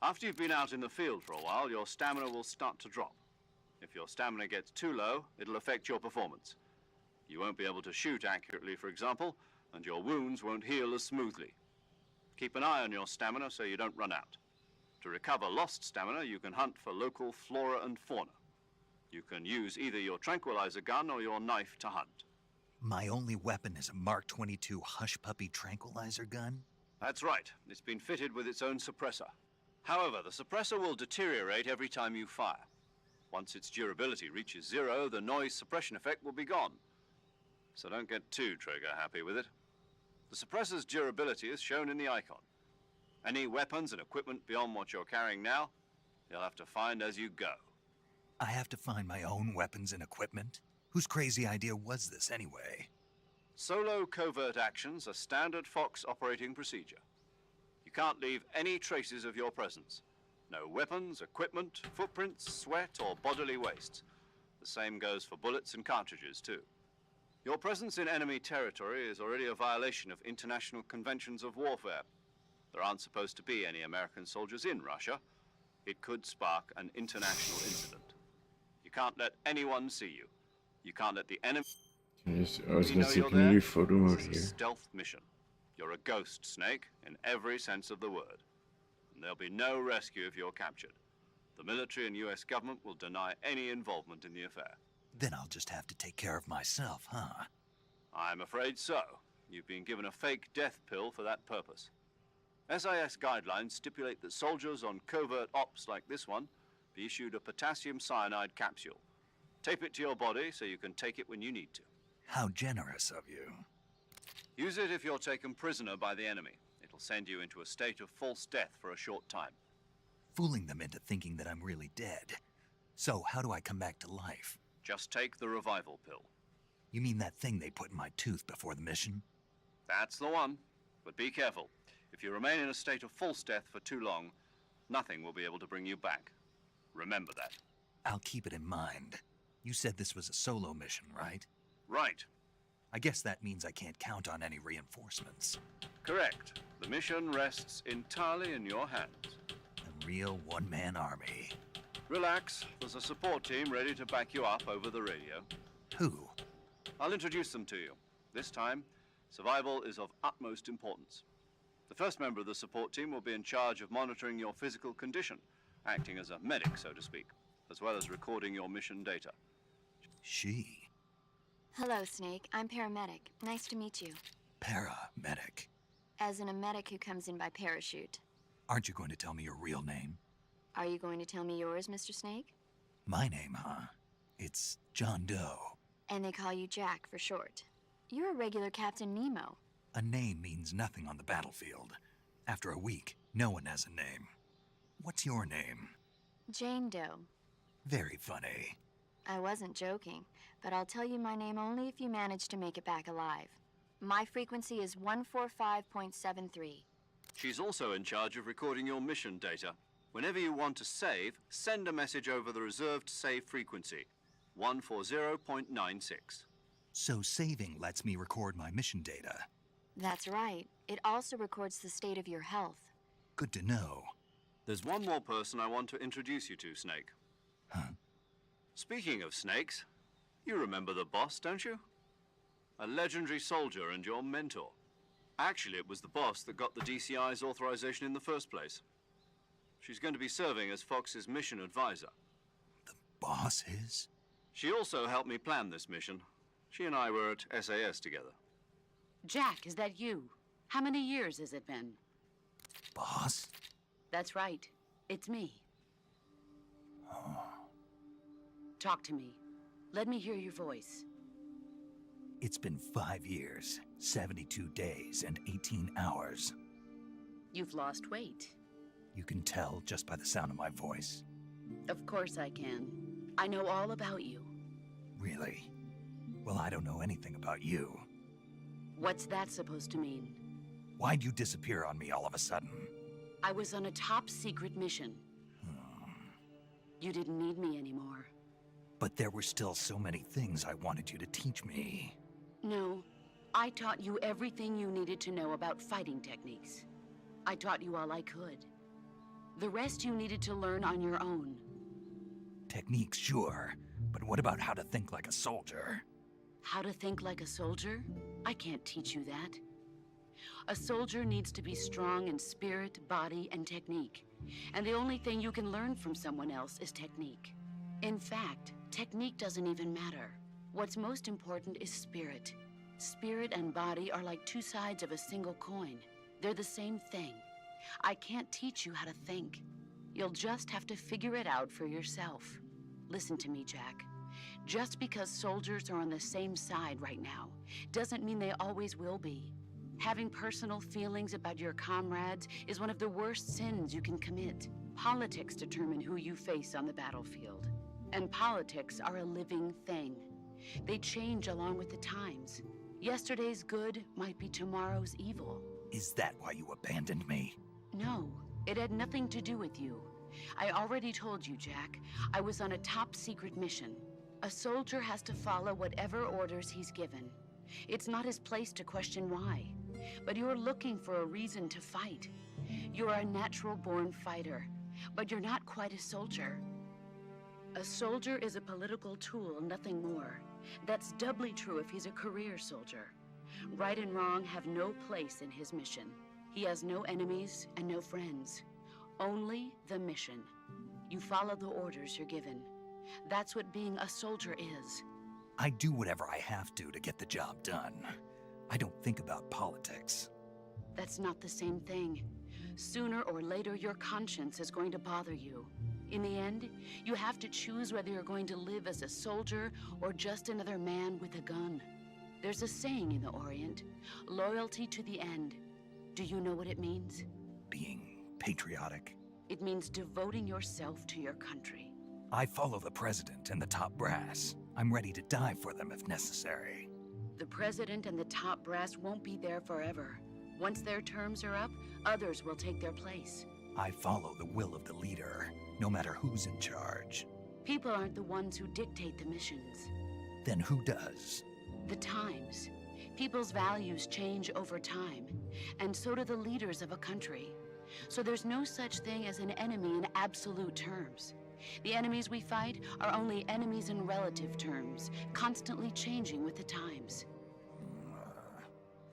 After you've been out in the field for a while, your stamina will start to drop. If your stamina gets too low, it'll affect your performance. You won't be able to shoot accurately, for example, and your wounds won't heal as smoothly. Keep an eye on your stamina so you don't run out. To recover lost stamina, you can hunt for local flora and fauna. You can use either your tranquilizer gun or your knife to hunt. My only weapon is a Mark 22 Hush Puppy tranquilizer gun? That's right. It's been fitted with its own suppressor. However, the suppressor will deteriorate every time you fire. Once its durability reaches 0, the noise suppression effect will be gone. So don't get too trigger-happy with it. The suppressor's durability is shown in the icon. Any weapons and equipment beyond what you're carrying now, you'll have to find as you go. I have to find my own weapons and equipment? Whose crazy idea was this anyway? Solo covert actions are standard Fox operating procedure. You can't leave any traces of your presence. No weapons, equipment, footprints, sweat, or bodily wastes. The same goes for bullets and cartridges, too. Your presence in enemy territory is already a violation of international conventions of warfare. There aren't supposed to be any American soldiers in Russia. It could spark an international incident. You can't let anyone see you. You can't let the enemy... I was gonna say, can you do photo mode This is here? a stealth mission. You're a ghost, Snake, in every sense of the word. And there'll be no rescue if you're captured. The military and US government will deny any involvement in the affair. Then I'll just have to take care of myself, huh? I'm afraid so. You've been given a fake death pill for that purpose. SIS guidelines stipulate that soldiers on covert ops like this one be issued a potassium cyanide capsule. Tape it to your body so you can take it when you need to. How generous of you. Use it if you're taken prisoner by the enemy. It'll send you into a state of false death for a short time. Fooling them into thinking that I'm really dead. So, how do I come back to life? Just take the revival pill. You mean that thing they put in my tooth before the mission? That's the one. But be careful. If you remain in a state of false death for too long, nothing will be able to bring you back. Remember that. I'll keep it in mind. You said this was a solo mission, right? Right. I guess that means I can't count on any reinforcements. Correct. The mission rests entirely in your hands. A real one-man army. Relax. There's a support team ready to back you up over the radio. Who? I'll introduce them to you. This time, survival is of utmost importance. The first member of the support team will be in charge of monitoring your physical condition, acting as a medic, so to speak, as well as recording your mission data. She. Hello, Snake. I'm paramedic. Nice to meet you. Paramedic. As in a medic who comes in by parachute. Aren't you going to tell me your real name? Are you going to tell me yours, Mr. Snake? My name, huh? It's John Doe. And they call you Jack for short. You're a regular Captain Nemo. A name means nothing on the battlefield. After a week, no one has a name. What's your name? Jane Doe. Very funny. I wasn't joking, but I'll tell you my name only if you manage to make it back alive. My frequency is 145.73. She's also in charge of recording your mission data. Whenever you want to save, send a message over the reserved save frequency, 140.96. So saving lets me record my mission data. That's right. It also records the state of your health. Good to know. There's one more person I want to introduce you to, Snake. Huh? Speaking of snakes, you remember the boss, don't you? A legendary soldier and your mentor. Actually, it was the boss that got the DCI's authorization in the first place. She's going to be serving as Fox's mission advisor. Boss is? She also helped me plan this mission. She and I were at SAS together. Jack, is that you? How many years has it been? Boss? That's right. It's me. Talk to me. Let me hear your voice. It's been 5 years, 72 days, and 18 hours. You've lost weight. You can tell just by the sound of my voice. Of course I can. I know all about you. Really? Well, I don't know anything about you. What's that supposed to mean? Why'd you disappear on me all of a sudden? I was on a top secret mission. You didn't need me anymore. But there were still so many things I wanted you to teach me. No, I taught you everything you needed to know about fighting techniques. I taught you all I could. The rest you needed to learn on your own. Techniques, sure. But what about how to think like a soldier? How to think like a soldier? I can't teach you that. A soldier needs to be strong in spirit, body, and technique. And the only thing you can learn from someone else is technique. In fact, technique doesn't even matter. What's most important is spirit. Spirit and body are like two sides of a single coin. They're the same thing. I can't teach you how to think. You'll just have to figure it out for yourself. Listen to me, Jack. Just because soldiers are on the same side right now doesn't mean they always will be. Having personal feelings about your comrades is one of the worst sins you can commit. Politics determine who you face on the battlefield. And politics are a living thing. They change along with the times. Yesterday's good might be tomorrow's evil. Is that why you abandoned me? No, it had nothing to do with you. I already told you, Jack. I was on a top secret mission. A soldier has to follow whatever orders he's given. It's not his place to question why. But you're looking for a reason to fight. You're a natural-born fighter, but you're not quite a soldier. A soldier is a political tool, nothing more. That's doubly true if he's a career soldier. Right and wrong have no place in his mission. He has no enemies and no friends. Only the mission. You follow the orders you're given. That's what being a soldier is. I do whatever I have to get the job done. I don't think about politics. That's not the same thing. Sooner or later, your conscience is going to bother you. In the end, you have to choose whether you're going to live as a soldier or just another man with a gun. There's a saying in the Orient, loyalty to the end. Do you know what it means? Being patriotic. It means devoting yourself to your country. I follow the president and the top brass. I'm ready to die for them if necessary. The president and the top brass won't be there forever. Once their terms are up, others will take their place. I follow the will of the leader, no matter who's in charge. People aren't the ones who dictate the missions. Then who does? The times. People's values change over time, and so do the leaders of a country. So there's no such thing as an enemy in absolute terms. The enemies we fight are only enemies in relative terms, constantly changing with the times.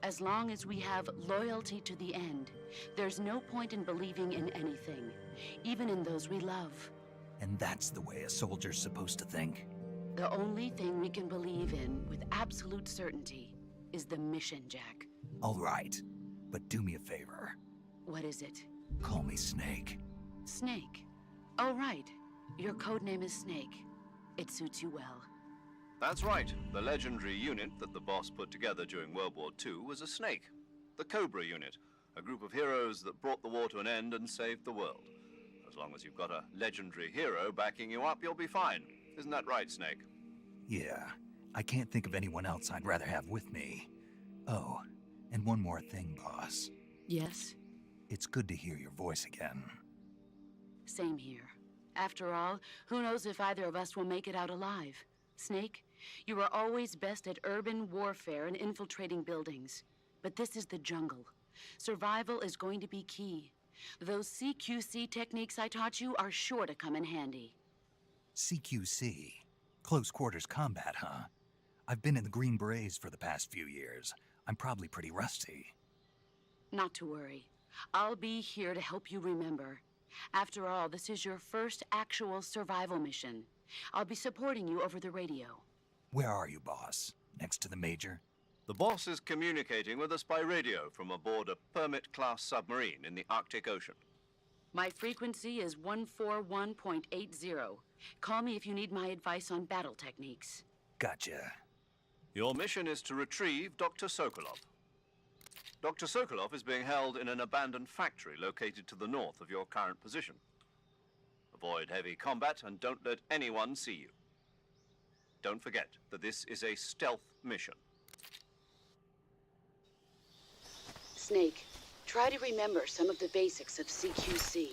As long as we have loyalty to the end, there's no point in believing in anything, even in those we love. And that's the way a soldier's supposed to think? The only thing we can believe in with absolute certainty is the mission, Jack. All right, but do me a favor. What is it? Call me Snake. Snake. Oh, right. Your codename is Snake. It suits you well. That's right. The legendary unit that the boss put together during World War II was a snake. The Cobra unit, a group of heroes that brought the war to an end and saved the world. As long as you've got a legendary hero backing you up, you'll be fine. Isn't that right, Snake? Yeah, I can't think of anyone else I'd rather have with me. Oh, and one more thing, boss. Yes? It's good to hear your voice again. Same here. After all, who knows if either of us will make it out alive? Snake, you are always best at urban warfare and infiltrating buildings. But this is the jungle. Survival is going to be key. Those CQC techniques I taught you are sure to come in handy. CQC? Close quarters combat, huh? I've been in the Green Berets for the past few years. I'm probably pretty rusty. Not to worry. I'll be here to help you remember. After all, this is your first actual survival mission. I'll be supporting you over the radio. Where are you, boss? Next to the Major? The boss is communicating with us by radio from aboard a Permit-class submarine in the Arctic Ocean. My frequency is 141.80. Call me if you need my advice on battle techniques. Gotcha. Your mission is to retrieve Dr. Sokolov. Dr. Sokolov is being held in an abandoned factory located to the north of your current position. Avoid heavy combat and don't let anyone see you. Don't forget that this is a stealth mission. Snake, try to remember some of the basics of CQC.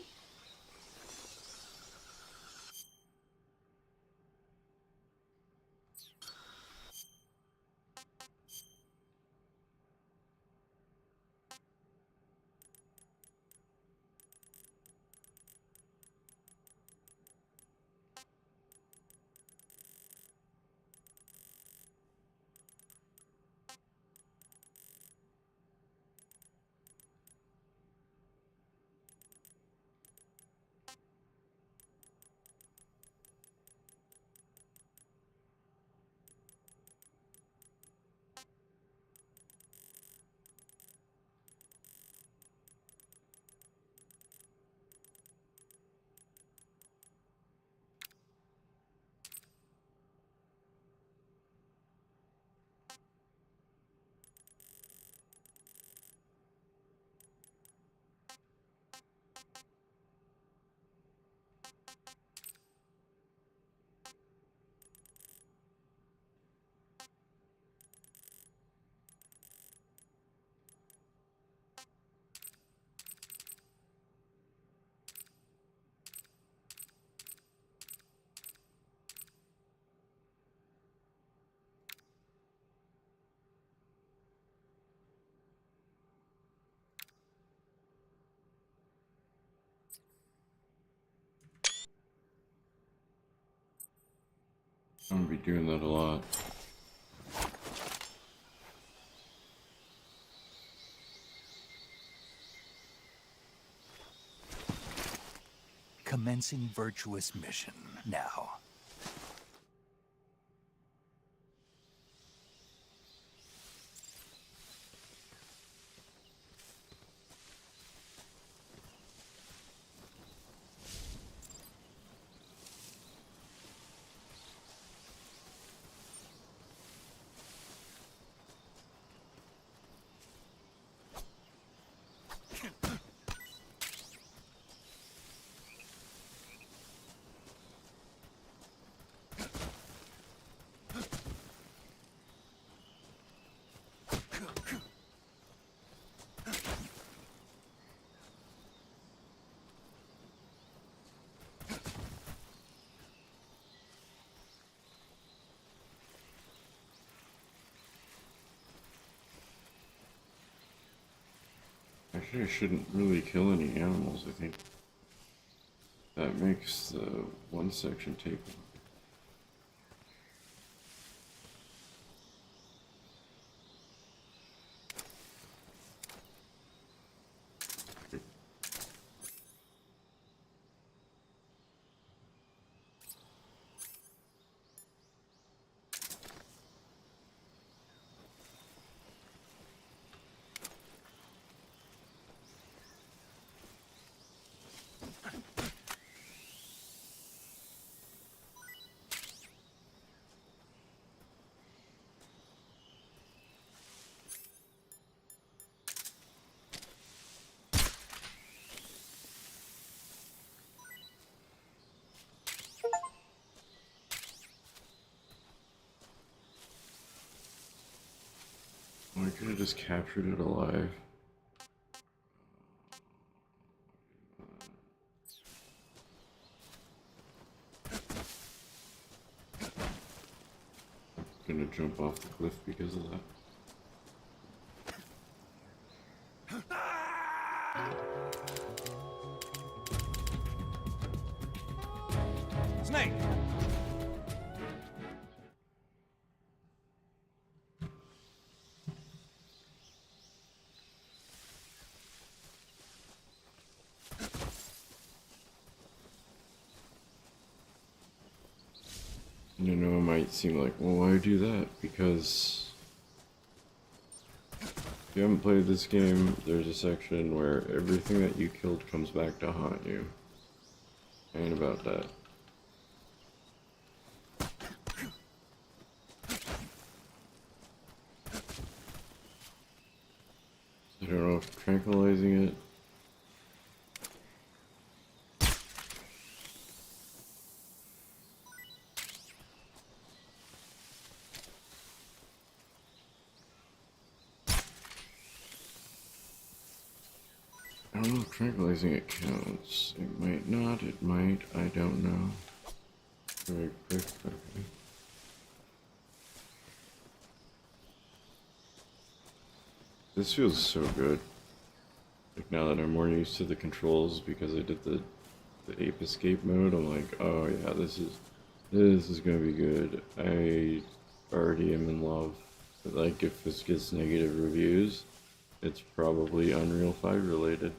I'm gonna be doing that a lot. Commencing virtuous mission now. Actually, I shouldn't really kill any animals. I think that makes the one section take long. I could have just captured it alive. I'm gonna jump off the cliff because of that. Snake! You know, it might seem like, well, why do that? Because if you haven't played this game, there's a section where everything that you killed comes back to haunt you. I ain't about that. I don't know if tranquilizing it. I don't know if tranquilizing it counts. It might not, it might, I don't know. Very quick, okay. This feels so good. Like now that I'm more used to the controls because I did the ape escape mode, I'm like, oh yeah, this is gonna be good. I already am in love. But like if this gets negative reviews, it's probably Unreal 5 related.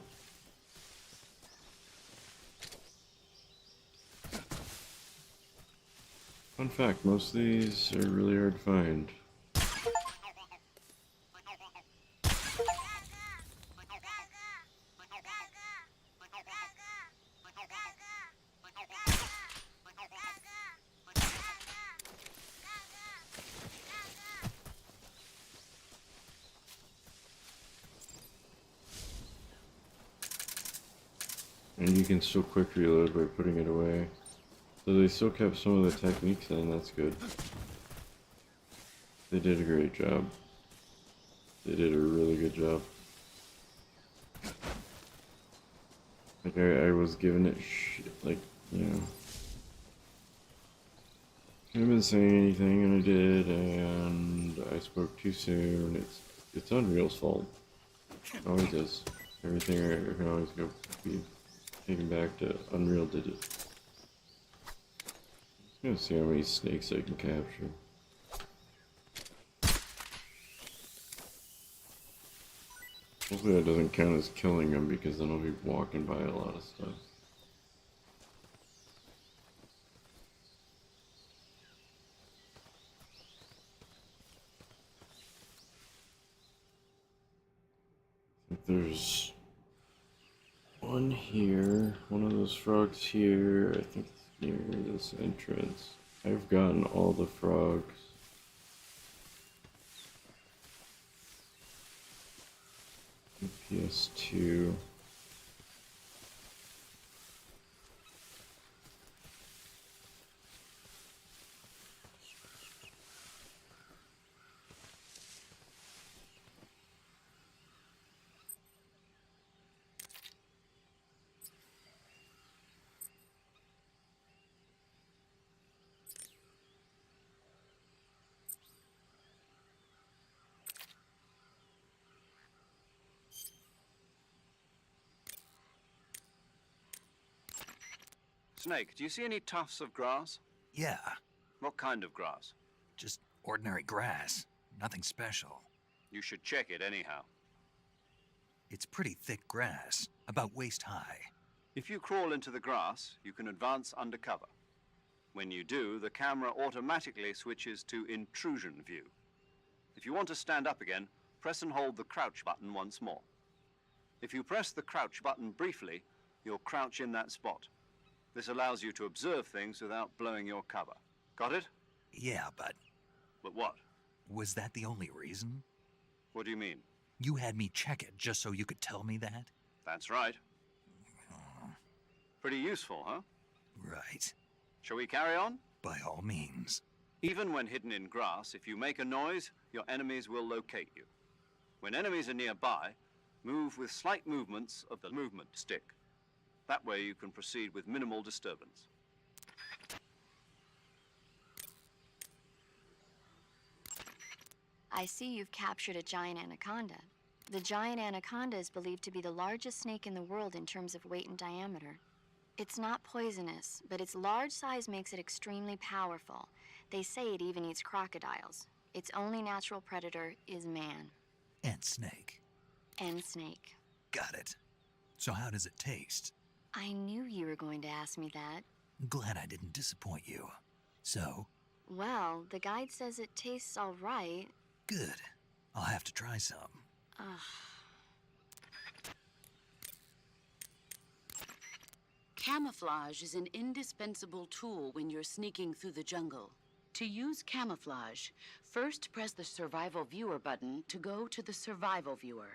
Fun fact, most of these are really hard to find. And you can still quick reload by putting it away. So they still kept some of the techniques in, that's good. They did a great job. They did a really good job. Like I was giving it like, you know. Couldn't have been saying anything and I did, and I spoke too soon. It's Unreal's fault. It always is. Everything I can always go be taken back to Unreal did it. Let's see how many snakes I can capture. Hopefully that doesn't count as killing them because then I'll be walking by a lot of stuff. I think there's one here, one of those frogs here. I think it's near this entrance. I've gotten all the frogs. PS2. Snake, do you see any tufts of grass? Yeah, What kind of grass? just ordinary grass. Nothing special. You should check it anyhow. It's pretty thick grass, about waist high. If you crawl into the grass, you can advance undercover. When you do, the camera automatically switches to intrusion view. If you want to stand up again, press and hold the crouch button once more. If you press the crouch button briefly, you'll crouch in that spot. This allows you to observe things without blowing your cover. Got it? Yeah, but But what? was that the only reason? What do you mean? You had me check it just so you could tell me that? That's right. Pretty useful, huh? Right. Shall we carry on? By all means. Even when hidden in grass, if you make a noise, your enemies will locate you. When enemies are nearby, move with slight movements of the movement stick. That way you can proceed with minimal disturbance. I see you've captured a giant anaconda. The giant anaconda is believed to be the largest snake in the world in terms of weight and diameter. It's not poisonous, but its large size makes it extremely powerful. They say it even eats crocodiles. Its only natural predator is man. And snake. And snake. Got it. So how does it taste? I knew you were going to ask me that. Glad I didn't disappoint you. So, Well, the guide says it tastes all right. Good. I'll have to try some. Ugh. Camouflage is an indispensable tool when you're sneaking through the jungle. To use camouflage, first press the Survival Viewer button to go to the Survival Viewer.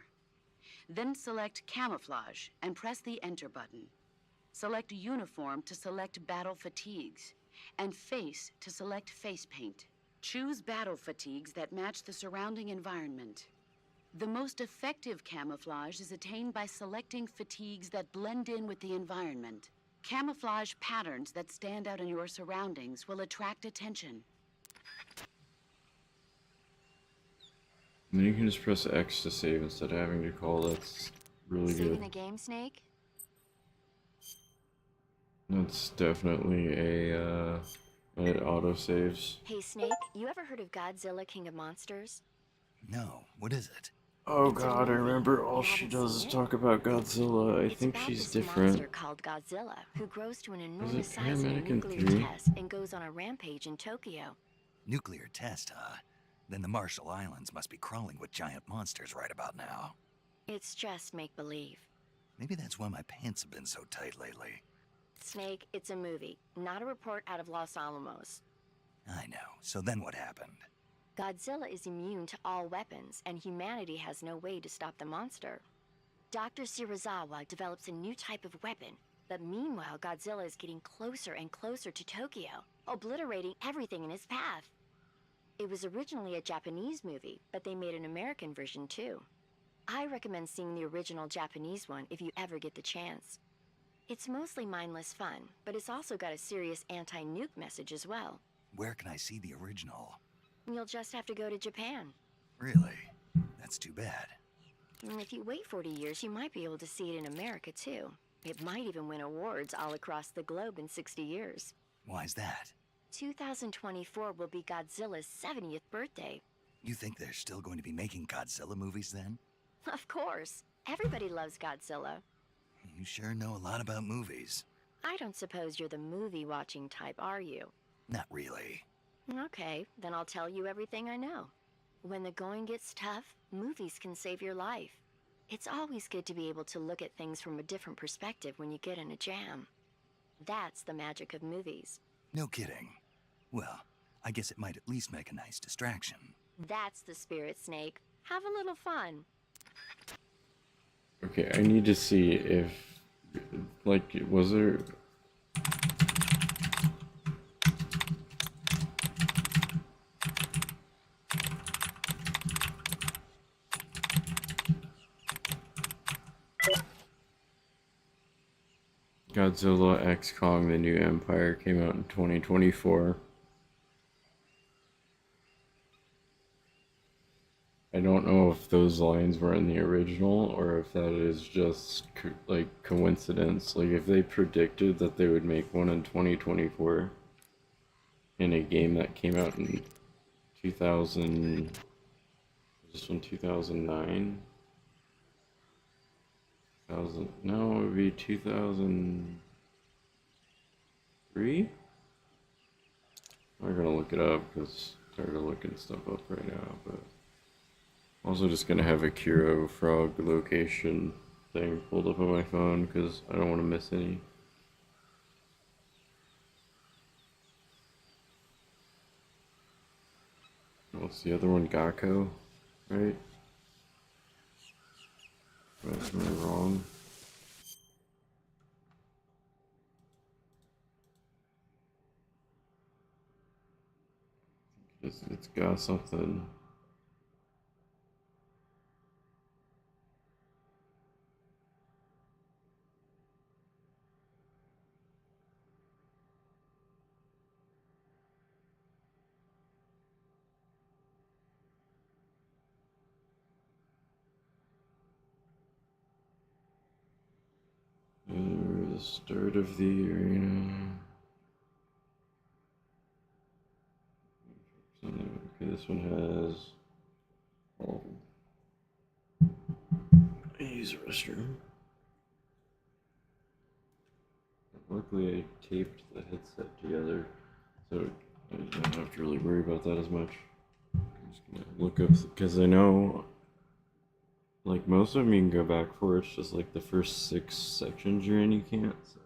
Then select Camouflage and press the Enter button. Select Uniform to select Battle Fatigues, and Face to select Face Paint. Choose battle fatigues that match the surrounding environment. The most effective camouflage is attained by selecting fatigues that blend in with the environment. Camouflage patterns that stand out in your surroundings will attract attention. And then you can just press X to save instead of having to call. That's really Saving good. the game, Snake? That's definitely it auto saves. Hey, Snake, you ever heard of Godzilla King of Monsters? No, what is it? Oh It's a god, I movie. remember all You she haven't does is seen it? talk about Godzilla. I It's think about she's this different. monster called Godzilla, who grows to an enormous it size in a Paramedic in nuclear 3? test and goes on a rampage in Tokyo. Nuclear test, huh? Then the Marshall Islands must be crawling with giant monsters right about now. It's just make-believe. Maybe that's why my pants have been so tight lately. Snake, it's a movie, not a report out of Los Alamos. I know. So then what happened? Godzilla is immune to all weapons, and humanity has no way to stop the monster. Dr. Shirazawa develops a new type of weapon, but meanwhile Godzilla is getting closer and closer to Tokyo, obliterating everything in his path. It was originally a Japanese movie, but they made an American version too. I recommend seeing the original Japanese one if you ever get the chance. It's mostly mindless fun, but it's also got a serious anti-nuke message as well. Where can I see the original? You'll just have to go to Japan. Really? That's too bad. And if you wait 40 years, you might be able to see it in America too. It might even win awards all across the globe in 60 years. Why's that? 2024 will be Godzilla's 70th birthday. You think they're still going to be making Godzilla movies then? Of course. Everybody loves Godzilla. You sure know a lot about movies. I don't suppose you're the movie-watching type, are you? Not really. Okay, then I'll tell you everything I know. When the going gets tough, movies can save your life. It's always good to be able to look at things from a different perspective when you get in a jam. That's the magic of movies. No kidding. Well, I guess it might at least make a nice distraction. That's the spirit, Snake. Have a little fun. Okay, I need to see if, like, was there... Godzilla X Kong: The New Empire came out in 2024. I don't know if those lines were in the original or if that is just like coincidence. Like if they predicted that they would make one in 2024 in a game that came out in 2000, this one 2009? 2000, no, it would be 2003? I'm gonna look it up because I'm tired of looking stuff up right now, but I'm also just gonna have a Kuro Frog location thing pulled up on my phone because I don't want to miss any. What's the other one? Gakko, right? Am I wrong? It's got something. The start of the arena. Okay, this one has. Oh. I use a restroom. Luckily, I taped the headset together, so I don't have to really worry about that as much. I'm just gonna look up, because I know, like, most of them you can go back for. It's just like the first 6 sections you're in, you can't. So.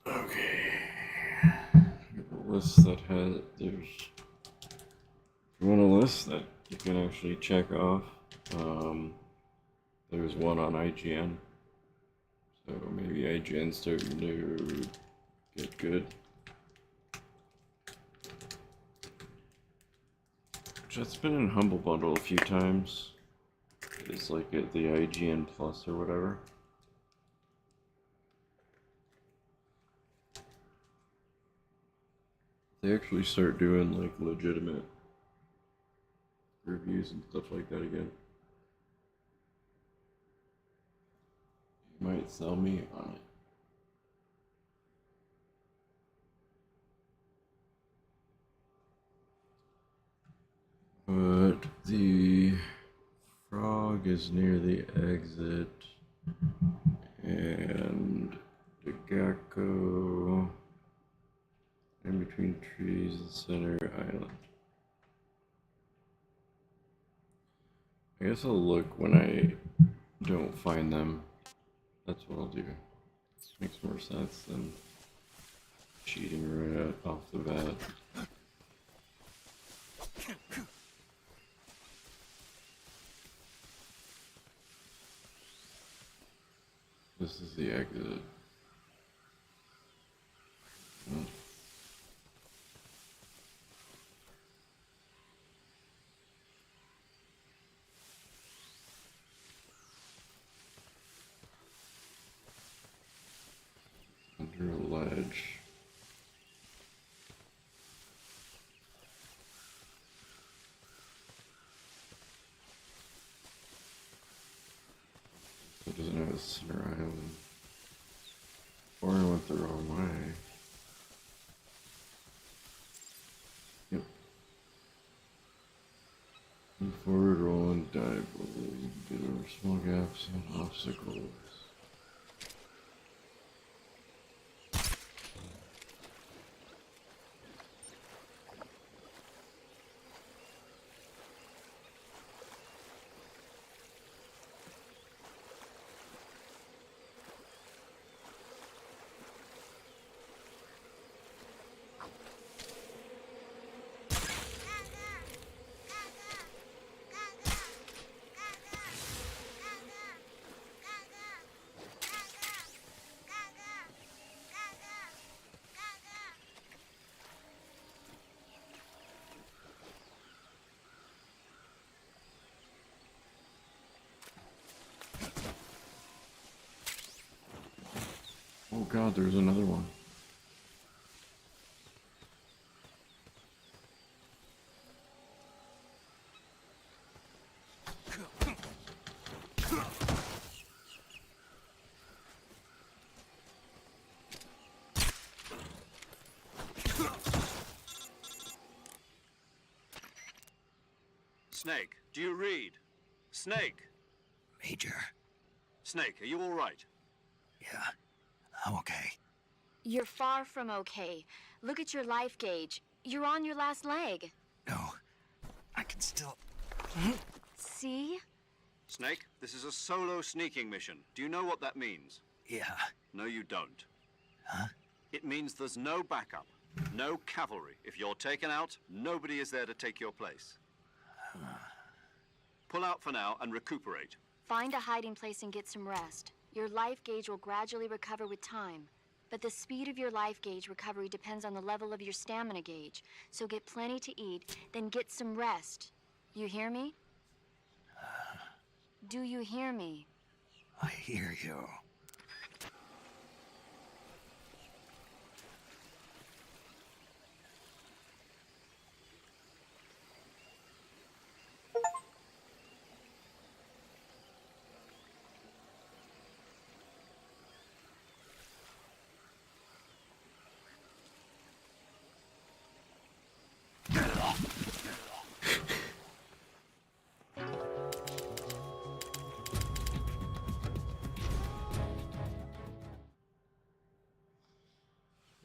Okay. A list that has, there's you want a list that you can actually check off, there's one on IGN. So maybe IGN's starting to get good. Which that's been in Humble Bundle a few times. It's like at the IGN Plus or whatever. They actually start doing like legitimate reviews and stuff like that again. You might sell me on it. But the frog is near the exit, and the gecko in between trees and center island. I guess I'll look when I don't find them. That's what I'll do. Makes more sense than cheating right off the bat. This is the exit. Under a ledge. It doesn't have a center island. Or I went the wrong way. Yep. Move forward, roll, and dive. Get over small gaps and obstacles. Oh god, there's another one. Snake, do you read? Snake! Major. Snake, are you all right? Yeah, I'm okay. You're far from okay. Look at your life gauge. You're on your last leg. No, I can still... See? Snake, this is a solo sneaking mission. Do you know what that means? Yeah. No, you don't. Huh? It means there's no backup, no cavalry. If you're taken out, nobody is there to take your place. Pull out for now and recuperate. Find a hiding place and get some rest. Your life gauge will gradually recover with time. But the speed of your life gauge recovery depends on the level of your stamina gauge. So get plenty to eat, then get some rest. You hear me? Do you hear me? I hear you.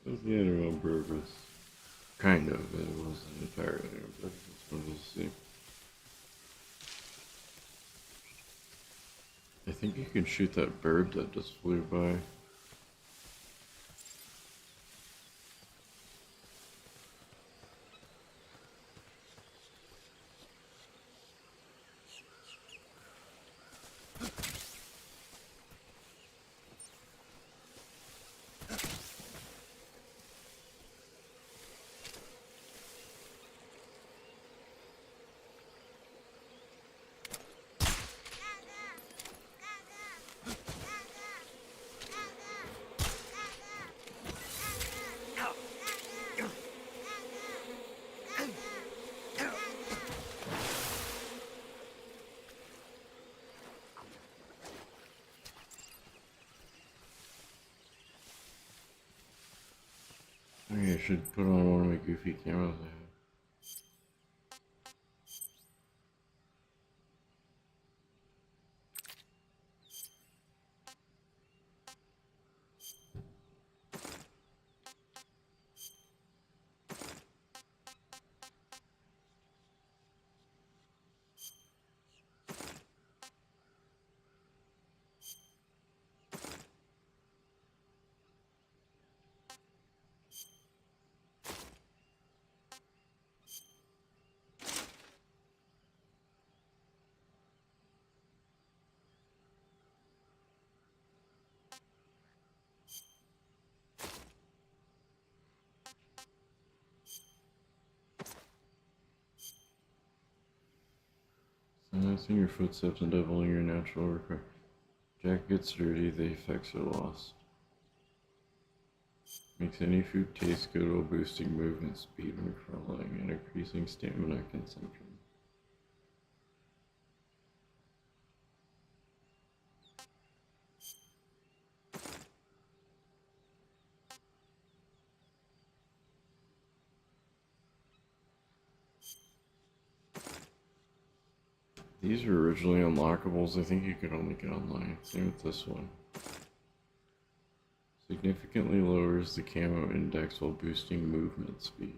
It was the end on purpose. Kind of. It wasn't entirely on purpose. Just wanted to see. I think you can shoot that bird that just flew by. Maybe I should put on one of my goofy cameras I have. Silencing your footsteps and doubling your natural record. Jack gets dirty, the effects are lost. Makes any food taste good while boosting movement speed when crawling and increasing stamina consumption. These were originally unlockables. I think you could only get online. Same with this one. Significantly lowers the camo index while boosting movement speed.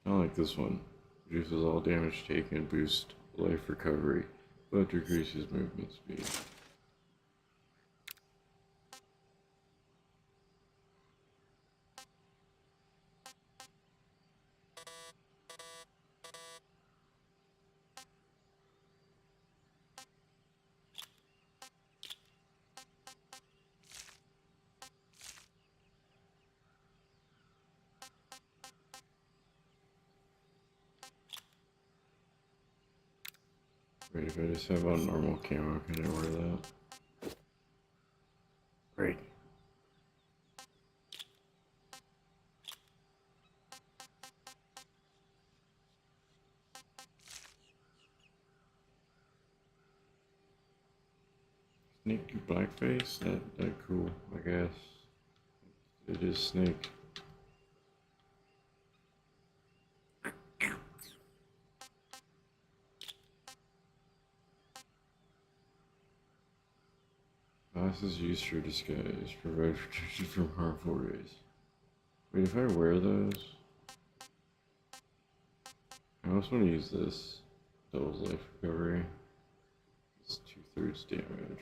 Kind of like this one. Reduces all damage taken, boost life recovery, but decreases movement speed. Wait, if I just have on normal camo, can I wear that? Great. Snake blackface? That cool, I guess. It is Snake. Glasses used for disguise provide protection from harmful rays. Wait, if I wear those, I also want to use this. Doubles life recovery. It's 2/3 damage.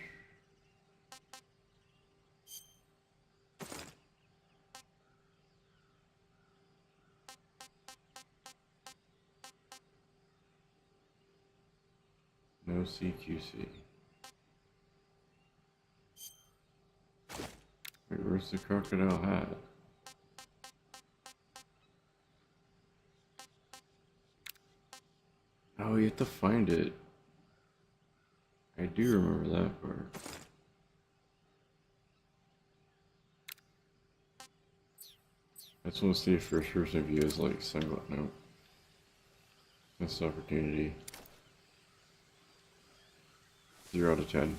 No CQC. Wait, where's the crocodile hat? Oh, you have to find it. I do remember that part. I just want to see if first person view is like silent. Nope. Missed opportunity. 0 out of 10.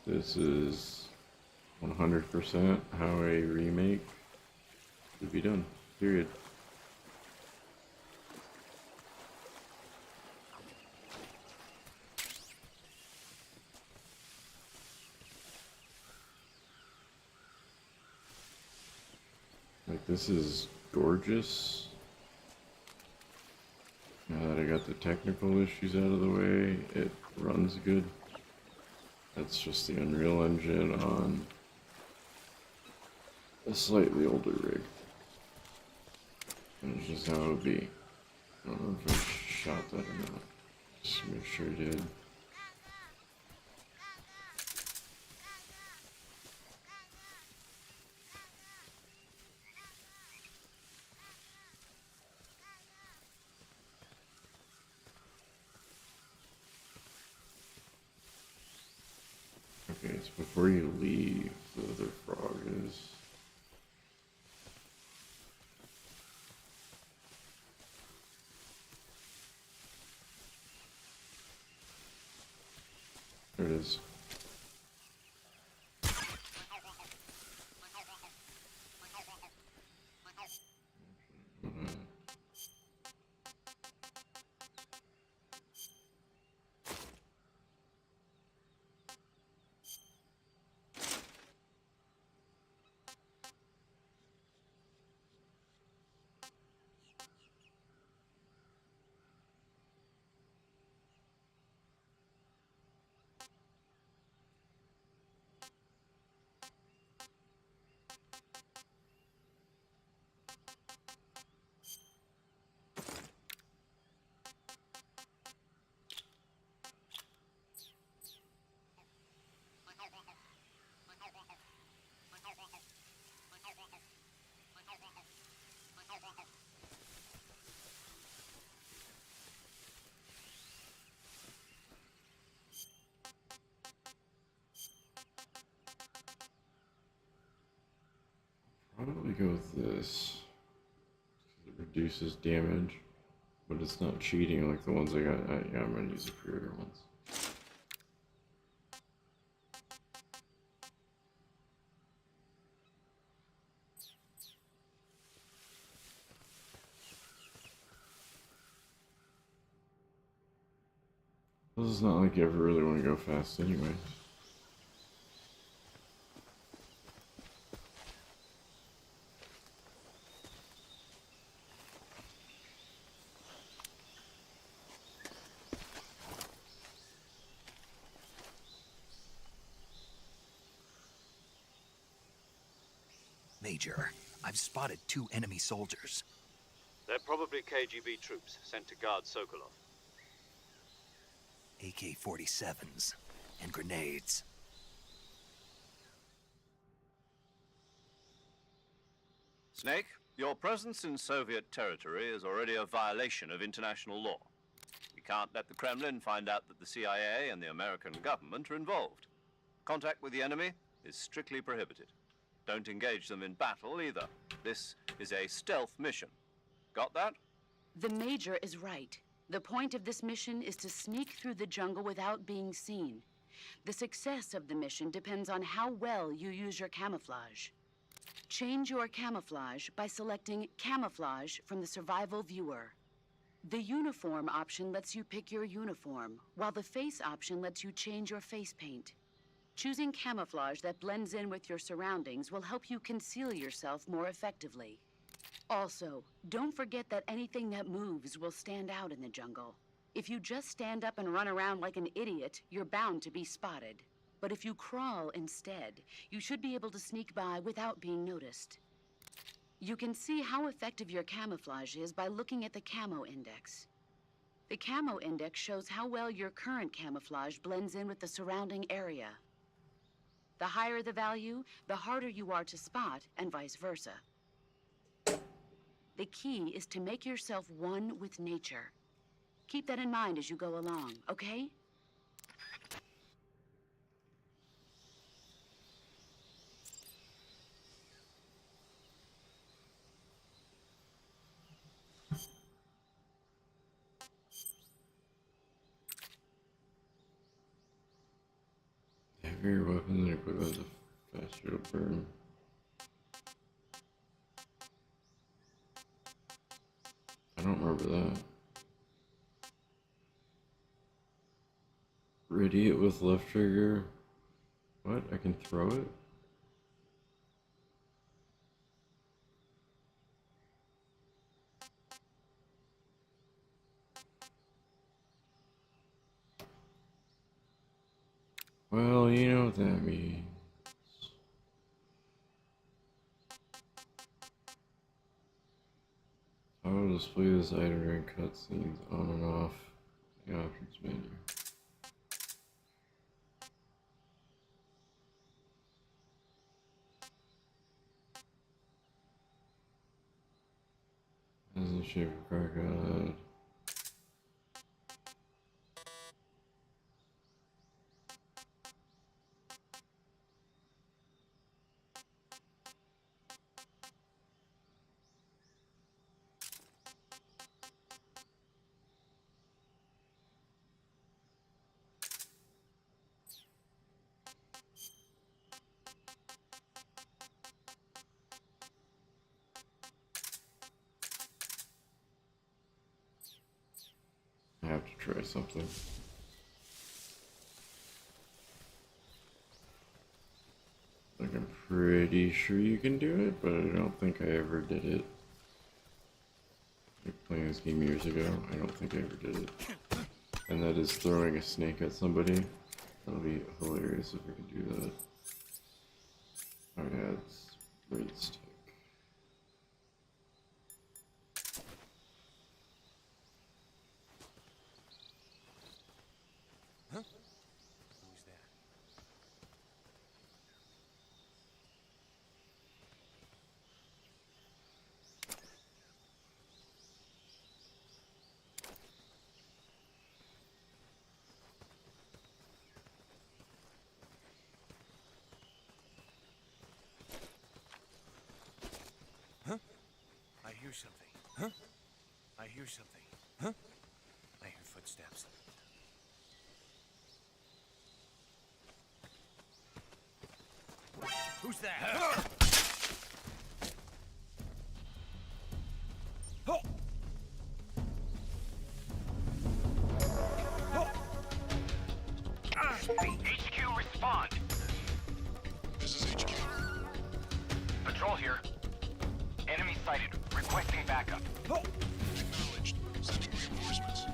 This is 100% how a remake should be done. Period. Like, this is gorgeous. Now that I got the technical issues out of the way, it runs good. That's just the Unreal Engine on a slightly older rig. And it's just how it would be. I don't know if I shot that or not. Just make sure I did. Okay, it's before you leave, the other frog is. There it is. this. It reduces damage, but it's not cheating like the ones I got. Yeah, I'm gonna use the pre-order ones. This is not like you ever really want to go fast anyway. Major, I've spotted 2 enemy soldiers. They're probably KGB troops sent to guard Sokolov. AK-47s and grenades. Snake, your presence in Soviet territory is already a violation of international law. We can't let the Kremlin find out that the CIA and the American government are involved. Contact with the enemy is strictly prohibited. Don't engage them in battle either. This is a stealth mission. Got that? The Major is right. The point of this mission is to sneak through the jungle without being seen. The success of the mission depends on how well you use your camouflage. Change your camouflage by selecting Camouflage from the Survival Viewer. The Uniform option lets you pick your uniform, while the Face option lets you change your face paint. Choosing camouflage that blends in with your surroundings will help you conceal yourself more effectively. Also, don't forget that anything that moves will stand out in the jungle. If you just stand up and run around like an idiot, you're bound to be spotted. But if you crawl instead, you should be able to sneak by without being noticed. You can see how effective your camouflage is by looking at the Camo Index. The Camo Index shows how well your current camouflage blends in with the surrounding area. The higher the value, the harder you are to spot, and vice versa. The key is to make yourself one with nature. Keep that in mind as you go along, okay? Heavier weapons and equipment with a faster to burn. I don't remember that. Ready it with left trigger. What? I can throw it? Well, you know what that means. I will display this item during cutscenes on and off the options menu. As in shape of crocodile head. I have to try something. Like, I'm pretty sure you can do it, but I don't think I ever did it. Like playing this game years ago, I don't think I ever did it. And that is throwing a snake at somebody. That'll be hilarious if I can do that. Oh yeah, it's great stick. hear something. Huh? I hear something. Huh? I hear footsteps. Who's that? HQ, respond. This is HQ. Patrol here. Enemy sighted. Requesting backup. Acknowledged. Sending reinforcements.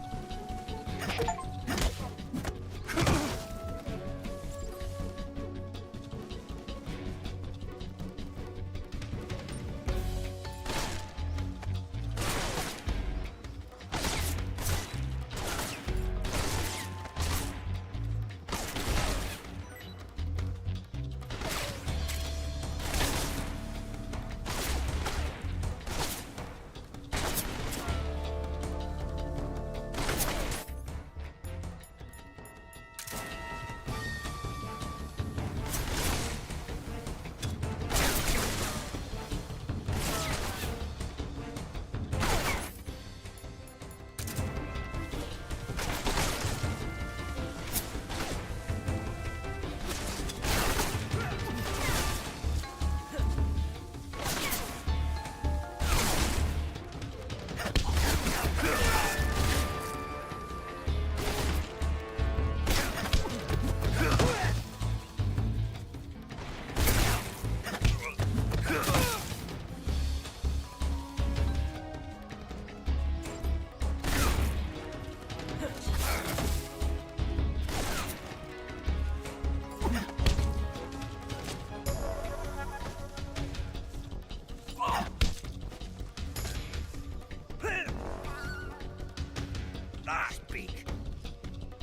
Speak.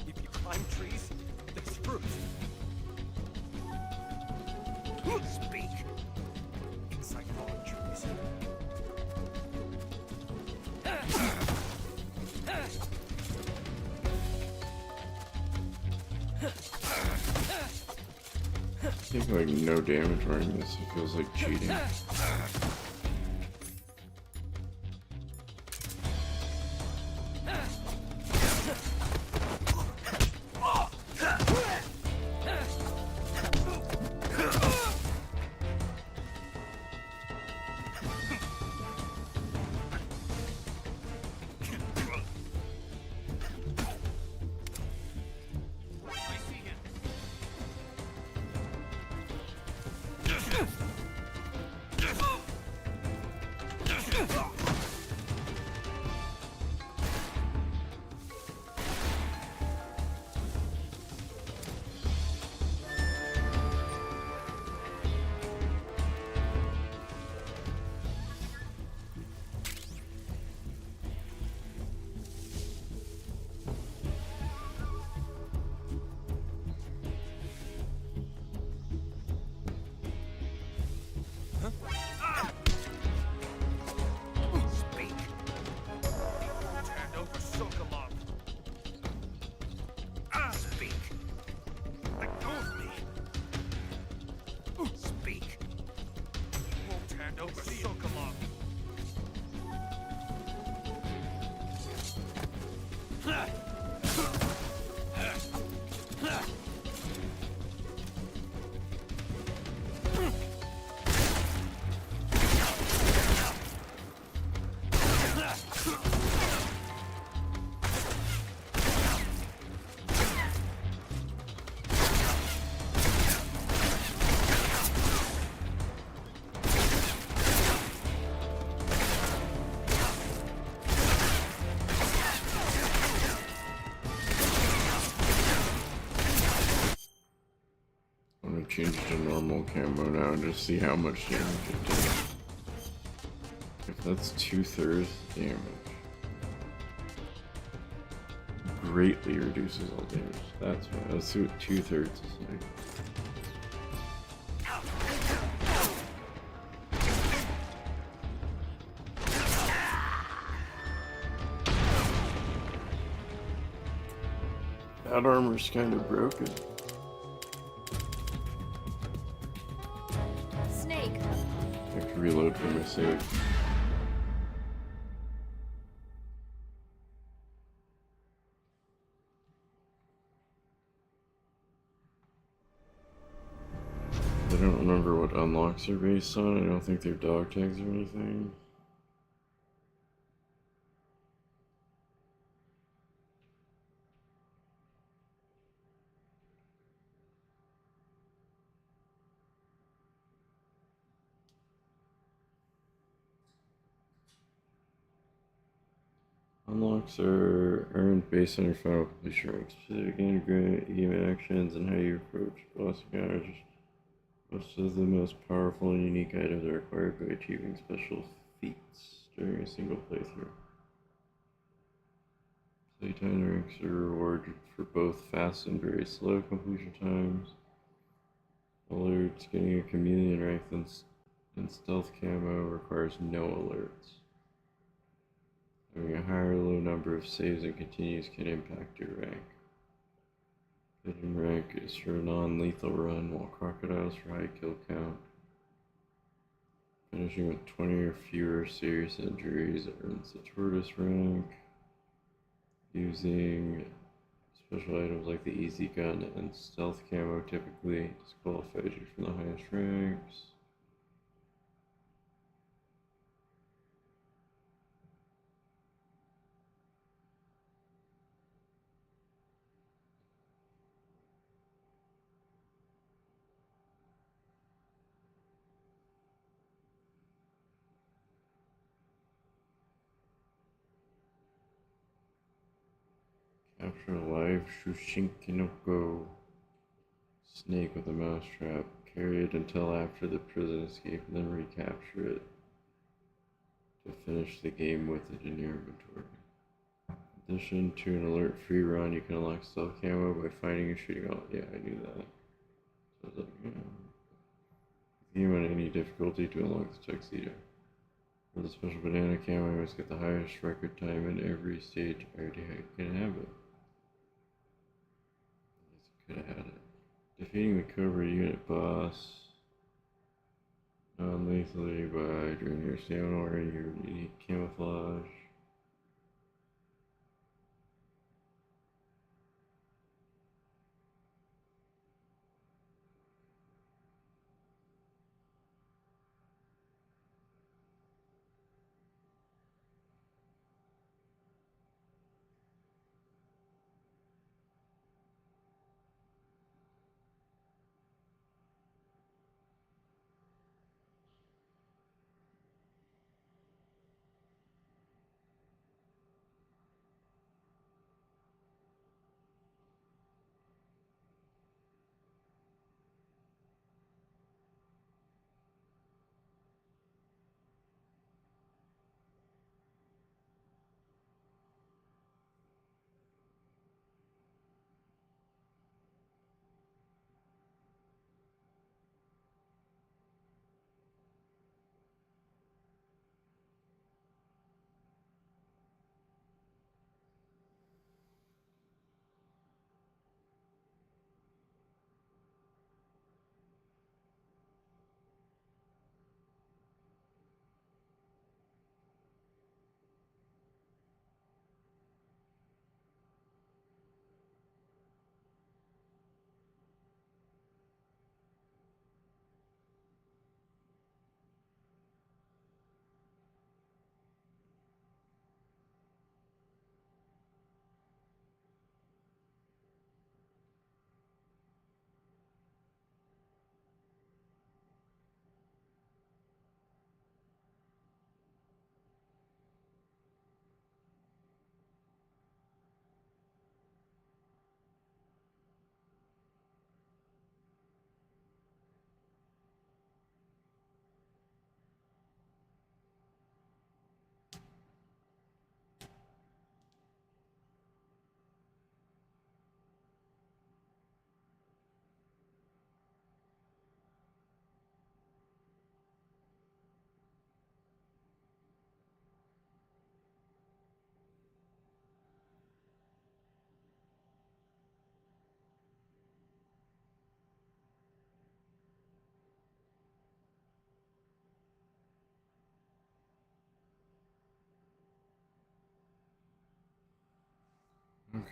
If you climb trees, there's fruit. Speak. Inside fallen trees. I think like no damage wearing this. It feels like cheating. Change to normal camo now and just see how much damage it does. If that's 2/3 damage, greatly reduces all damage. That's right. Let's see what 2/3 is like. That armor's kind of broken. Snake. I have to reload for my save. I don't remember what unlocks are based on. I don't think they're dog tags or anything. Unlocks are earned based on your final completion rank, specific game actions, and how you approach boss encounters. Most of the most powerful and unique items are acquired by achieving special feats during a single playthrough. Playtime ranks are rewarded for both fast and very slow completion times. Alerts, getting a chameleon rank and stealth camo requires no alerts. Having a high or low number of saves and continues can impact your rank. Hidden rank is for a non-lethal run, while crocodiles for high kill count. Finishing with 20 or fewer serious injuries earns the tortoise rank. Using special items like the easy gun and stealth camo typically disqualifies you from the highest ranks. Capture a live Shushinkinoko snake with a mousetrap. Carry it until after the prison escape and then recapture it to finish the game with it in your inventory. In addition to an alert free run, you can unlock stealth camo by finding and shooting all. Yeah, I knew that. So I was like, game on any difficulty to unlock the tuxedo. For the special banana camo, I must get the highest record time in every stage. I already can have it. Could have had it. Defeating the Cobra unit boss non-lethally by draining your stamina or your unique camouflage.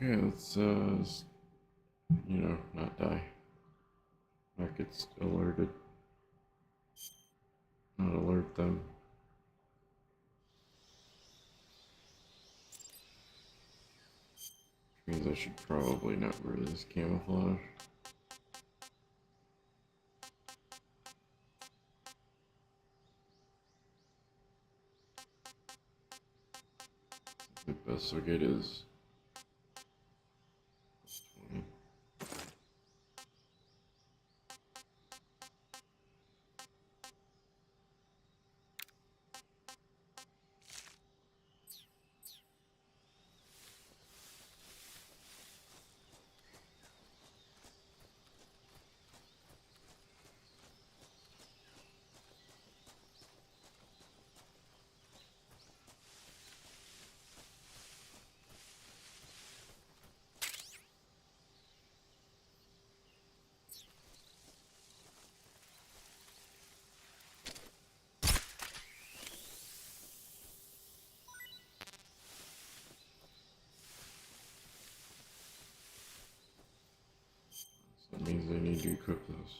Okay, let's not die. Market's alerted. Not alert them. Means I should probably not wear this camouflage. The best I get is 20. That means I need to equip this.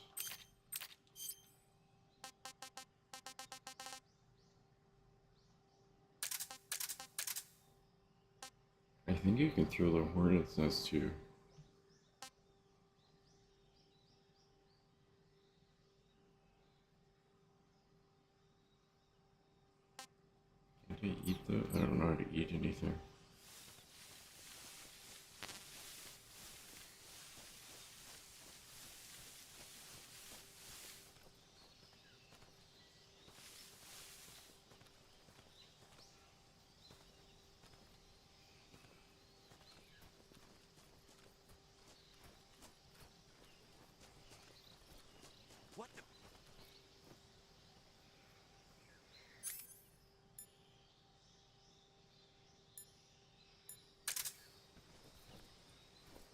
I think you can throw the hornet's nest too. Can I eat that? I don't know how to eat anything. What the?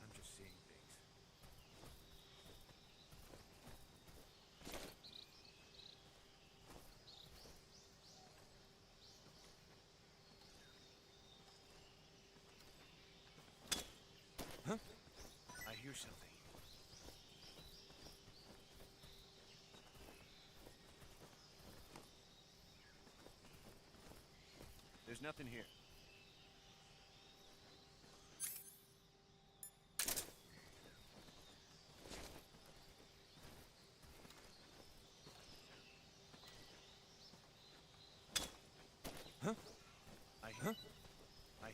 I'm just seeing things. Huh? I hear something. There's nothing here. Huh? I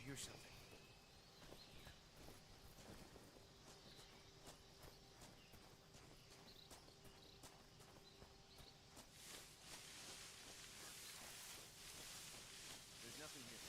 hear something. There's nothing here.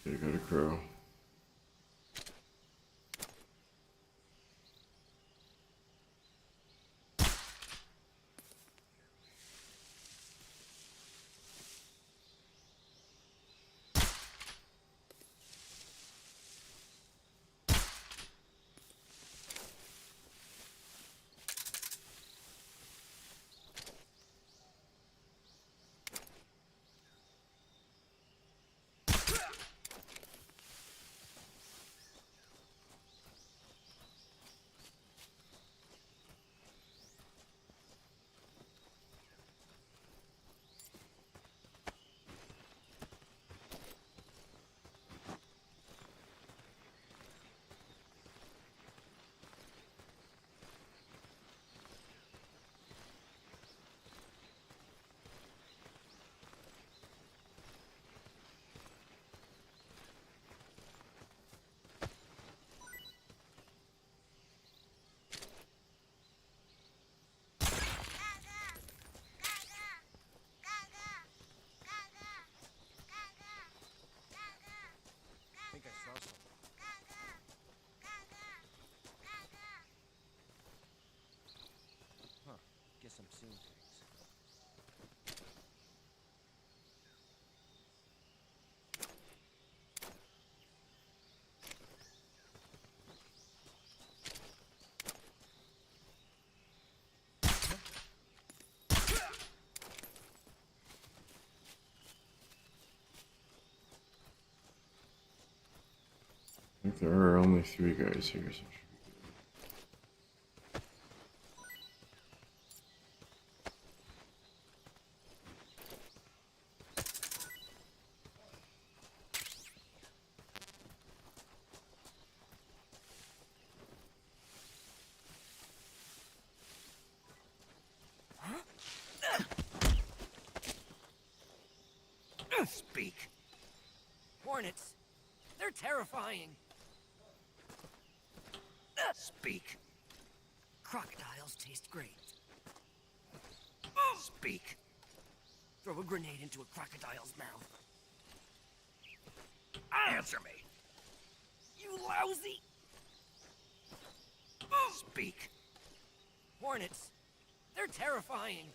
Okay, got a crow. think there are only 3 guys here, so Speak. Hornets. They're terrifying. Speak. Crocodiles taste great. Speak. Throw a grenade into a crocodile's mouth. Answer me. You lousy. Speak. Hornets. They're terrifying.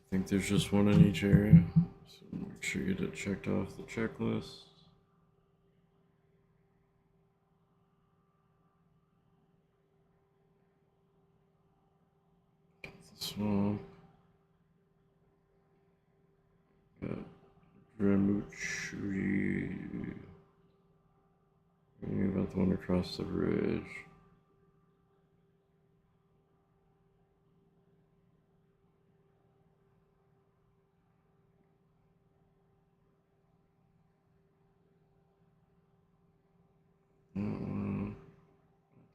I think there's just one in each area. So make sure you get it checked off the checklist. The swamp. Got Dremuchuri. About the one across the bridge.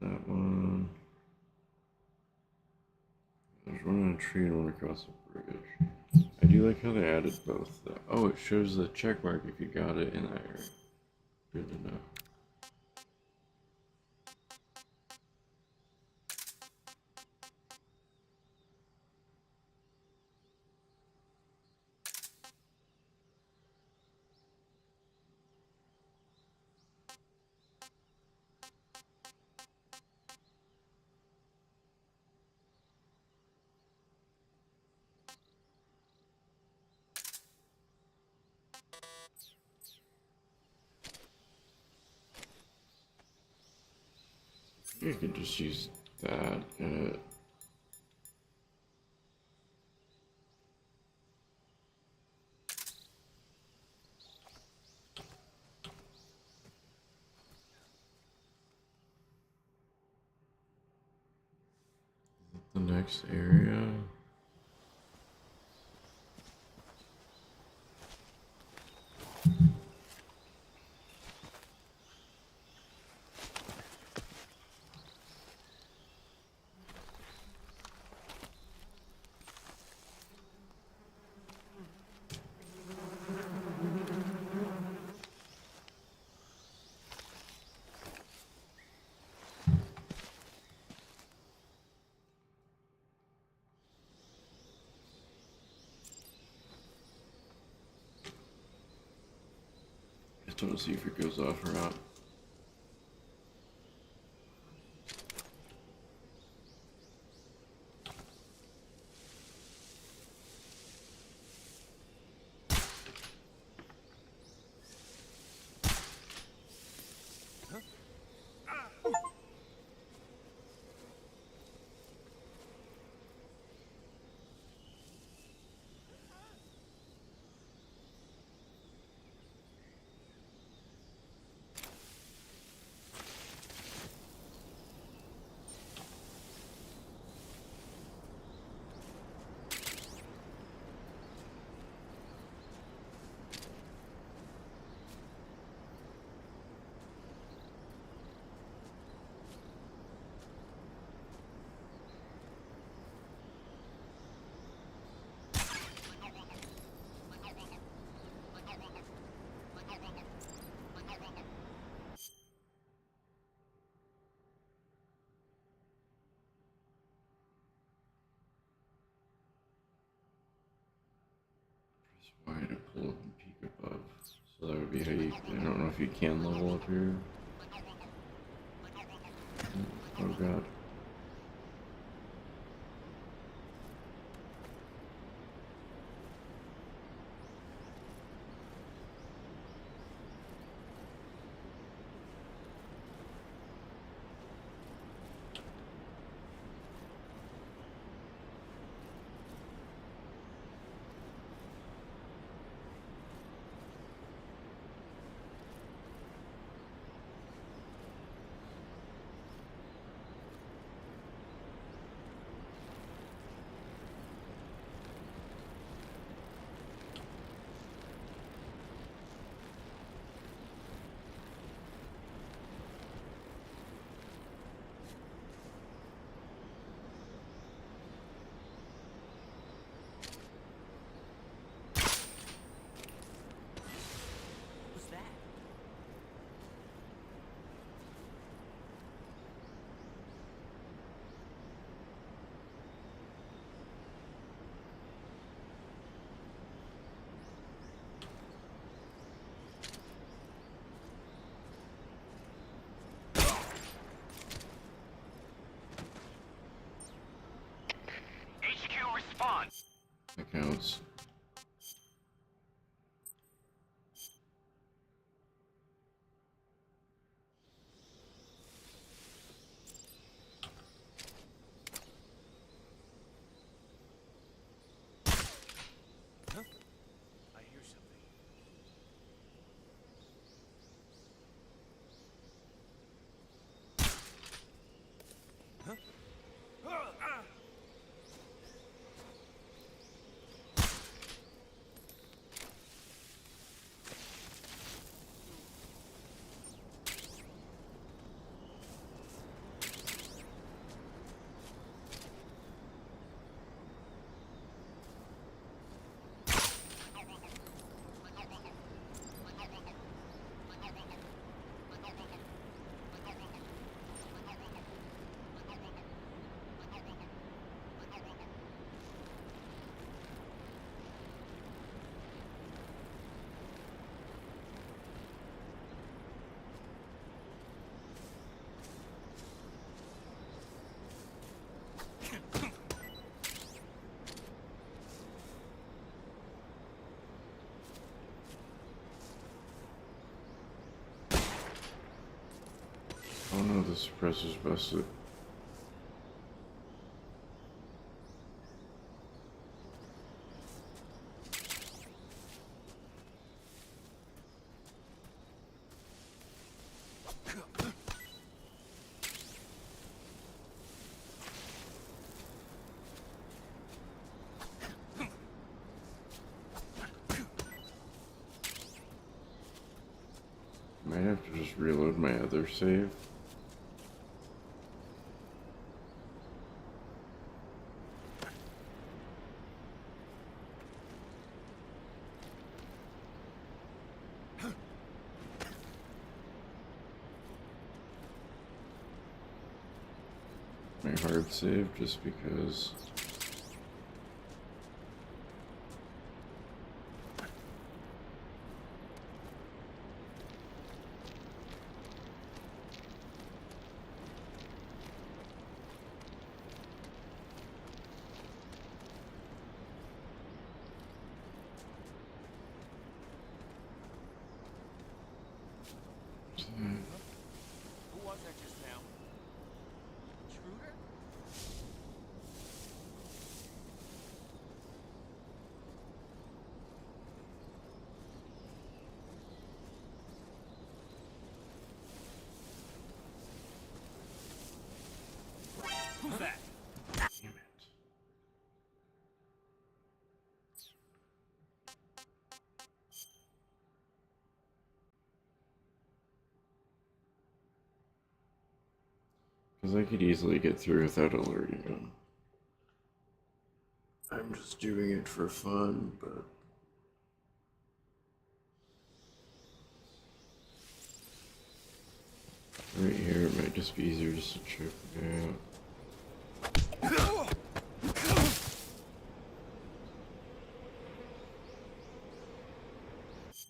That one. There's one on a tree and one across the bridge. I do like how they added both though. Oh, it shows the check mark if you got it in that area. Good to know. You can just use that in it. The next area. Just want to see if it goes off or not. Why to pull up and peek above. So that would be how you. I don't know if you can level up here. Oh god. HQ response. That counts. I hear something. Oh no, the suppressor's busted. Might have to just reload my other save. My hard save just because. Who was that just now? Intruder? Who's that? Damn it. Because I could easily get through without alerting him. I'm just doing it for fun, but... Right here, it might just be easier just to trip the guy out.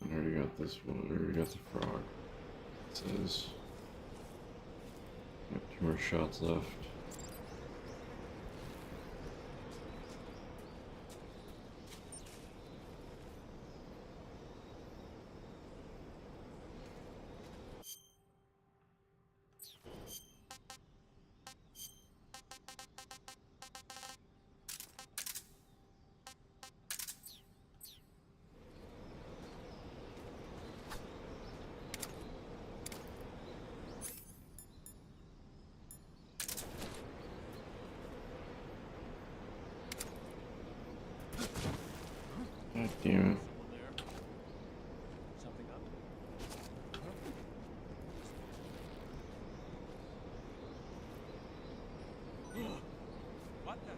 I already got this one. I already got the frog. It says... Got 2 more shots left. God damn it. Something up? What the?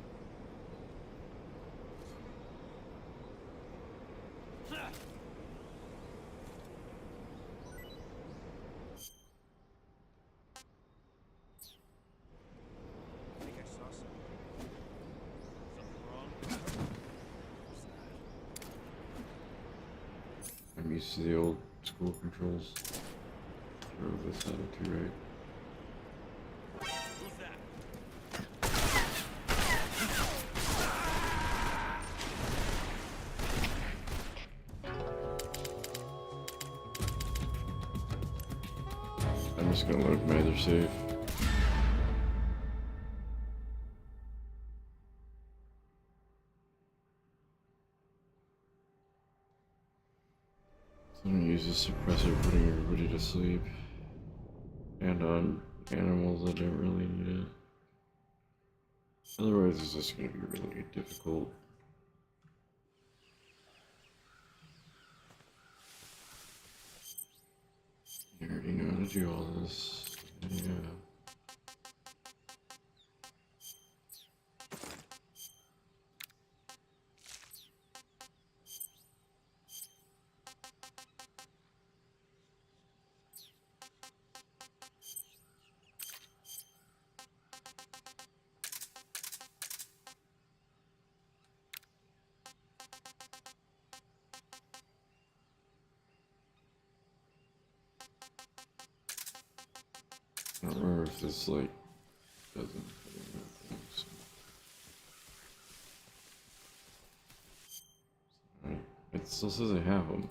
I think I saw something. Something wrong? I'm used to the old school controls. Throw this out to right. Who's that? I'm just gonna load my other save. Someone uses suppressor putting everybody to sleep. And on animals that don't really need it. Otherwise it's just gonna be really difficult. You already know how to do all this. Yeah. I don't remember if this, like, doesn't. Alright, it still says I have them.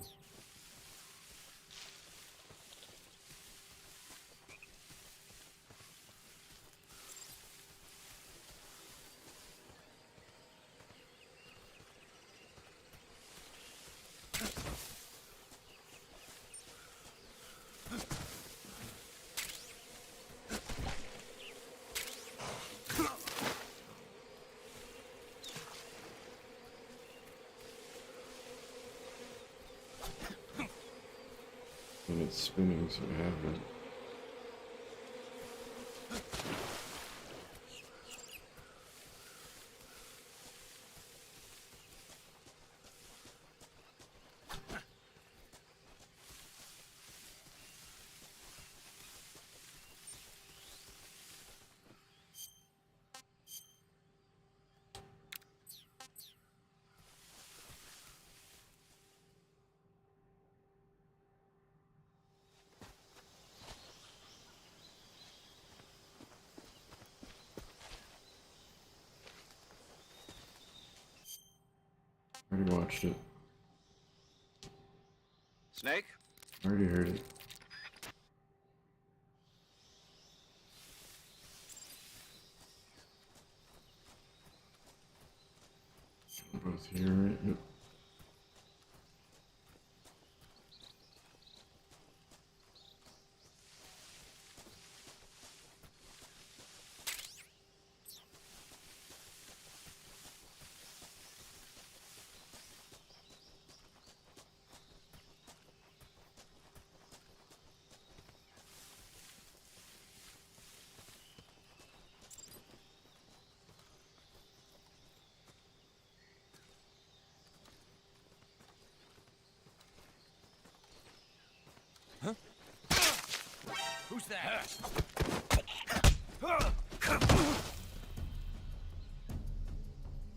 And it's spinning, so I have it. Already watched it. Snake? Already heard it. both here, right? Yep. Who's that? I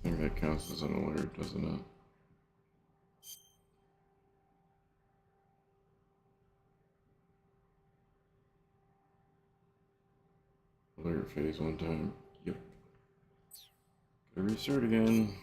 think that counts as an alert, doesn't it? Alert phase one time. Yep. Gotta restart again.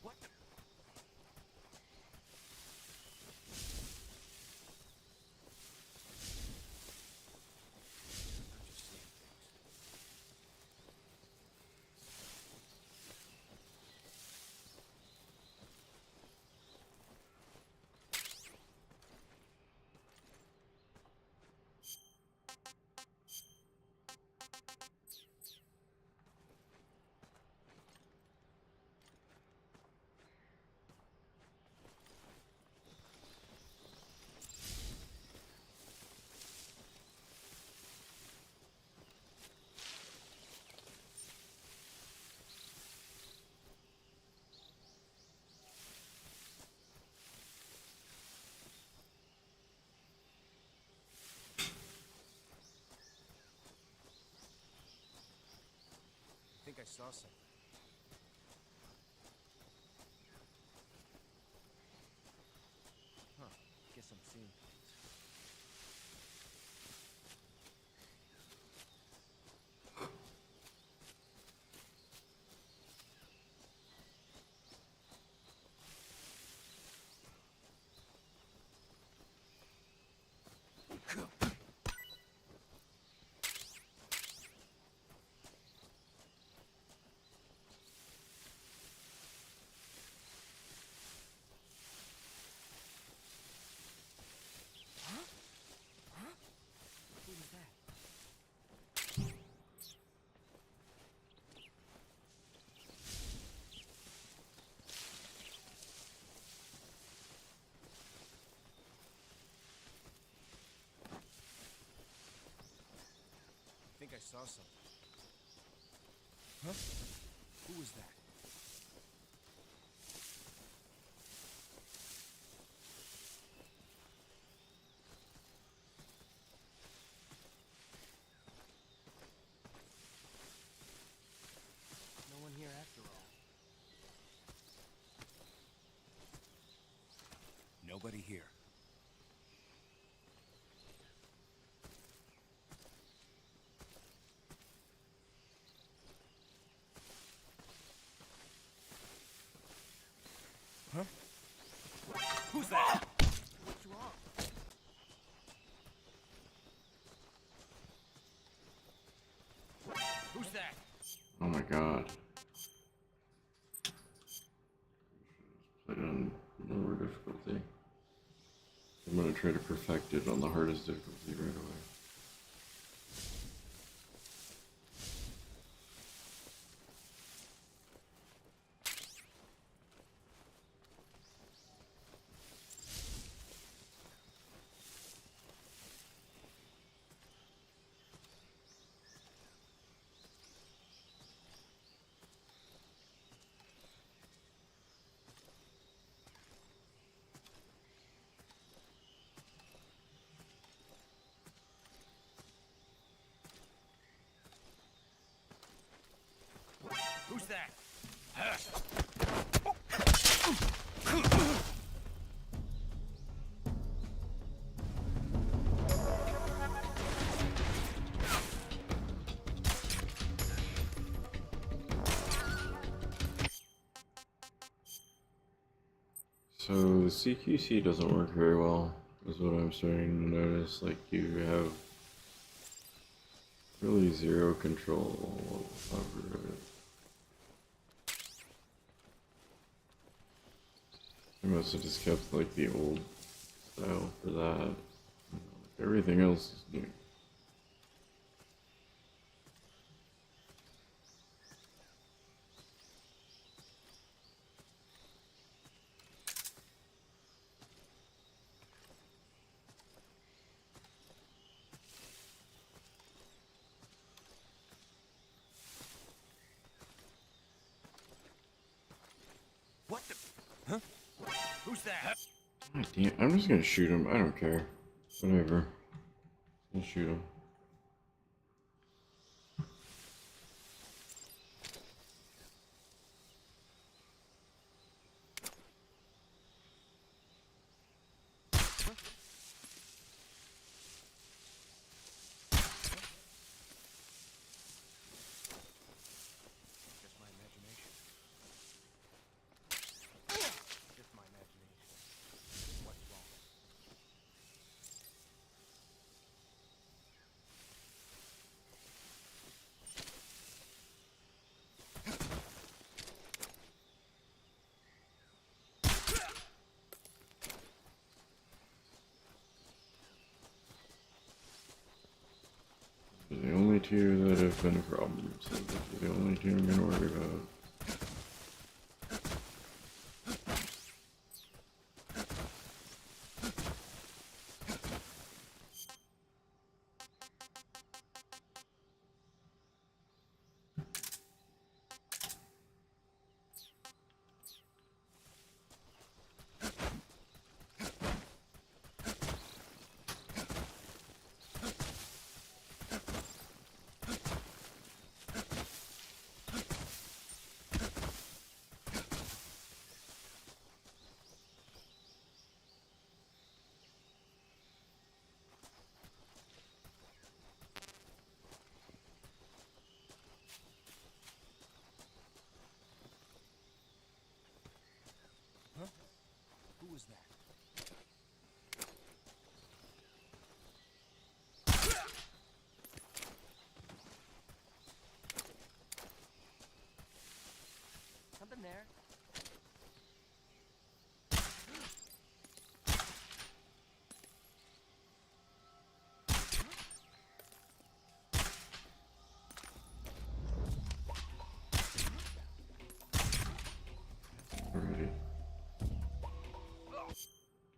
What? I'm just seeing things. I think I saw something. Huh. Guess I'm seeing things. Who was that? I think I saw something. Huh? Who was that? No one here after all. Nobody here. Huh? Who's that? What's wrong? Who's that? Oh my god. Put it on lower difficulty. I'm gonna try to perfect it on the hardest difficulty right away. that? So the CQC doesn't work very well, is what I'm starting to notice. Like, you have really zero control over it. I must have just kept like the old style for that. Everything else is new. What the? Huh? Who's that? God damn, I'm just gonna shoot him. I don't care. Whatever. I'll shoot him. Just my imagination. Just my imagination. What's wrong? The only two that have been problems. So those are the only two I'm gonna worry about. Who was that? Something there. Alrighty.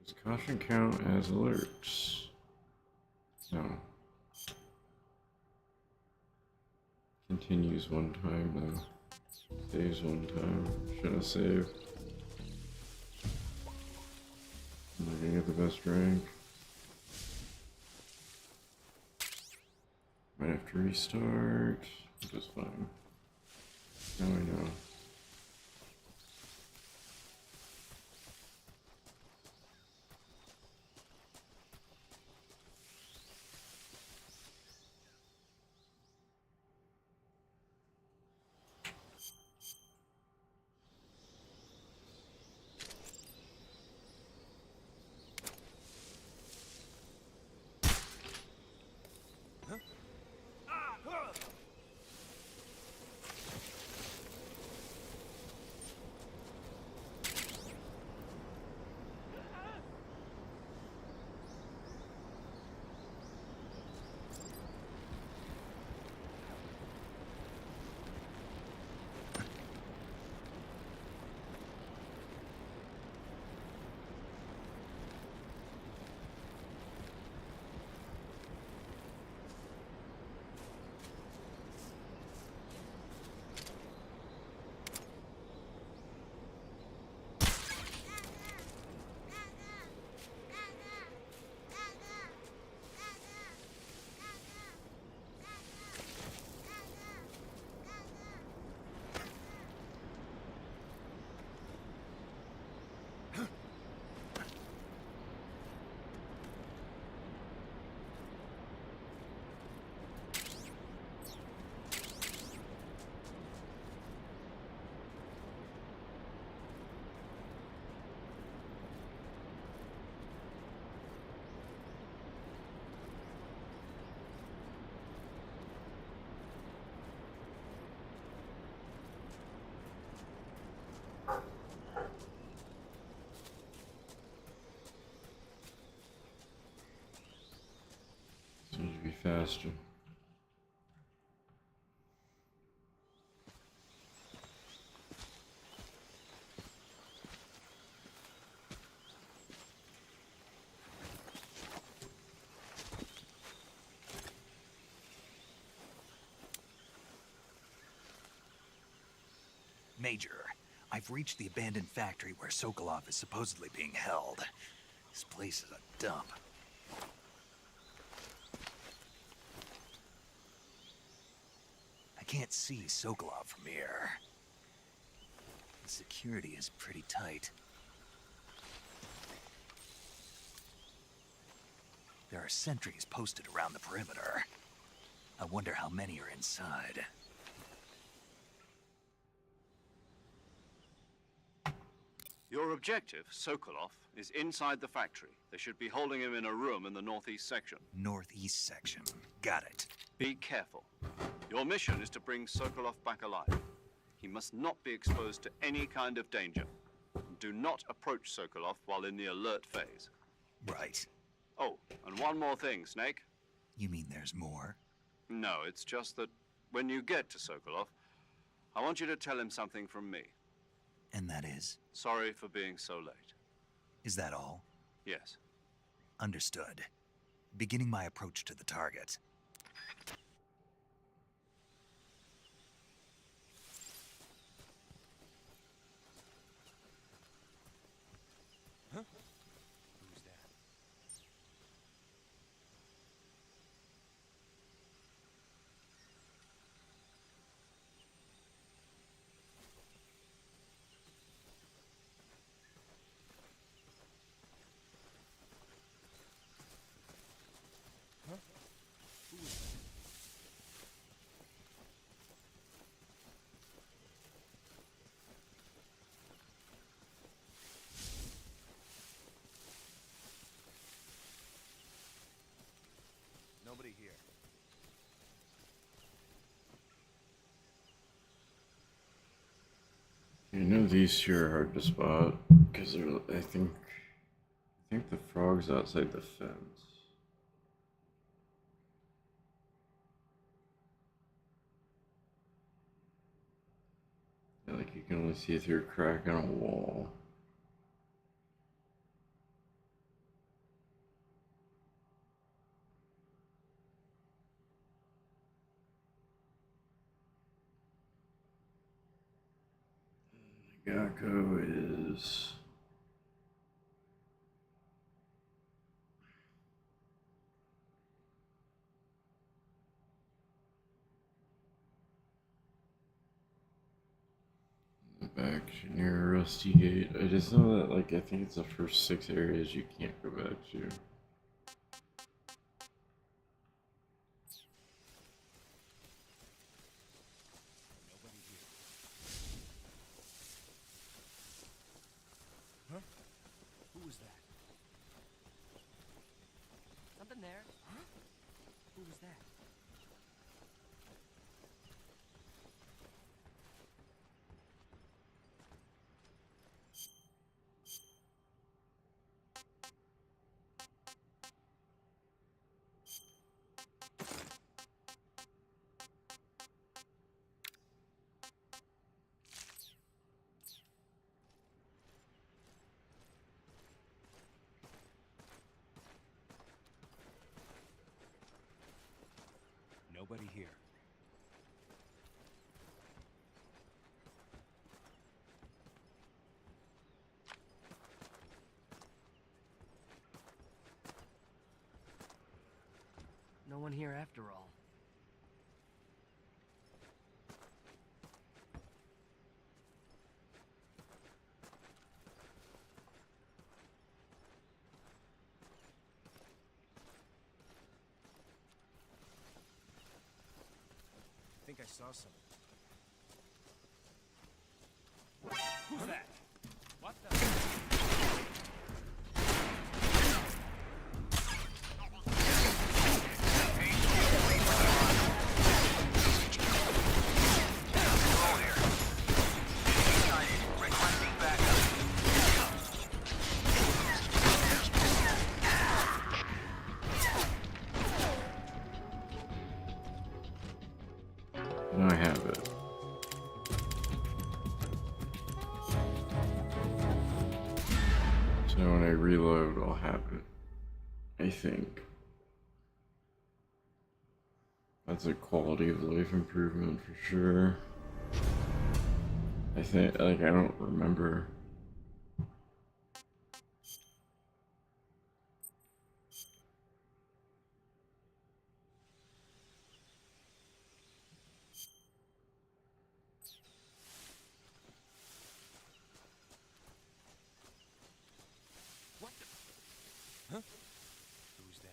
Does caution count as alerts? No. Continues one time though. Saves one time. Should have saved. I'm not gonna get the best rank. Might have to restart. Which is fine. Now I know. Bastion. Major, I've reached the abandoned factory where Sokolov is supposedly being held. This place is a dump. I can't see Sokolov from here. The security is pretty tight. There are sentries posted around the perimeter. I wonder how many are inside. Your objective, Sokolov, is inside the factory. They should be holding him in a room in the northeast section. Northeast section. Got it. Be careful. Your mission is to bring Sokolov back alive. He must not be exposed to any kind of danger. Do not approach Sokolov while in the alert phase. Right. Oh, and one more thing, Snake. You mean there's more? No, it's just that when you get to Sokolov, I want you to tell him something from me. And that is? Sorry for being so late. Is that all? Yes. Understood. Beginning my approach to the target. Huh? Who's that? Huh? Who is that? Nobody here. You know these two are hard to spot because they're. I think the frog's outside the fence. Yeah, like you can only see through a crack in a wall. Gakko is in the back near Rusty Gate. I just know that, like, I think it's the first 6 areas you can't go back to. Nobody here. Huh? Who was that? Something there? Huh? Who was that? Nobody here. No one here after all. I think I saw something. Who's that? What the? that'll happen. I think. That's a quality of life improvement for sure. I think, like, I don't remember. What the? Huh? Who's that?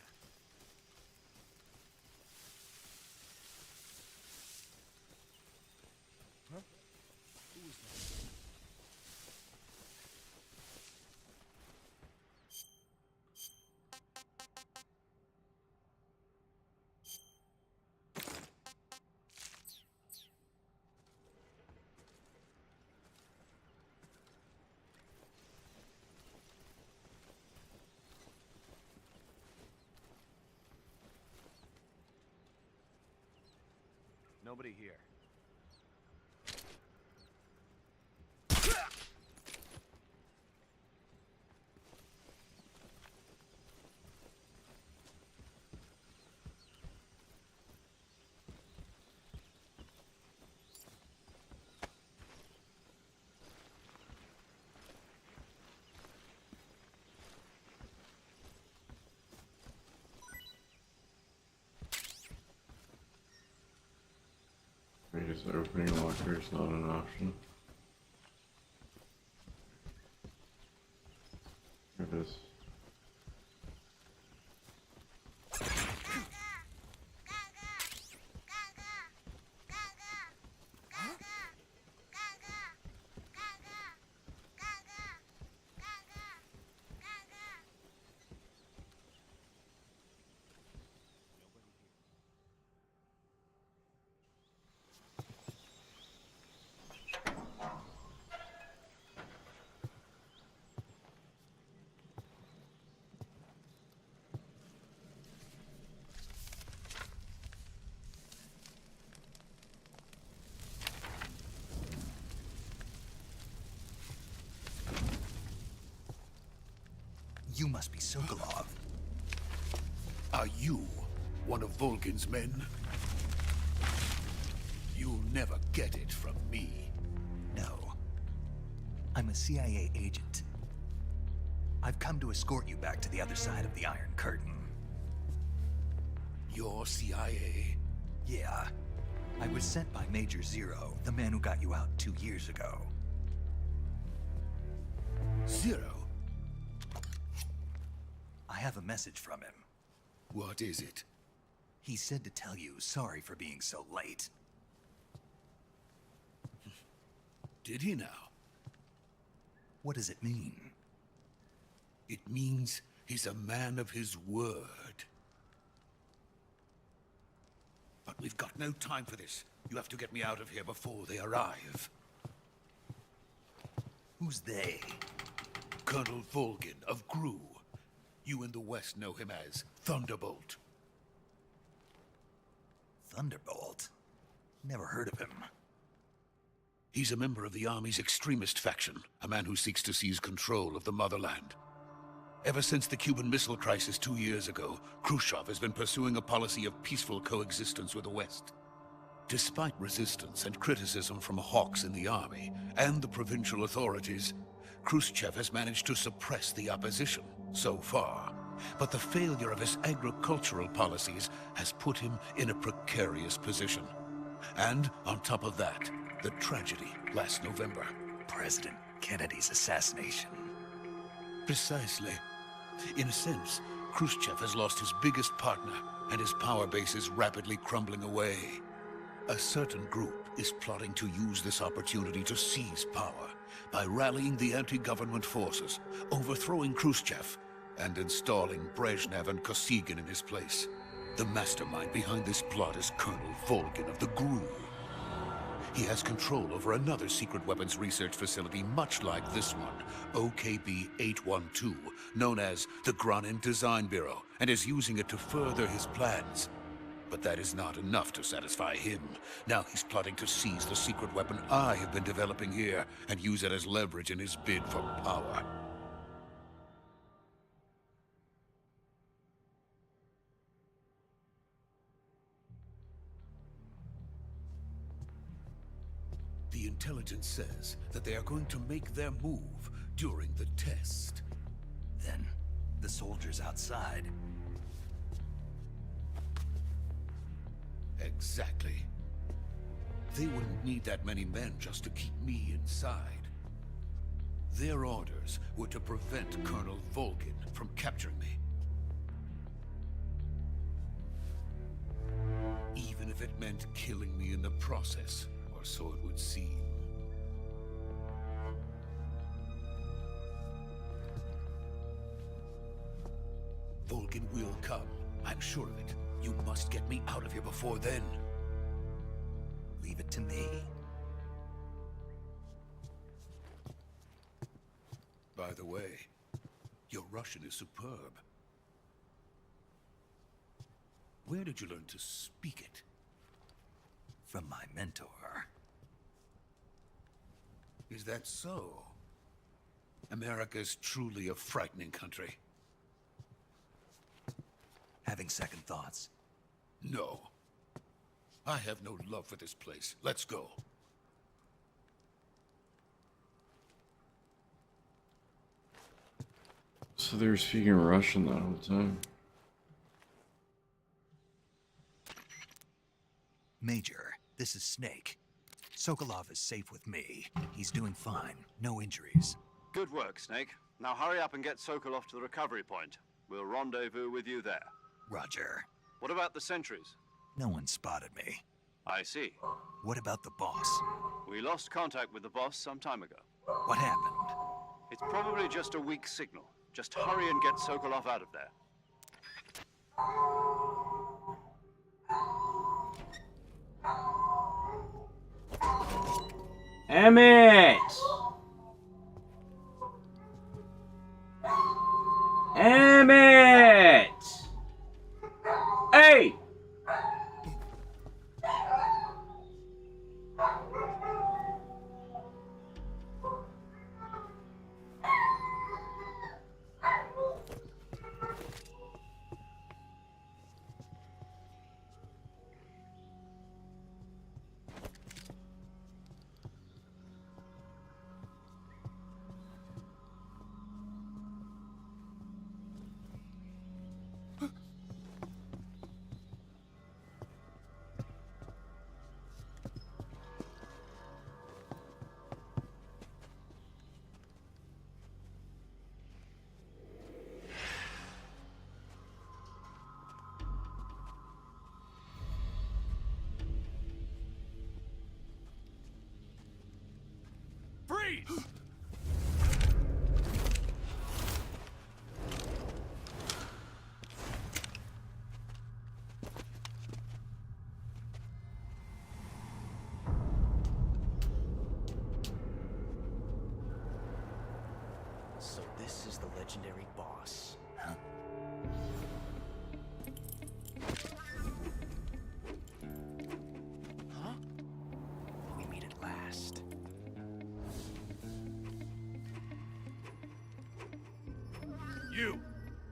Huh? Who is that? Nobody here. I guess opening locker is not an option. Here it is. You must be Sokolov. Are you one of Volgin's men? You'll never get it from me. No. I'm a CIA agent. I've come to escort you back to the other side of the Iron Curtain. You're CIA? Yeah. I was sent by Major Zero, the man who got you out 2 years ago. Zero? I have a message from him. What is it? He said to tell you sorry for being so late. Did he now? What does it mean? It means he's a man of his word. But we've got no time for this. You have to get me out of here before they arrive. Who's they? Colonel Volgin of GRU. You in the West know him as Thunderbolt. Thunderbolt? Never heard of him. He's a member of the Army's extremist faction, a man who seeks to seize control of the motherland. Ever since the Cuban Missile Crisis 2 years ago, Khrushchev has been pursuing a policy of peaceful coexistence with the West. Despite resistance and criticism from hawks in the army and the provincial authorities, Khrushchev has managed to suppress the opposition so far. But the failure of his agricultural policies has put him in a precarious position. And on top of that, the tragedy last November. President Kennedy's assassination. Precisely. In a sense, Khrushchev has lost his biggest partner, and his power base is rapidly crumbling away. A certain group is plotting to use this opportunity to seize power by rallying the anti-government forces, overthrowing Khrushchev, and installing Brezhnev and Kosygin in his place. The mastermind behind this plot is Colonel Volgin of the GRU. He has control over another secret weapons research facility much like this one, OKB-812, known as the Granin Design Bureau, and is using it to further his plans. But that is not enough to satisfy him. Now he's plotting to seize the secret weapon I have been developing here and use it as leverage in his bid for power. The intelligence says that they are going to make their move during the test. Then, the soldiers outside. Exactly. They wouldn't need that many men just to keep me inside. Their orders were to prevent Colonel Volgin from capturing me. Even if it meant killing me in the process, or so it would seem. Volgin will come. I'm sure of it. You must get me out of here before then. Leave it to me. By the way, your Russian is superb. Where did you learn to speak it? From my mentor. Is that so? America's truly a frightening country. Having second thoughts. No. I have no love for this place. Let's go. So they were speaking Russian that whole time. Major, this is Snake. Sokolov is safe with me. He's doing fine. No injuries. Good work, Snake. Now hurry up and get Sokolov to the recovery point. We'll rendezvous with you there. Roger. What about the sentries? No one spotted me. I see. What about the boss? We lost contact with the boss some time ago. What happened? It's probably just a weak signal. Just hurry and get Sokolov out of there. Emmett! Emmett! Hey! Freeze! So this is the legendary boss, huh? Huh? We meet at last.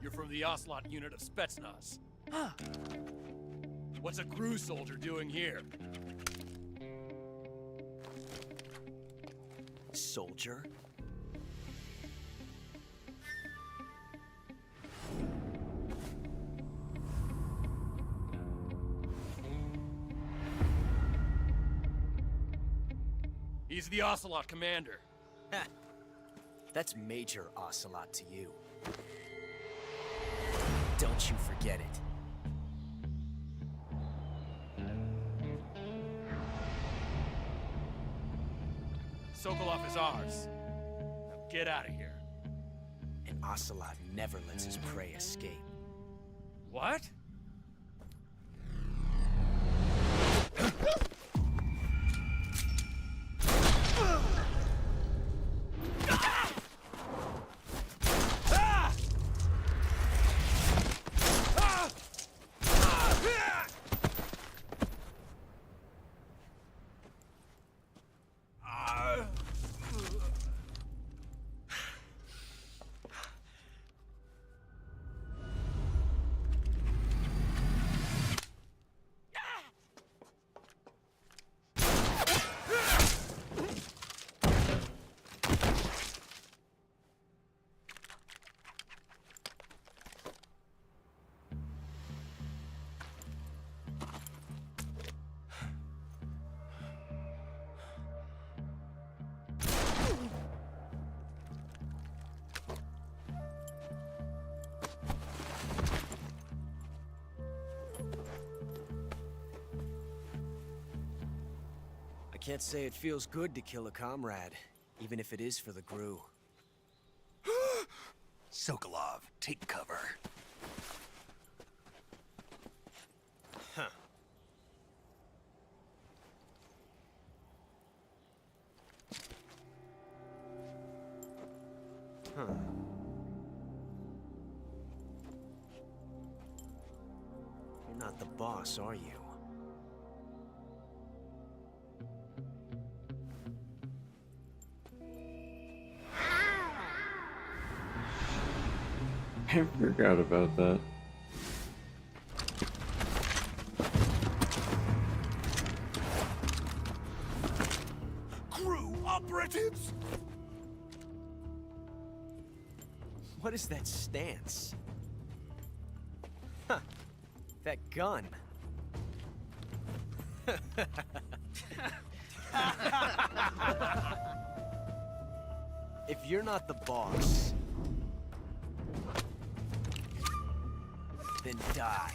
You're from the Ocelot unit of Spetsnaz. Huh. What's a crew soldier doing here? Soldier? He's the Ocelot commander. Ha! That's Major Ocelot to you. Don't you forget it. Sokolov is ours. Now get out of here. And Ocelot never lets his prey escape. What? I can't say it feels good to kill a comrade, even if it is for the Gru. Sokolov, take cover. Huh. Huh. You're not the boss, are you? I forgot about that. Crew operatives! What is that stance? Huh. That gun. If you're not the boss, then die.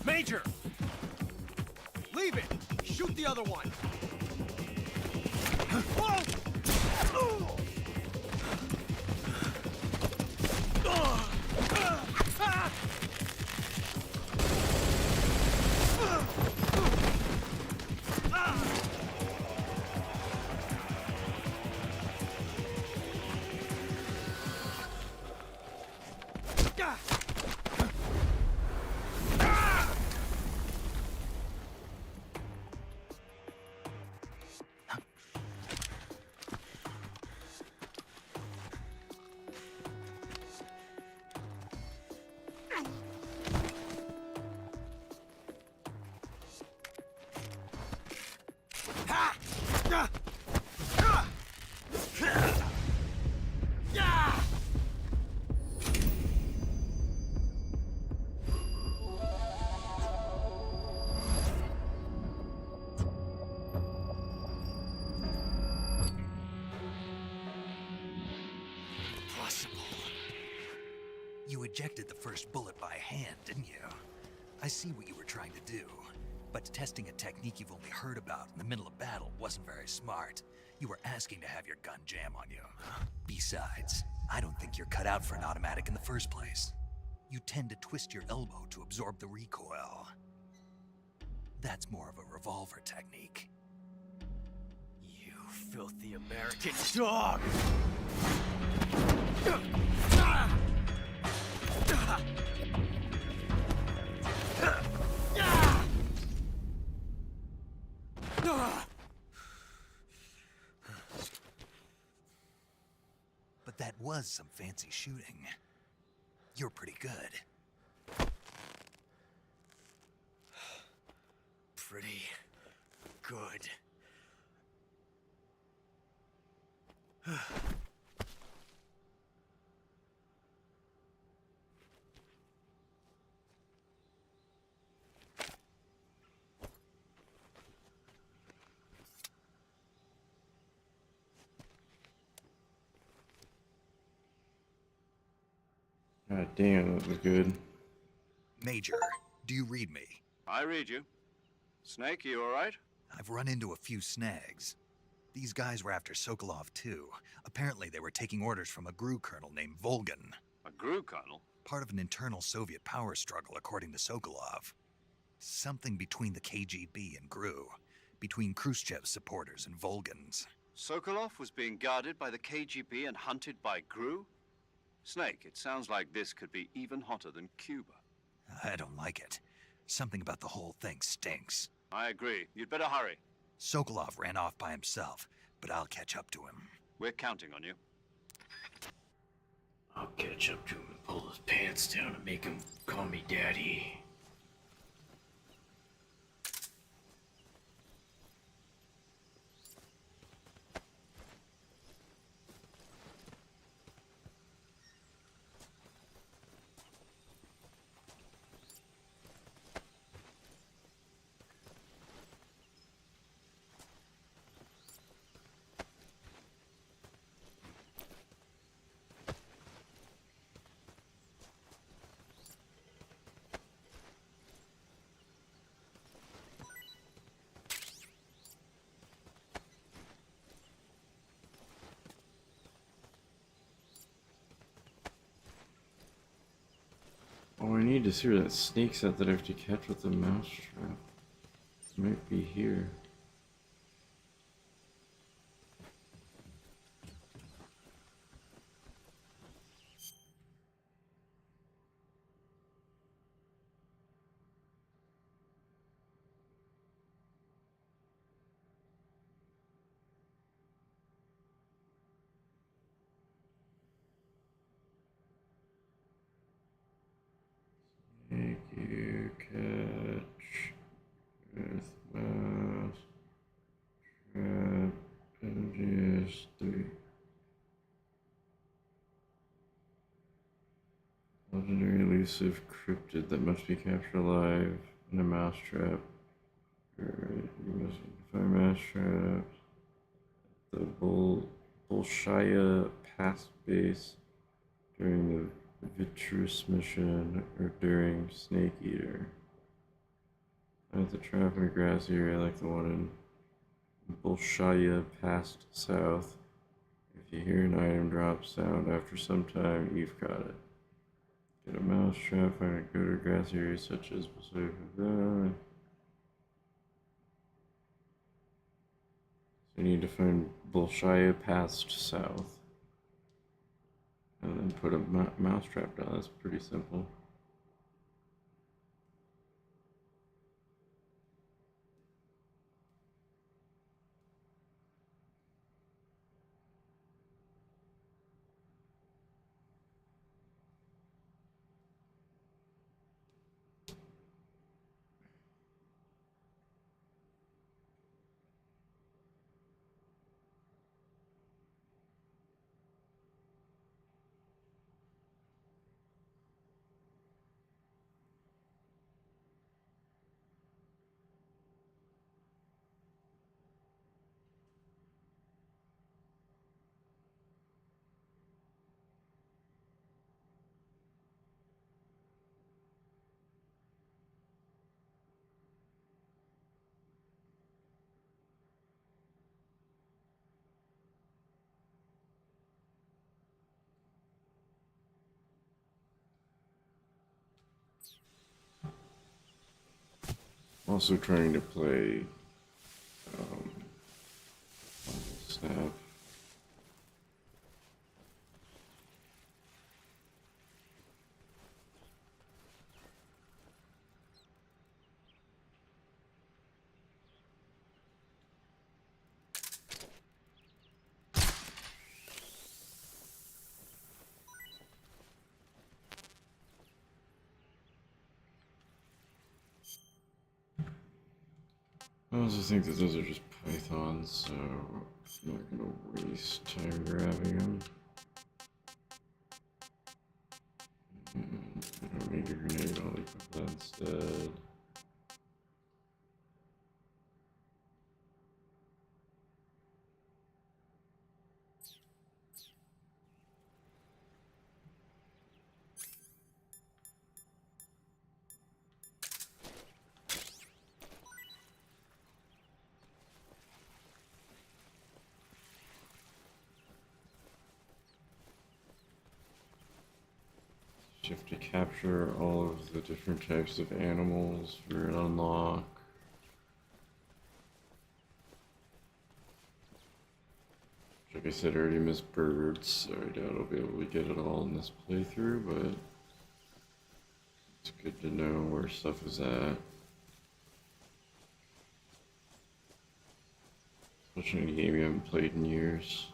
Major! Leave it! Shoot the other one! You ejected the first bullet by hand, didn't you? I see what you were trying to do. But testing a technique you've only heard about in the middle of battle wasn't very smart. You were asking to have your gun jam on you. Besides, I don't think you're cut out for an automatic in the first place. You tend to twist your elbow to absorb the recoil. That's more of a revolver technique. You filthy American dog! But that was some fancy shooting. You're pretty good. Pretty good. God damn, that was good. Major, do you read me? I read you. Snake, you all right? I've run into a few snags. These guys were after Sokolov too. Apparently they were taking orders from a GRU colonel named Volgan. A GRU colonel? Part of an internal Soviet power struggle, according to Sokolov. Something between the KGB and GRU. Between Khrushchev's supporters and Volgan's. Sokolov was being guarded by the KGB and hunted by GRU? Snake, it sounds like this could be even hotter than Cuba. I don't like it. Something about the whole thing stinks. I agree. You'd better hurry. Sokolov ran off by himself, but I'll catch up to him. We're counting on you. I'll catch up to him and pull his pants down and make him call me daddy. need to see where that snake's at that I have to catch with the mouse trap. It might be here. Snake you catch with mouse trap MGS3. Legendary elusive cryptid that must be captured alive in a mouse trap. Alright, you must find mouse traps. The Bolshaya Pass base during the Vitrus mission or during Snake Eater. At the trap in a grass area like the one in Bolshaya Pass South. If you hear an item drop sound after some time, you've got it. Get a mouse trap, find a good or grass area such as So you need to find Bolshaya Pass South. And then put a mouse trap down. That's pretty simple. Also trying to play Snap. I also think that those are just pythons, so I'm not gonna waste time grabbing them. I don't need a grenade, I'll equip that instead. You have to capture all of the different types of animals for an unlock. Like I said, I already missed birds, so I doubt I'll be able to get it all in this playthrough, but it's good to know where stuff is at. Especially in a game you haven't played in years.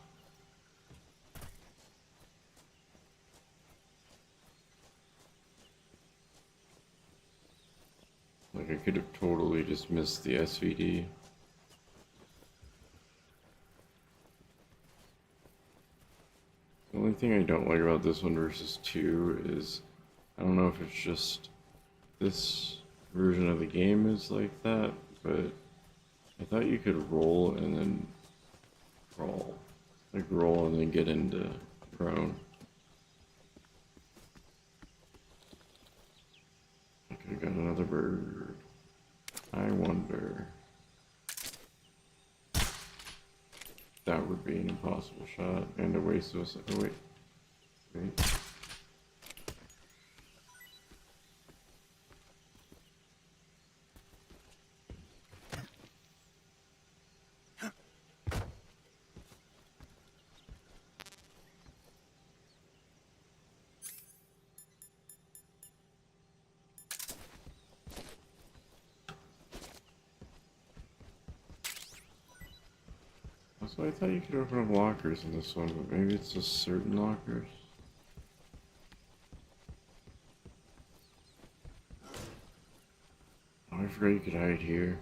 Like, I could have totally just missed the SVD. The only thing I don't like about this one versus 2 is, I don't know if it's just this version of the game is like that, but I thought you could roll and then crawl. Like, roll and then get into prone. I could have got another bird. I wonder. That would be an impossible shot and a waste of. Oh wait. So I thought you could open up lockers in this one, but maybe it's just certain lockers. Oh, I forgot you could hide here.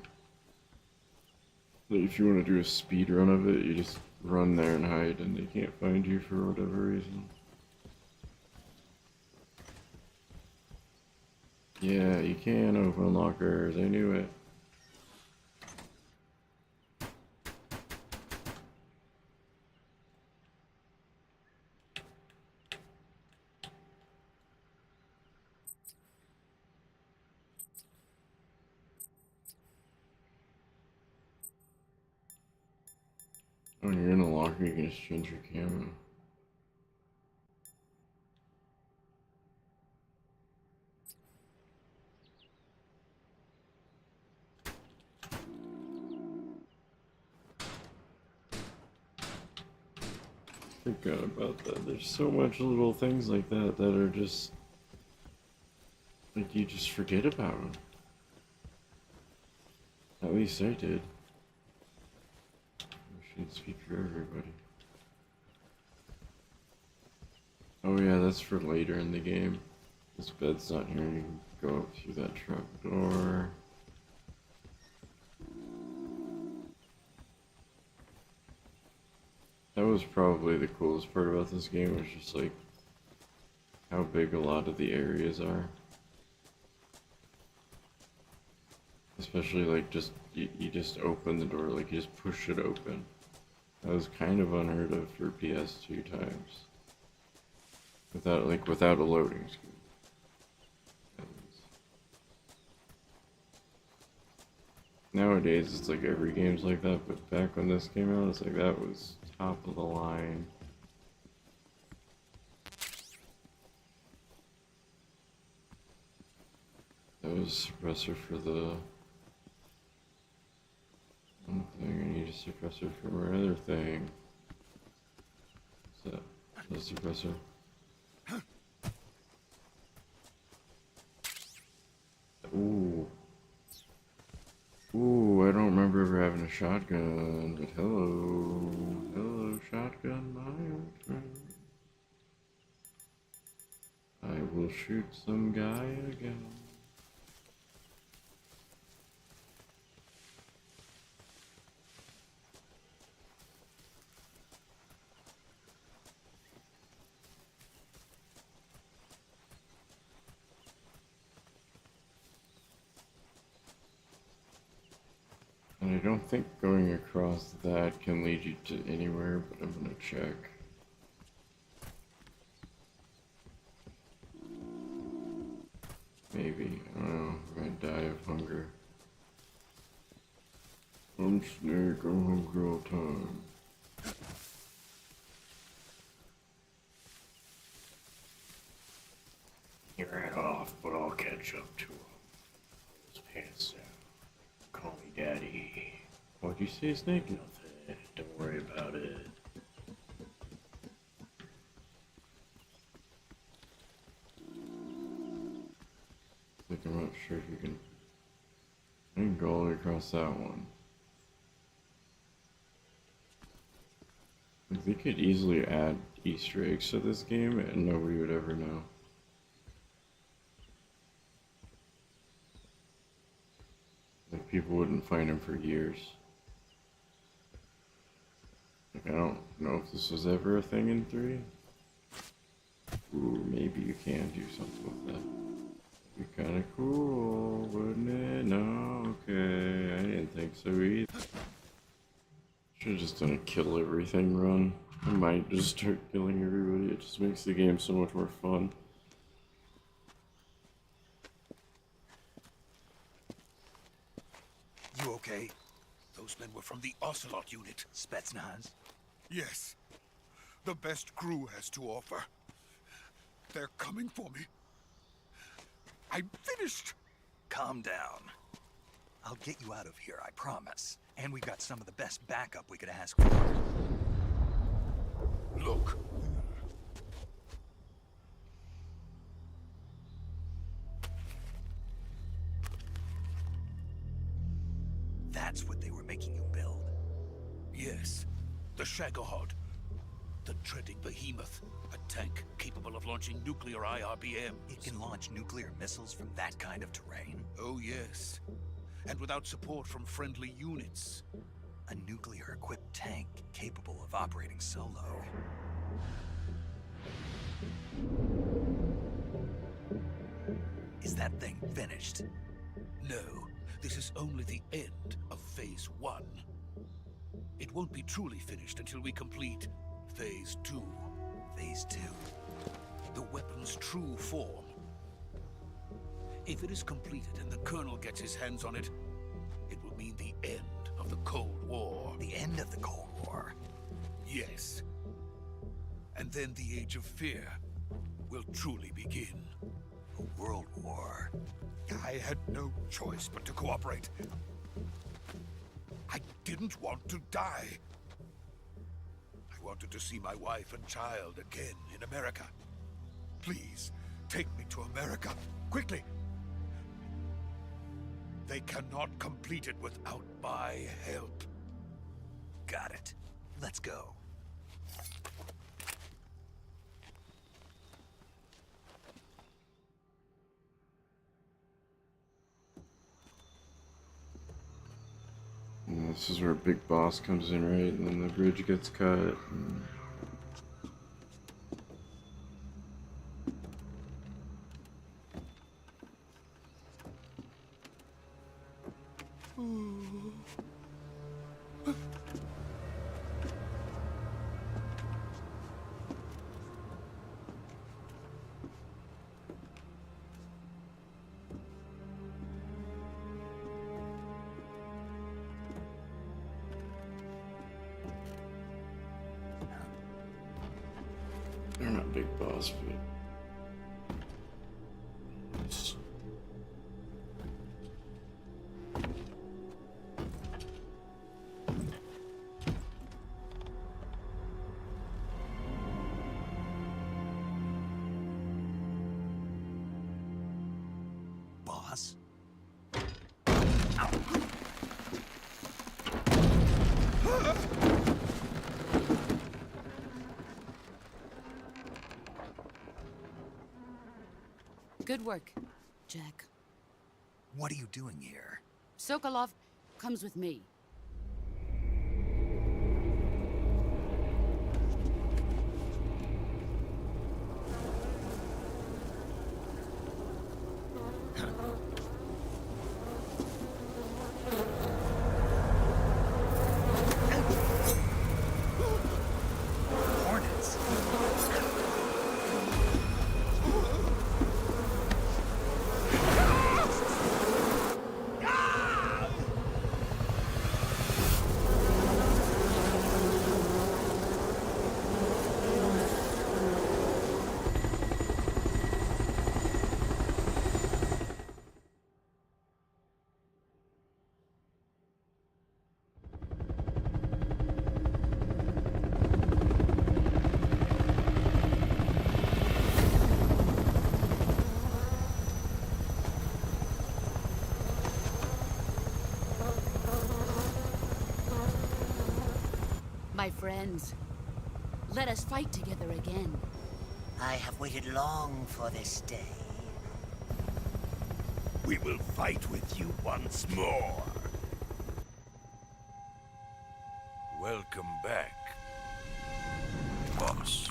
Like, if you want to do a speed run of it, you just run there and hide, and they can't find you for whatever reason. Yeah, you can open lockers. I knew it. When you're in a locker, you can just change your camo. Forgot about that. There's so much little things like that that are just like you just forget about them. At least I did. I shouldn't speak for everybody. Oh yeah, that's for later in the game. This bed's not here. You can go up through that trap door. That was probably the coolest part about this game, was just like how big a lot of the areas are. Especially like just, you just open the door, like you just push it open. That was kind of unheard of for PS2 times. Without a loading screen. Nowadays it's like every game's like that, but back when this came out, it's like that was top of the line. That was a suppressor for the one thing. I need a suppressor for my other thing. What's that? The suppressor. Ooh. Ooh, I don't remember ever having a shotgun, but hello. Hello, shotgun, my old friend. I will shoot some guy again. And I don't think going across that can lead you to anywhere, but I'm gonna check. Maybe, I don't know, I might die of hunger. I'm Snake, I'm hungry all the time. He ran off, but I'll catch up to him. His pants down. Call me Daddy. What'd you say, Snake? Nothing. Don't worry about it. Like, I'm not sure if you can. I can go all the way across that one. Like, they could easily add Easter eggs to this game and nobody would ever know. Like, people wouldn't find them for years. Like, I don't know if this was ever a thing in 3. Ooh, maybe you can do something with that. Be kind of cool, wouldn't it? No, okay, I didn't think so either. Should have just done a kill everything run. I might just start killing everybody. It just makes the game so much more fun. You okay? Those men were from the Ocelot unit. Spetsnaz? Yes. The best crew has to offer. They're coming for me. I'm finished. Calm down. I'll get you out of here, I promise. And we've got some of the best backup we could ask for. Look. That's what they were making you build. Yes. The Shagohod. The treading behemoth. A tank capable of launching nuclear IRBM. It can launch nuclear missiles from that kind of terrain? Oh, yes. And without support from friendly units. A nuclear-equipped tank capable of operating solo. Is that thing finished? No, this is only the end of Phase 1. It won't be truly finished until we complete Phase 2. Phase 2? The weapon's true form. If it is completed and the Colonel gets his hands on it, it will mean the end of the Cold War. The end of the Cold War? Yes. And then the Age of Fear will truly begin. A world war? I had no choice but to cooperate. I didn't want to die. I wanted to see my wife and child again in America. Please, take me to America, quickly. They cannot complete it without my help. Got it. Let's go. And this is where Big Boss comes in, right? And then the bridge gets cut. They're not Big Boss, but... Boss? Good work, Jack. What are you doing here? Sokolov comes with me. Hornets? My friends, let us fight together again. I have waited long for this day. We will fight with you once more. Welcome back, boss.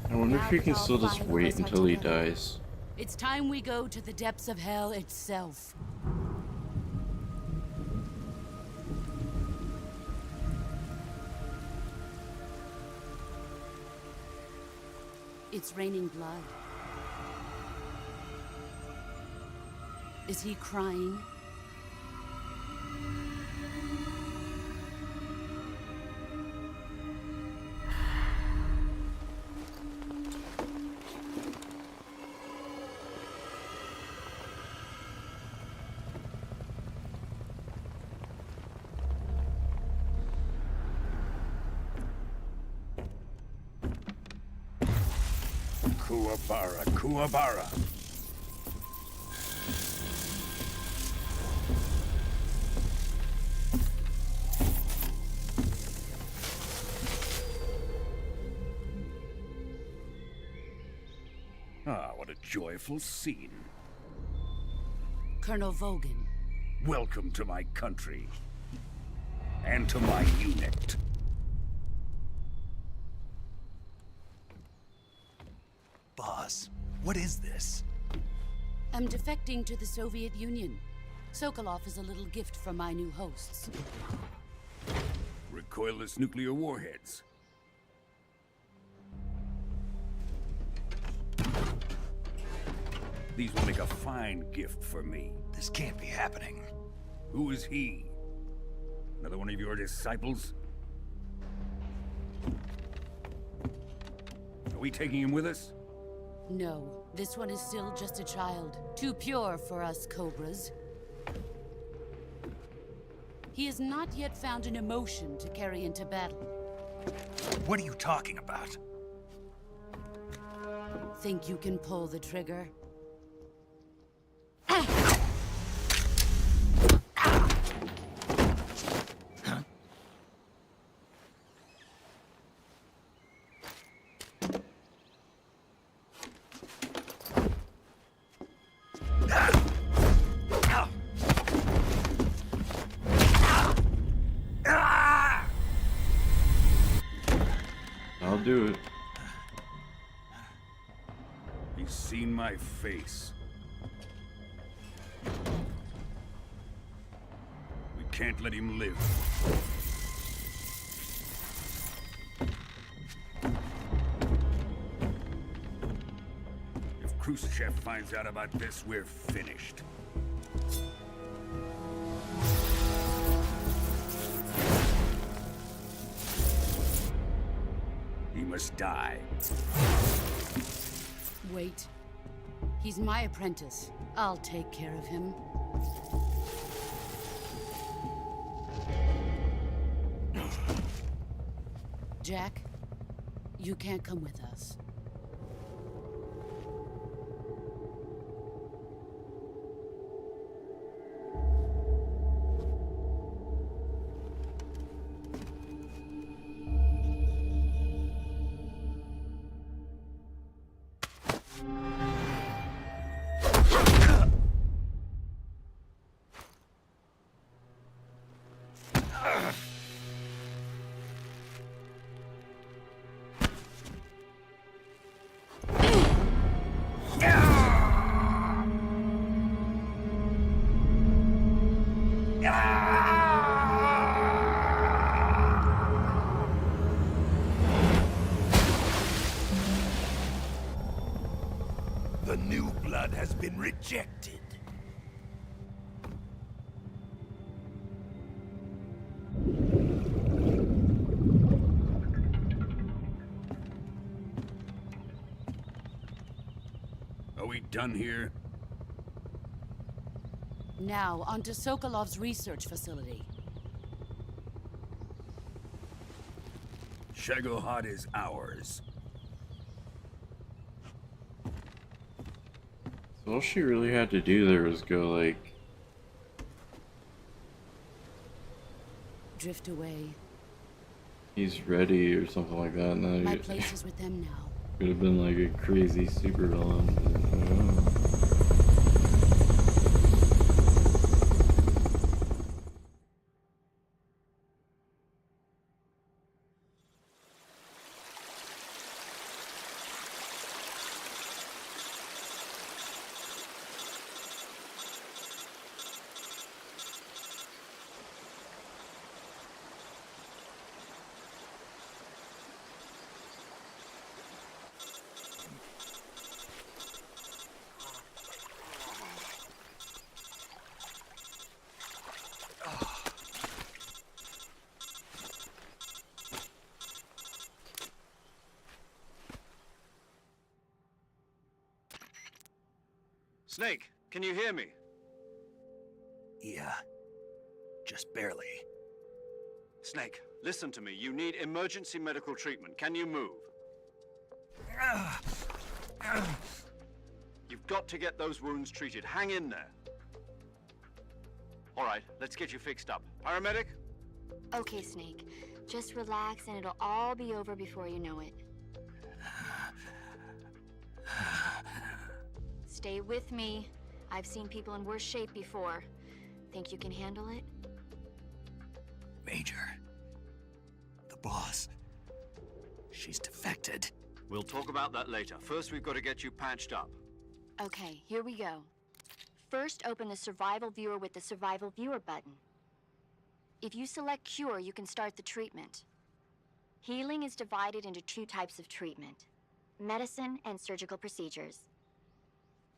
I wonder Now if we can all still just 5 of wait us are until he together. dies. It's time we go to the depths of hell itself. It's raining blood. Is he crying? Kuwabara, Kuwabara. Ah, what a joyful scene. Colonel Vogan. Welcome to my country. And to my unit. Boss, what is this? I'm defecting to the Soviet Union. Sokolov is a little gift from my new hosts. Recoilless nuclear warheads. These will make a fine gift for me. This can't be happening. Who is he? Another one of your disciples? Are we taking him with us? No, this one is still just a child. Too pure for us Cobras. He has not yet found an emotion to carry into battle. What are you talking about? Think you can pull the trigger? I'll do it. He's seen my face. We can't let him live. If Khrushchev finds out about this, we're finished. He must die. Wait. He's my apprentice. I'll take care of him. Jack, you can't come with us. The new blood has been rejected. Are we done here? Now, onto Sokolov's research facility. Shagohod is ours. So all she really had to do there was go like, Drift away. he's ready or something like that, and then My it place is with them now. could have been like a crazy supervillain. But, Snake, can you hear me? Yeah. Just barely. Snake, listen to me. You need emergency medical treatment. Can you move? You've got to get those wounds treated. Hang in there. All right, let's get you fixed up. Paramedic? Okay, Snake. Just relax and it'll all be over before you know it. Stay with me. I've seen people in worse shape before. Think you can handle it? Major. The boss. She's defected. We'll talk about that later. First, we've got to get you patched up. Okay, here we go. First, open the Survival Viewer with the Survival Viewer button. If you select Cure, you can start the treatment. Healing is divided into 2 types of treatment: medicine and surgical procedures.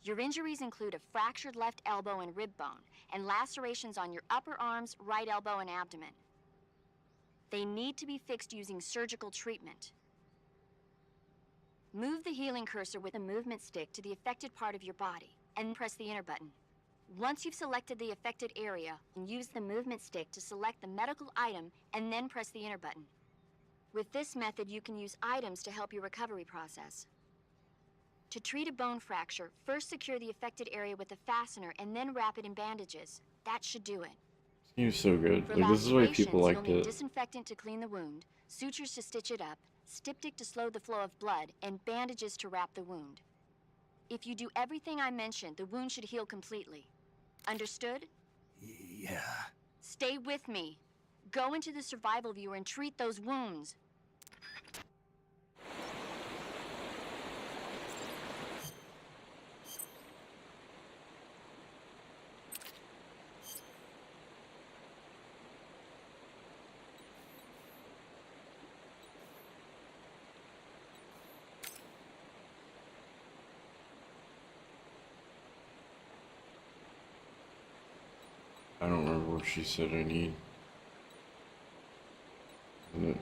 Your injuries include a fractured left elbow and rib bone, and lacerations on your upper arms, right elbow, and abdomen. They need to be fixed using surgical treatment. Move the healing cursor with a movement stick to the affected part of your body, and press the enter button. Once you've selected the affected area, use the movement stick to select the medical item, and then press the enter button. With this method, you can use items to help your recovery process. To treat a bone fracture, first secure the affected area with a fastener, and then wrap it in bandages. That should do it. Seems so good. For Like, this is why lacerations, people you'll liked need it. disinfectant to clean the wound, sutures to stitch it up, styptic to slow the flow of blood, and bandages to wrap the wound. If you do everything I mentioned, the wound should heal completely. Understood? Yeah. Stay with me. Go into the Survival Viewer and treat those wounds. I don't remember what she said I need. Isn't it?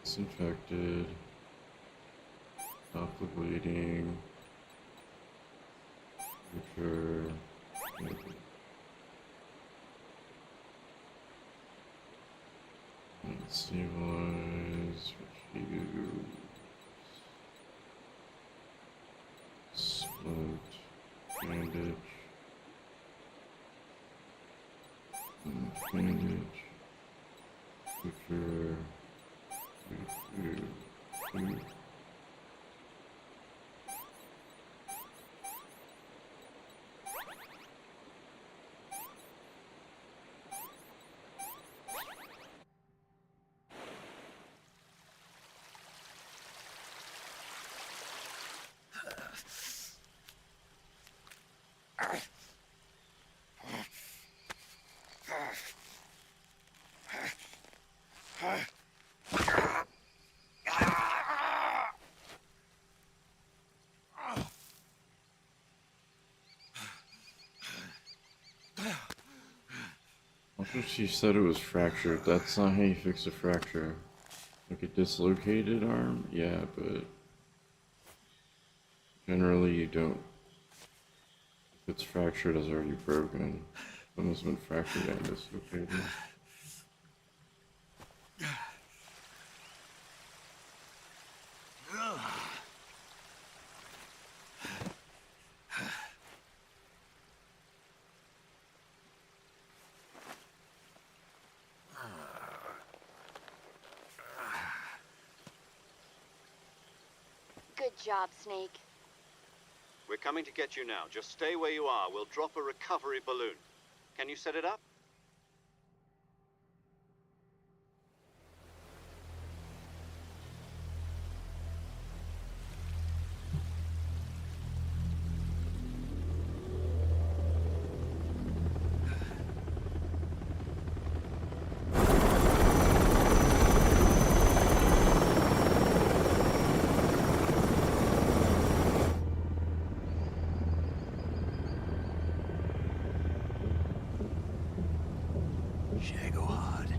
Disinfected. Stop the bleeding. Suture. Stabilize. Refuse. Splint. Bandage. Bandage. Suture. Also, she said it was fractured. That's not how you fix a fracture. Like a dislocated arm? Yeah, but generally you don't. If it's fractured, it's already broken. One has been fractured and dislocated. Good job, Snake. We're coming to get you now. Just stay where you are. We'll drop a recovery balloon. Can you set it up? Shagohod.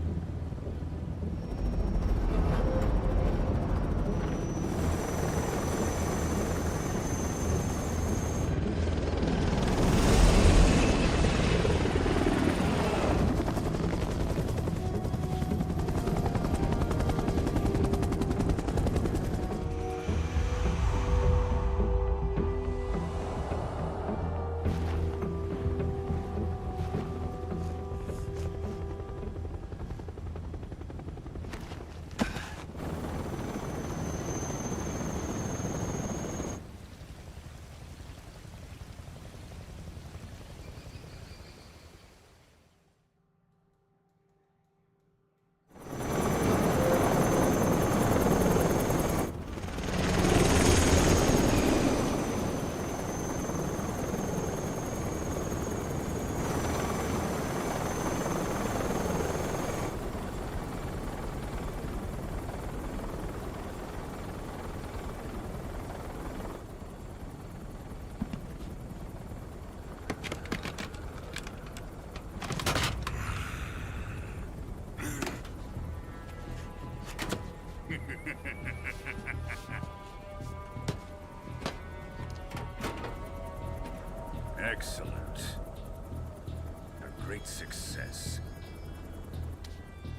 great success.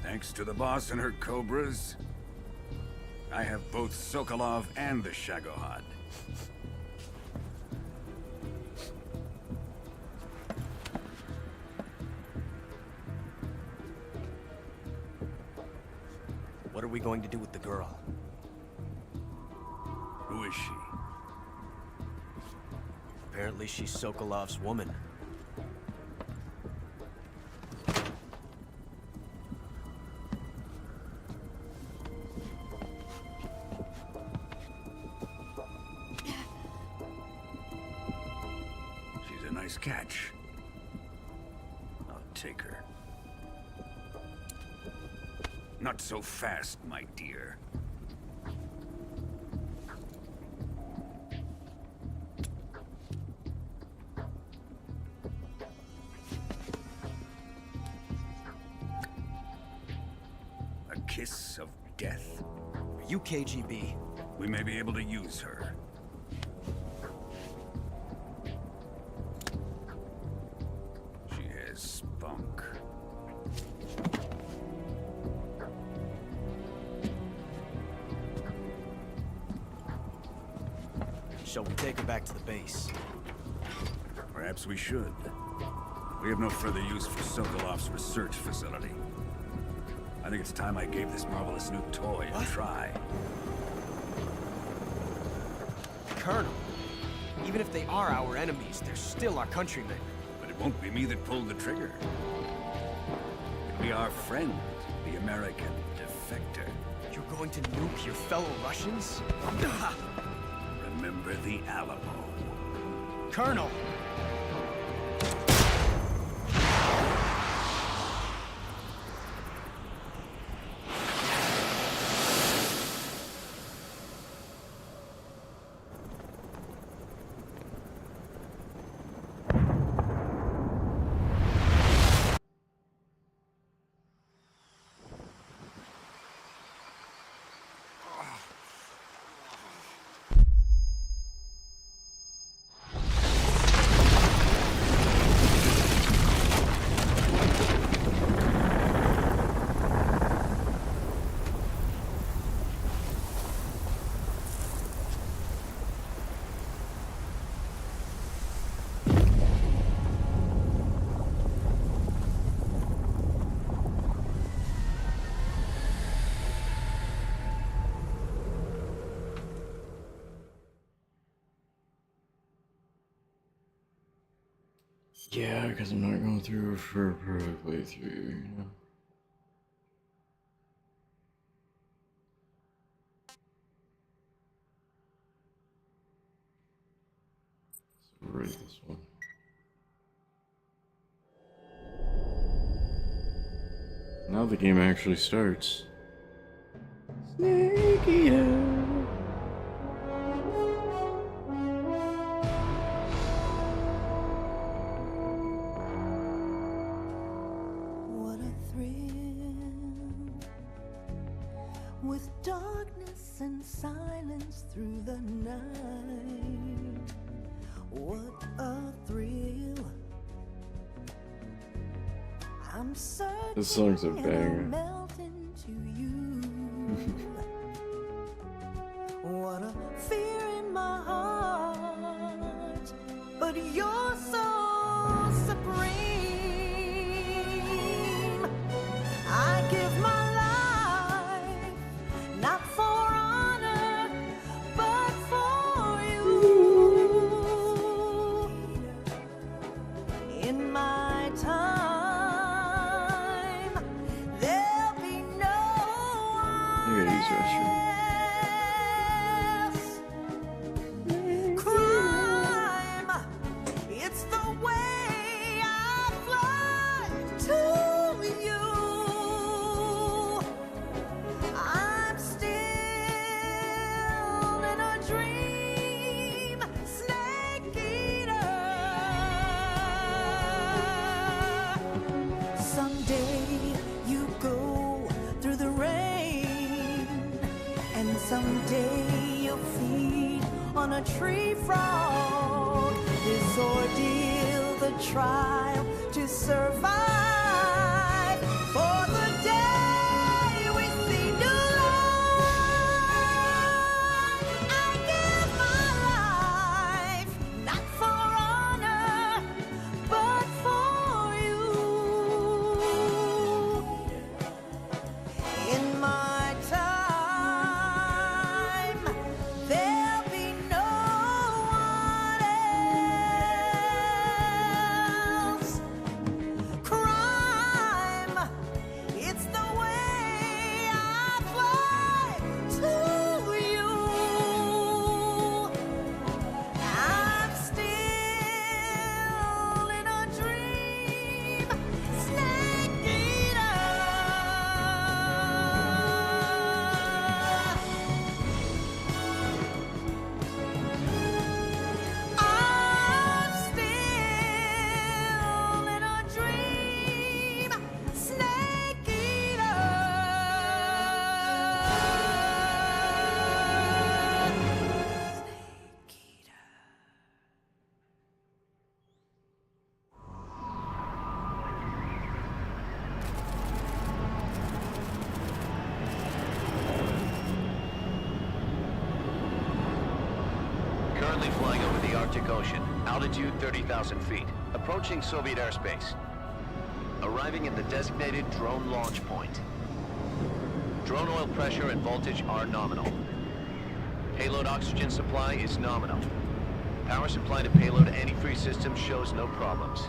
Thanks to the boss and her cobras, I have both Sokolov and the Shagohod. What are we going to do with the girl? Who is she? Apparently she's Sokolov's woman. She's a nice catch. I'll take her. Not so fast, my dear. A kiss of death? Are you KGB? We may be able to use her. She has spunk. Shall we take her back to the base? Perhaps we should. We have no further use for Sokolov's research facility. I think it's time I gave this marvelous new toy a try. Colonel, even if they are our enemies, they're still our countrymen. But it won't be me that pulled the trigger. It'll be our friend, the American defector. You're going to nuke your fellow Russians? Remember the Alamo. Colonel! Yeah, because I'm not going through for a pro playthrough, you know? So rate this one. Now the game actually starts. Snake Eater. With darkness and silence through the night, what a thrill. I'm certain This song's a I'll banger. melt into you. What a fear in my heart, but you're so supreme. I give my not for honor, but for you. In my time, there'll be no one else. Crime, it's the way I fly to you. I'm still in a dream, Snake Eater. Someday you go through the rain, and someday you'll feed on a tree frog. This ordeal, the trial to survive. Arctic Ocean. Altitude 30,000 feet. Approaching Soviet airspace. Arriving at the designated drone launch point. Drone oil pressure and voltage are nominal. Payload oxygen supply is nominal. Power supply to payload antifreeze system shows no problems.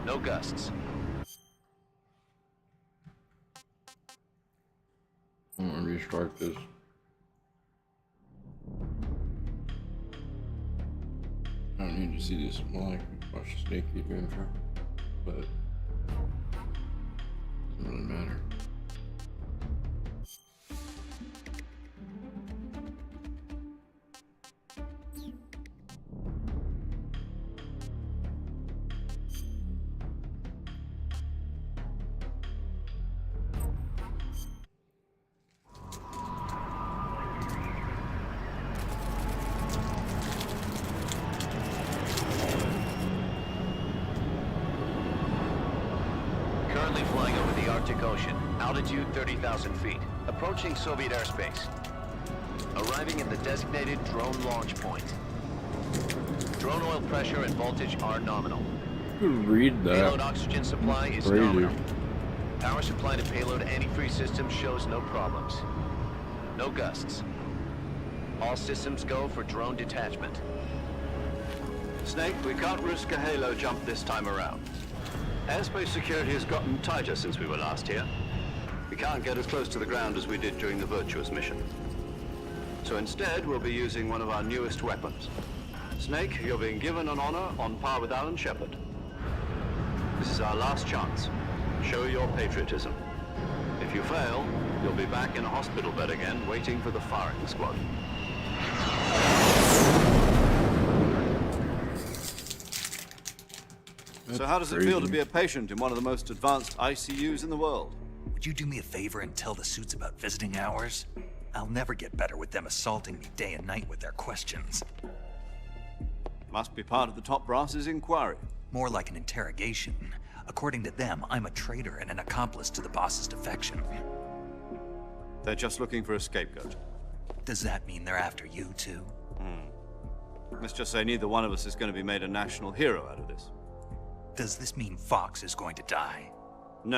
No gusts. I'm gonna restart this. I don't need to see this while I watch Snake keep intro, but it doesn't really matter. Currently flying over the Arctic Ocean. Altitude 30,000 feet. Approaching Soviet airspace. Arriving at the designated drone launch point. Drone oil pressure and voltage are nominal. Read that. Payload oxygen supply is Crazy. nominal. Power supply to payload antifreeze system shows no problems. No gusts. All systems go for drone detachment. Snake, we can't risk a halo jump this time around. Airspace security has gotten tighter since we were last here. We can't get as close to the ground as we did during the Virtuous mission. So instead, we'll be using one of our newest weapons. Snake, you're being given an honor on par with Alan Shepard. This is our last chance. Show your patriotism. If you fail, you'll be back in a hospital bed again, waiting for the firing squad. So how does it feel to be a patient in one of the most advanced ICUs in the world? Would you do me a favor and tell the suits about visiting hours? I'll never get better with them assaulting me day and night with their questions. Must be part of the top brass's inquiry. More like an interrogation. According to them, I'm a traitor and an accomplice to the boss's defection. They're just looking for a scapegoat. Does that mean they're after you too? Let's just say neither one of us is going to be made a national hero out of this. Does this mean Fox is going to die?